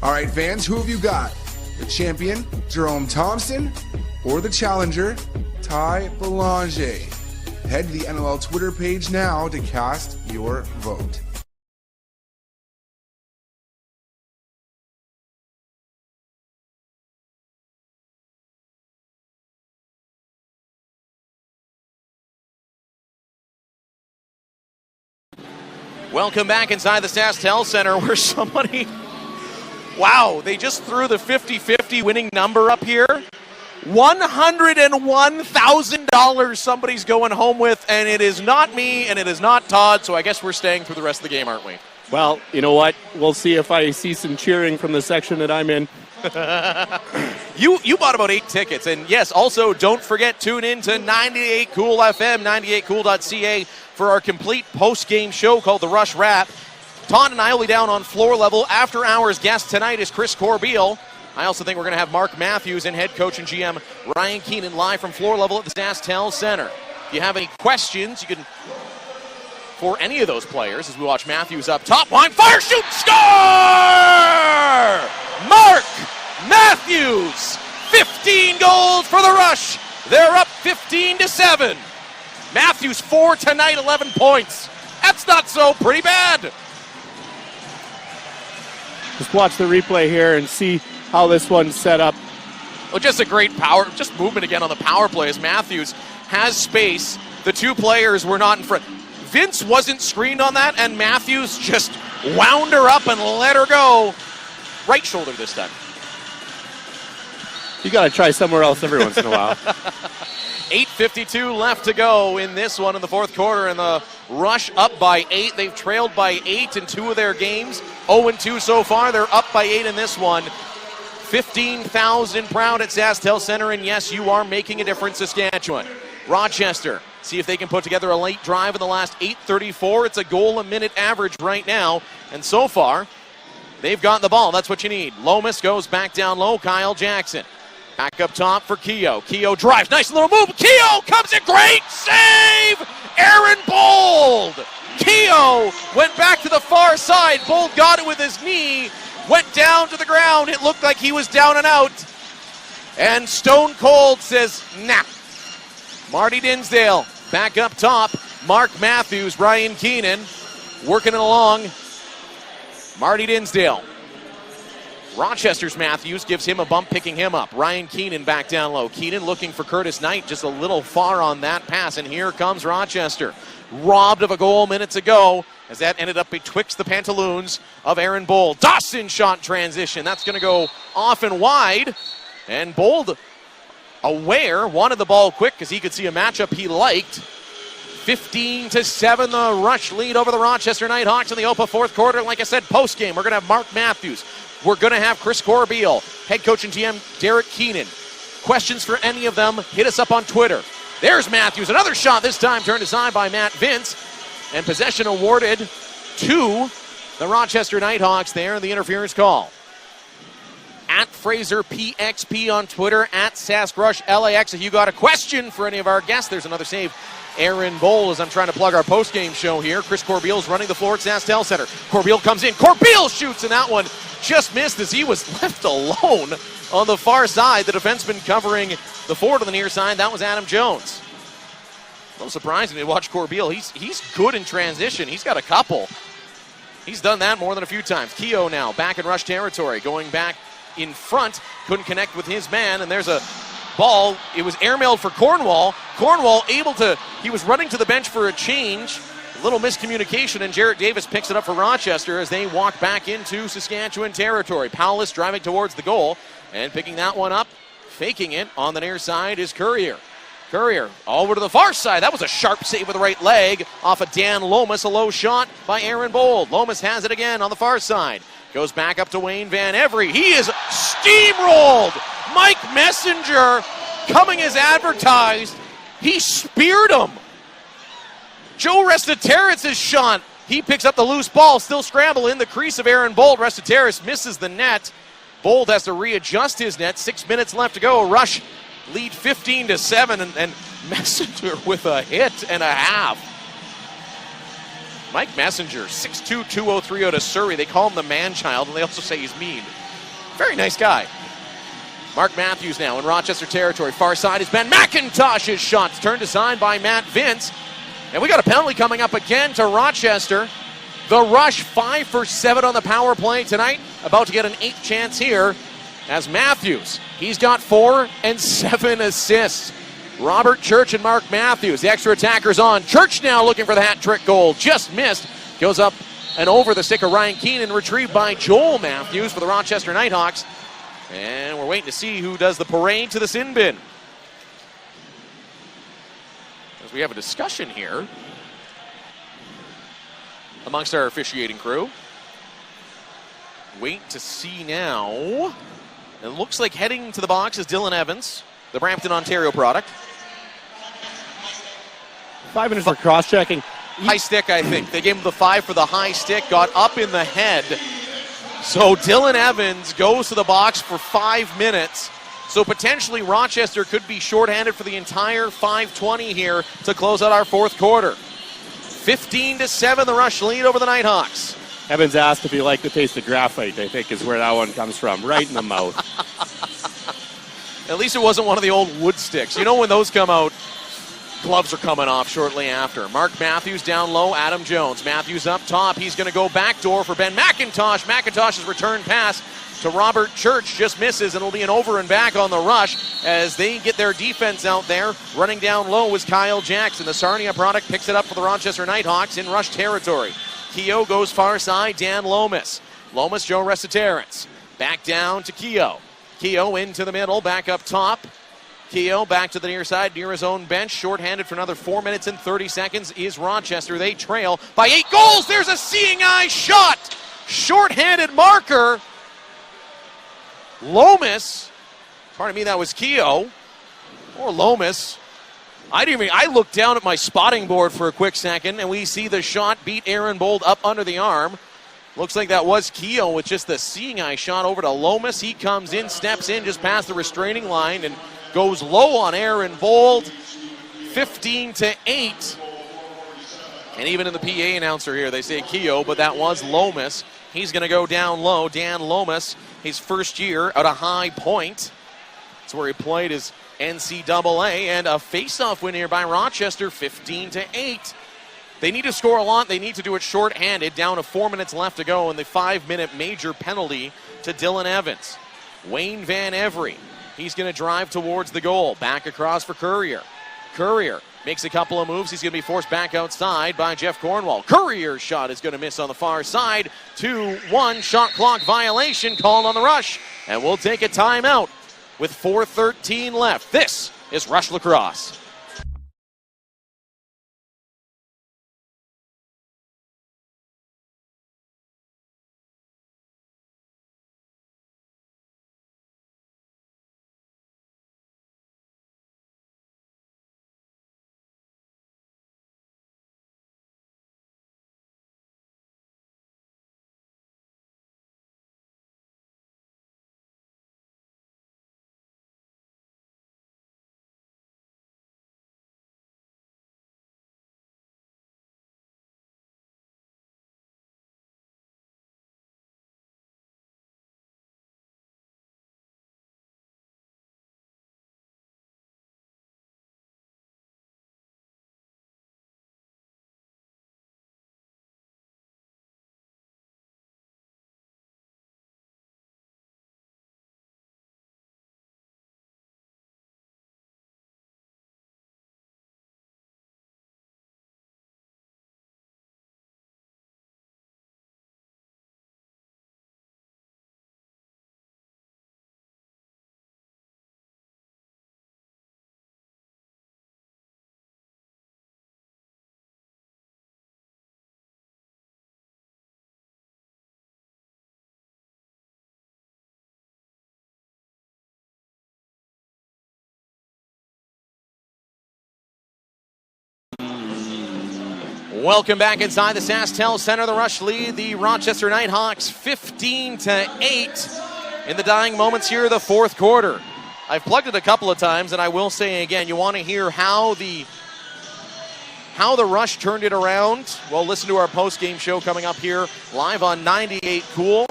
All right, fans, who have you got? The champion, Jerome Thompson, or the challenger, Ty Belanger? Head to the NLL Twitter page now to cast your vote. Welcome back inside the SaskTel Center where somebody... Wow, they just threw the 50-50 winning number up here. $101,000 somebody's going home with, and it is not me, and it is not Todd, so I guess we're staying through the rest of the game, aren't we? Well, you know what? We'll see if I see some cheering from the section that I'm in. You bought about 8 tickets, and yes, also don't forget, tune in to 98 Cool FM, 98cool.ca for our complete post-game show called The Rush Wrap. Todd and I will be down on floor level. After hours guest tonight is Chris Corbeil. I also think we're going to have Mark Matthews and head coach and GM Ryan Keenan live from floor level at the SaskTel Center. If you have any questions, you can, for any of those players, as we watch Matthews up top, line, fire, shoot, score! Mark Matthews, 15 goals for the Rush. They're up 15-7. Matthews 4 tonight, 11 points. That's not so pretty bad. Just watch the replay here and see how this one's set up. Well, just a great power, just movement again on the power play as Matthews has space. The two players were not in front. Vince wasn't screened on that, and Matthews just wound her up and let her go. Right shoulder this time. You got to try somewhere else every once in a while. 8:52 left to go in this one in the fourth quarter, and the Rush up by 8. They've trailed by 8 in 2 of their games. 0-2 so far. They're up by 8 in this one. 15,000 proud at SaskTel Center, and yes, you are making a difference, Saskatchewan. Rochester, see if they can put together a late drive in the last 8:34. It's a goal a minute average right now, and so far, they've got the ball. That's what you need. Lomas goes back down low. Kyle Jackson. Back up top for Keogh. Keogh drives. Nice little move. Keogh comes in. Great save! Aaron Bold! Keogh went back to the far side. Bold got it with his knee. Went down to the ground. It looked like he was down and out. And Stone Cold says, nah. Marty Dinsdale back up top. Mark Matthews, Ryan Keenan working it along. Marty Dinsdale. Rochester's Matthews gives him a bump, picking him up. Ryan Keenan back down low. Keenan looking for Curtis Knight, just a little far on that pass, and here comes Rochester. Robbed of a goal minutes ago, as that ended up betwixt the pantaloons of Aaron Bold. Dawson shot transition. That's going to go off and wide, and Bold, aware, wanted the ball quick because he could see a matchup he liked. 15-7, the Rush lead over the Rochester Knighthawks in the Opa fourth quarter. Like I said, post-game, we're going to have Mark Matthews. We're going to have Chris Corbeil, head coach and GM Derek Keenan. Questions for any of them, hit us up on Twitter. There's Matthews, another shot, this time turned aside by Matt Vince. And possession awarded to the Rochester Knighthawks there in the interference call. At Fraser PXP on Twitter, at SaskRushLAX. If you got a question for any of our guests, there's another save. Aaron Bowl, as I'm trying to plug our post-game show here. Chris Corbeil's running the floor at SaskTel Center. Corbeil comes in. Corbeil shoots, and that one just missed as he was left alone on the far side. The defenseman covering the forward on the near side, that was Adam Jones. A little surprising to watch Corbeil. He's good in transition. He's got a couple. He's done that more than a few times. Keogh now back in Rush territory, going back in front. Couldn't connect with his man, and there's a ball. It was airmailed for Cornwall. Cornwall able to, he was running to the bench for a change. A little miscommunication, and Jarrett Davis picks it up for Rochester as they walk back into Saskatchewan territory. Powless driving towards the goal and picking that one up. Faking it on the near side is Courier. Courier all over to the far side. That was a sharp save with the right leg off of Dan Lomas. A low shot by Aaron Bold. Lomas has it again on the far side. Goes back up to Wayne Van Every. He is steamrolled. Mike Messenger coming as advertised. He speared him. Joe Restateris' shot. He picks up the loose ball. Still scramble in the crease of Aaron Bold. Restateris misses the net. Bold has to readjust his net. 6 minutes left to go. Rush lead 15-7, and Messenger with a hit and a half. Mike Messenger, 6'2", 203 out of Surrey. They call him the man-child, and they also say he's mean. Very nice guy. Mark Matthews now in Rochester territory. Far side is Ben McIntosh's shot. Turned aside by Matt Vince. And we got a penalty coming up again to Rochester. The Rush 5 for 7 on the power play tonight. About to get an 8th chance here as Matthews. He's got 4 and 7 assists. Robert Church and Mark Matthews. The extra attacker's on. Church now looking for the hat trick goal. Just missed. Goes up and over the stick of Ryan Keenan. Retrieved by Joel Matthews for the Rochester Knighthawks. And we're waiting to see who does the parade to the sin bin. As we have a discussion here amongst our officiating crew. Wait to see now. It looks like heading to the box is Dylan Evans, the Brampton, Ontario product. 5 minutes for cross-checking. High stick, I think. They gave him the 5 for the high stick, got up in the head So Dylan Evans goes to the box for 5 minutes. So potentially Rochester could be shorthanded for the entire 5:20 here to close out our fourth quarter. 15-7, the Rush lead over the Knighthawks. Evans asked if he liked the taste of graphite, I think is where that one comes from, right in the mouth. At least it wasn't one of the old wood sticks. You know when those come out, gloves are coming off shortly after. Mark Matthews down low, Adam Jones. Matthews up top. He's going to go backdoor for Ben McIntosh. McIntosh's return pass to Robert Church just misses, and it'll be an over and back on the Rush as they get their defense out there. Running down low was Kyle Jackson. The Sarnia product picks it up for the Rochester Knighthawks in Rush territory. Keogh goes far side, Dan Lomas. Lomas, Joe Resitaerens. Back down to Keogh. Keogh into the middle, back up top. Keogh back to the near side, near his own bench. Shorthanded for another 4 minutes and 30 seconds is Rochester. They trail by 8 goals. There's a seeing eye shot. Shorthanded marker. Lomas. Pardon me, that was Keogh. Or Lomas. I looked down at my spotting board for a quick second, and we see the shot beat Aaron Bold up under the arm. Looks like that was Keogh with just the seeing eye shot over to Lomas. He comes in, steps in just past the restraining line, and goes low on Aaron Bold. 15-8. And even in the PA announcer here, they say Keogh, but that was Lomas. He's going to go down low. Dan Lomas, his first year at a High Point. That's where he played his NCAA, and a face-off win here by Rochester, 15-8. They need to score a lot. They need to do it short-handed, down to 4 minutes left to go, and the 5-minute major penalty to Dylan Evans. Wayne Van Every, he's going to drive towards the goal. Back across for Courier. Courier makes a couple of moves. He's going to be forced back outside by Jeff Cornwall. Courier's shot is going to miss on the far side. 2-1 shot clock violation called on the Rush, and we'll take a timeout with 4:13 left. This is Rush Lacrosse. Welcome back inside the SaskTel Center. The Rush lead the Rochester Knighthawks 15-8 in the dying moments here of the fourth quarter. I've plugged it a couple of times, and I will say again, you want to hear how the Rush turned it around? Well, listen to our post-game show coming up here live on 98 Cool.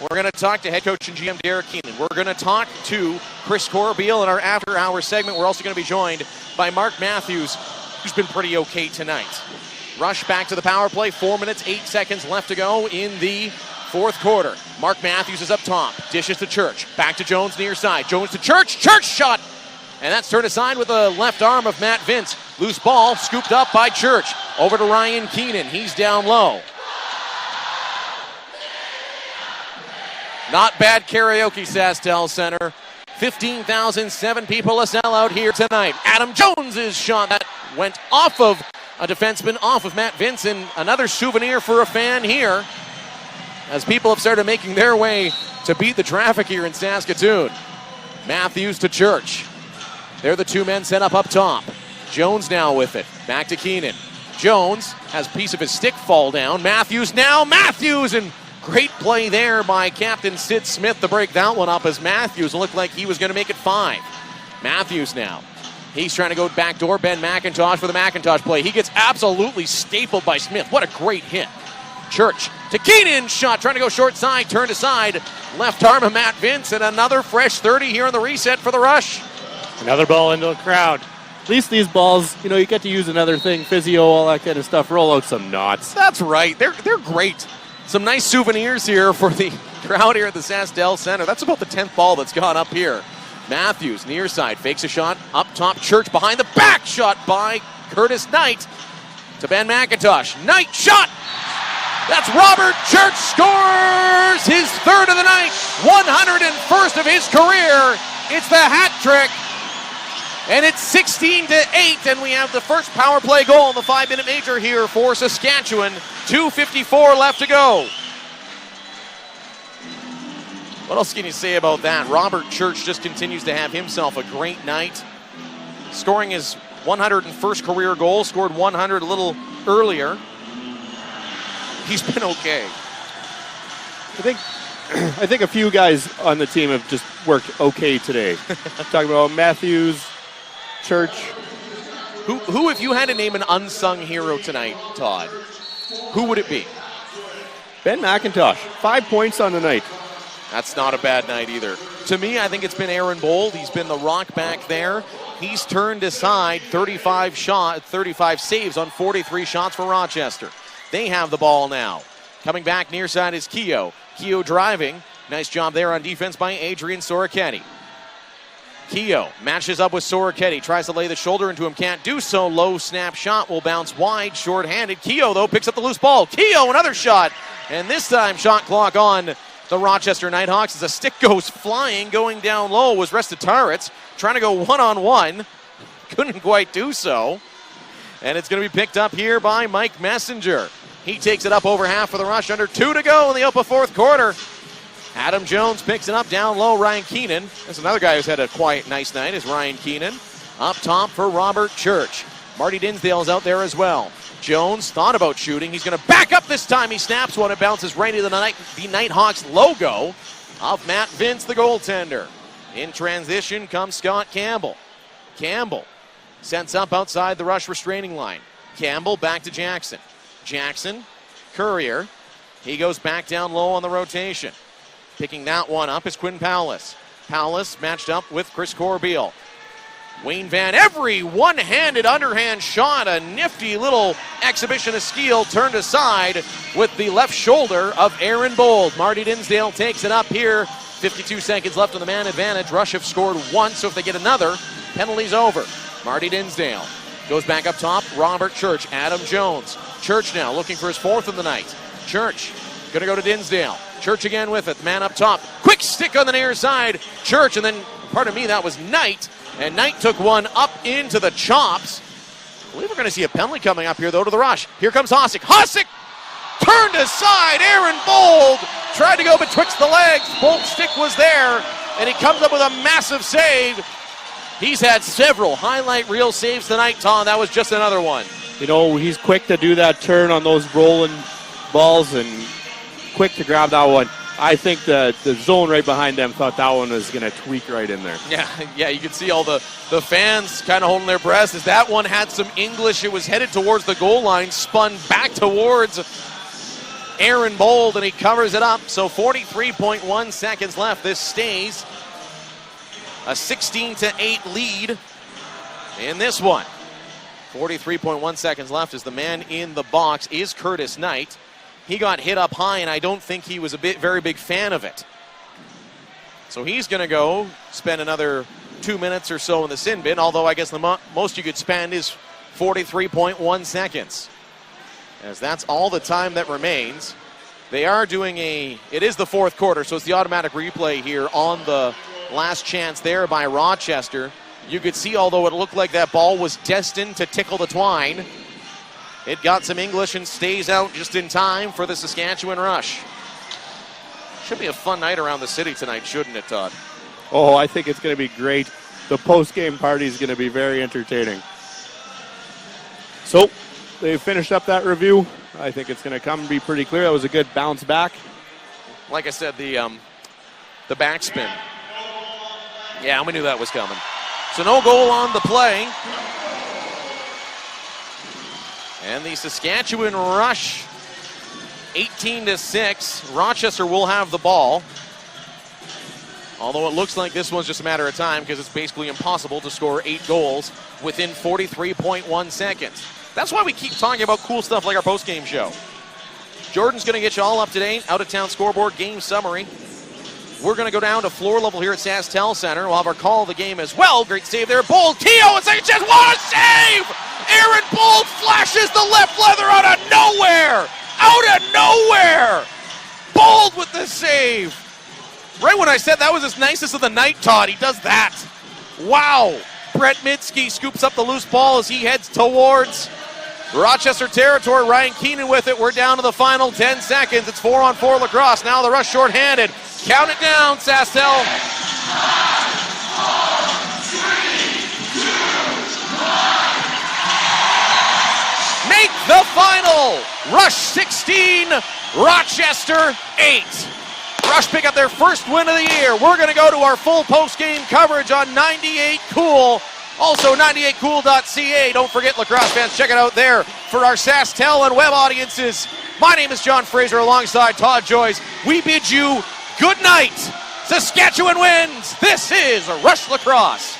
We're going to talk to head coach and GM Derek Keenan. We're going to talk to Chris Corbeil in our after-hour segment. We're also going to be joined by Mark Matthews, who's been pretty okay tonight. Rush back to the power play. 4 minutes, 8 seconds left to go in the fourth quarter. Mark Matthews is up top. Dishes to Church. Back to Jones near side. Jones to Church. Church shot! And that's turned aside with the left arm of Matt Vince. Loose ball scooped up by Church. Over to Ryan Keenan. He's down low. Not bad karaoke, SaskTel Center. 15,007 people a sellout here tonight. Adam Jones' shot that went off of a defenseman, off of Matt Vince, and another souvenir for a fan here as people have started making their way to beat the traffic here in Saskatoon. Matthews to Church. They're the two men set up top. Jones now with it. Back to Keenan. Jones has a piece of his stick fall down. Matthews now. Matthews, and Great play there by Captain Sid Smith to break that one up as Matthews looked like he was going to make it 5. Matthews now. He's trying to go backdoor. Ben McIntosh for the McIntosh play. He gets absolutely stapled by Smith. What a great hit. Church to Keenan. Shot trying to go short side. Turned aside. Left arm of Matt Vince. And another fresh 30 here in the reset for the Rush. Another ball into the crowd. At least these balls, you get to use another thing. Physio, all that kind of stuff. Roll out some knots. That's right. They're great. Some nice souvenirs here for the crowd here at the SaskDel Center. That's about the 10th ball that's gone up here. Matthews, near side, fakes a shot. Up top, Church behind the back. Shot by Curtis Knight to Ben McIntosh. Knight shot! That's Robert Church scores his 3rd of the night. 101st of his career. It's the hat trick. And it's 16-8, and we have the first power play goal in the 5-minute major here for Saskatchewan. 2:54 left to go. What else can you say about that? Robert Church just continues to have himself a great night. Scoring his 101st career goal, scored 100 a little earlier. He's been okay. I think a few guys on the team have just worked okay today. I'm talking about Matthews, Church. Who, if you had to name an unsung hero tonight, Todd, who would it be? Ben McIntosh, 5 points on the night. That's not a bad night either. To me, I think it's been Aaron Bold. He's been the rock back there. He's turned aside 35 saves on 43 shots for Rochester. They have the ball now. Coming back near side is Keogh. Keogh driving. Nice job there on defense by Adrian Soroketti. Keogh matches up with Soroketti. Tries to lay the shoulder into him. Can't do so. Low snap shot will bounce wide. Short-handed. Keogh, though, picks up the loose ball. Keogh, another shot. And this time, shot clock on the Rochester Knighthawks as a stick goes flying. Going down low was Restataritz. Trying to go one-on-one. Couldn't quite do so. And it's going to be picked up here by Mike Messenger. He takes it up over half for the Rush. Under 2 to go in the open 4th quarter. Adam Jones picks it up down low. Ryan Keenan. That's another guy who's had a quiet, nice night is Ryan Keenan. Up top for Robert Church. Marty Dinsdale's out there as well. Jones thought about shooting. He's going to back up this time. He snaps one. It bounces right into the Nighthawks logo of Matt Vince, the goaltender. In transition comes Scott Campbell. Campbell sends up outside the Rush restraining line. Campbell back to Jackson. Jackson, Courier. He goes back down low on the rotation. Picking that one up is Quinn Powless. Powless matched up with Chris Corbeil. Wayne Van Every one-handed underhand shot. A nifty little exhibition of skill turned aside with the left shoulder of Aaron Bold. Marty Dinsdale takes it up here. 52 seconds left on the man advantage. Rush have scored once, so if they get another, penalty's over. Marty Dinsdale goes back up top. Robert Church, Adam Jones. Church now looking for his 4th of the night. Church going to go to Dinsdale. Church again with it. Man up top. Quick stick on the near side. Church, and then, pardon me, that was Knight. And Knight took one up into the chops. I believe we're going to see a penalty coming up here, though, to the Rush. Here comes Hossack. Hossack turned aside. Aaron Bold tried to go betwixt the legs. Bold's stick was there, and he comes up with a massive save. He's had several highlight reel saves tonight, Tom. That was just another one. He's quick to do that turn on those rolling balls and quick to grab that one. I think the zone right behind them thought that one was going to tweak right in there. Yeah, you can see all the fans kind of holding their breath as that one had some English. It was headed towards the goal line, spun back towards Aaron Bold, and he covers it up. So 43.1 seconds left. This stays a 16-8 lead in this one. 43.1 seconds left as the man in the box is Curtis Knight. He got hit up high, and I don't think he was very big fan of it. So he's going to go spend another 2 minutes or so in the sin bin, although I guess the most you could spend is 43.1 seconds. As that's all the time that remains. They are doing it is the 4th quarter, so it's the automatic replay here on the last chance there by Rochester. You could see, although it looked like that ball was destined to tickle the twine, it got some English and stays out just in time for the Saskatchewan Rush. Should be a fun night around the city tonight, shouldn't it, Todd? Oh, I think it's going to be great. The post-game party is going to be very entertaining. So, they finished up that review. I think it's going to come and be pretty clear. That was a good bounce back. like I said, the backspin. Yeah, we knew that was coming. So no goal on the play. And the Saskatchewan Rush, 18-6. Rochester will have the ball. Although it looks like this one's just a matter of time because it's basically impossible to score 8 goals within 43.1 seconds. That's why we keep talking about cool stuff like our post-game show. Jordan's going to get you all up to date. Out-of-town scoreboard, game summary. We're going to go down to floor level here at SaskTel Center. We'll have our call of the game as well. Great save there. Bold, Keogh, and second chance. What a save! Aaron Bold flashes the left leather out of nowhere! Out of nowhere! Bold with the save. Right when I said that was his nicest of the night, Todd, he does that. Wow. Brett Midsky scoops up the loose ball as he heads towards Rochester territory. Ryan Keenan with it. We're down to the final 10 seconds. It's 4-on-4 lacrosse. Now the Rush shorthanded. Count it down, SaskTel. 5, 4, 3, 2, 1. Make the final. Rush 16, Rochester 8. Rush pick up their first win of the year. We're going to go to our full post-game coverage on 98 Cool. Also 98cool.ca. Don't forget, lacrosse fans, check it out there for our SaskTel and web audiences. My name is John Fraser alongside Todd Joyce. We bid you good night. Saskatchewan wins. This is Rush Lacrosse.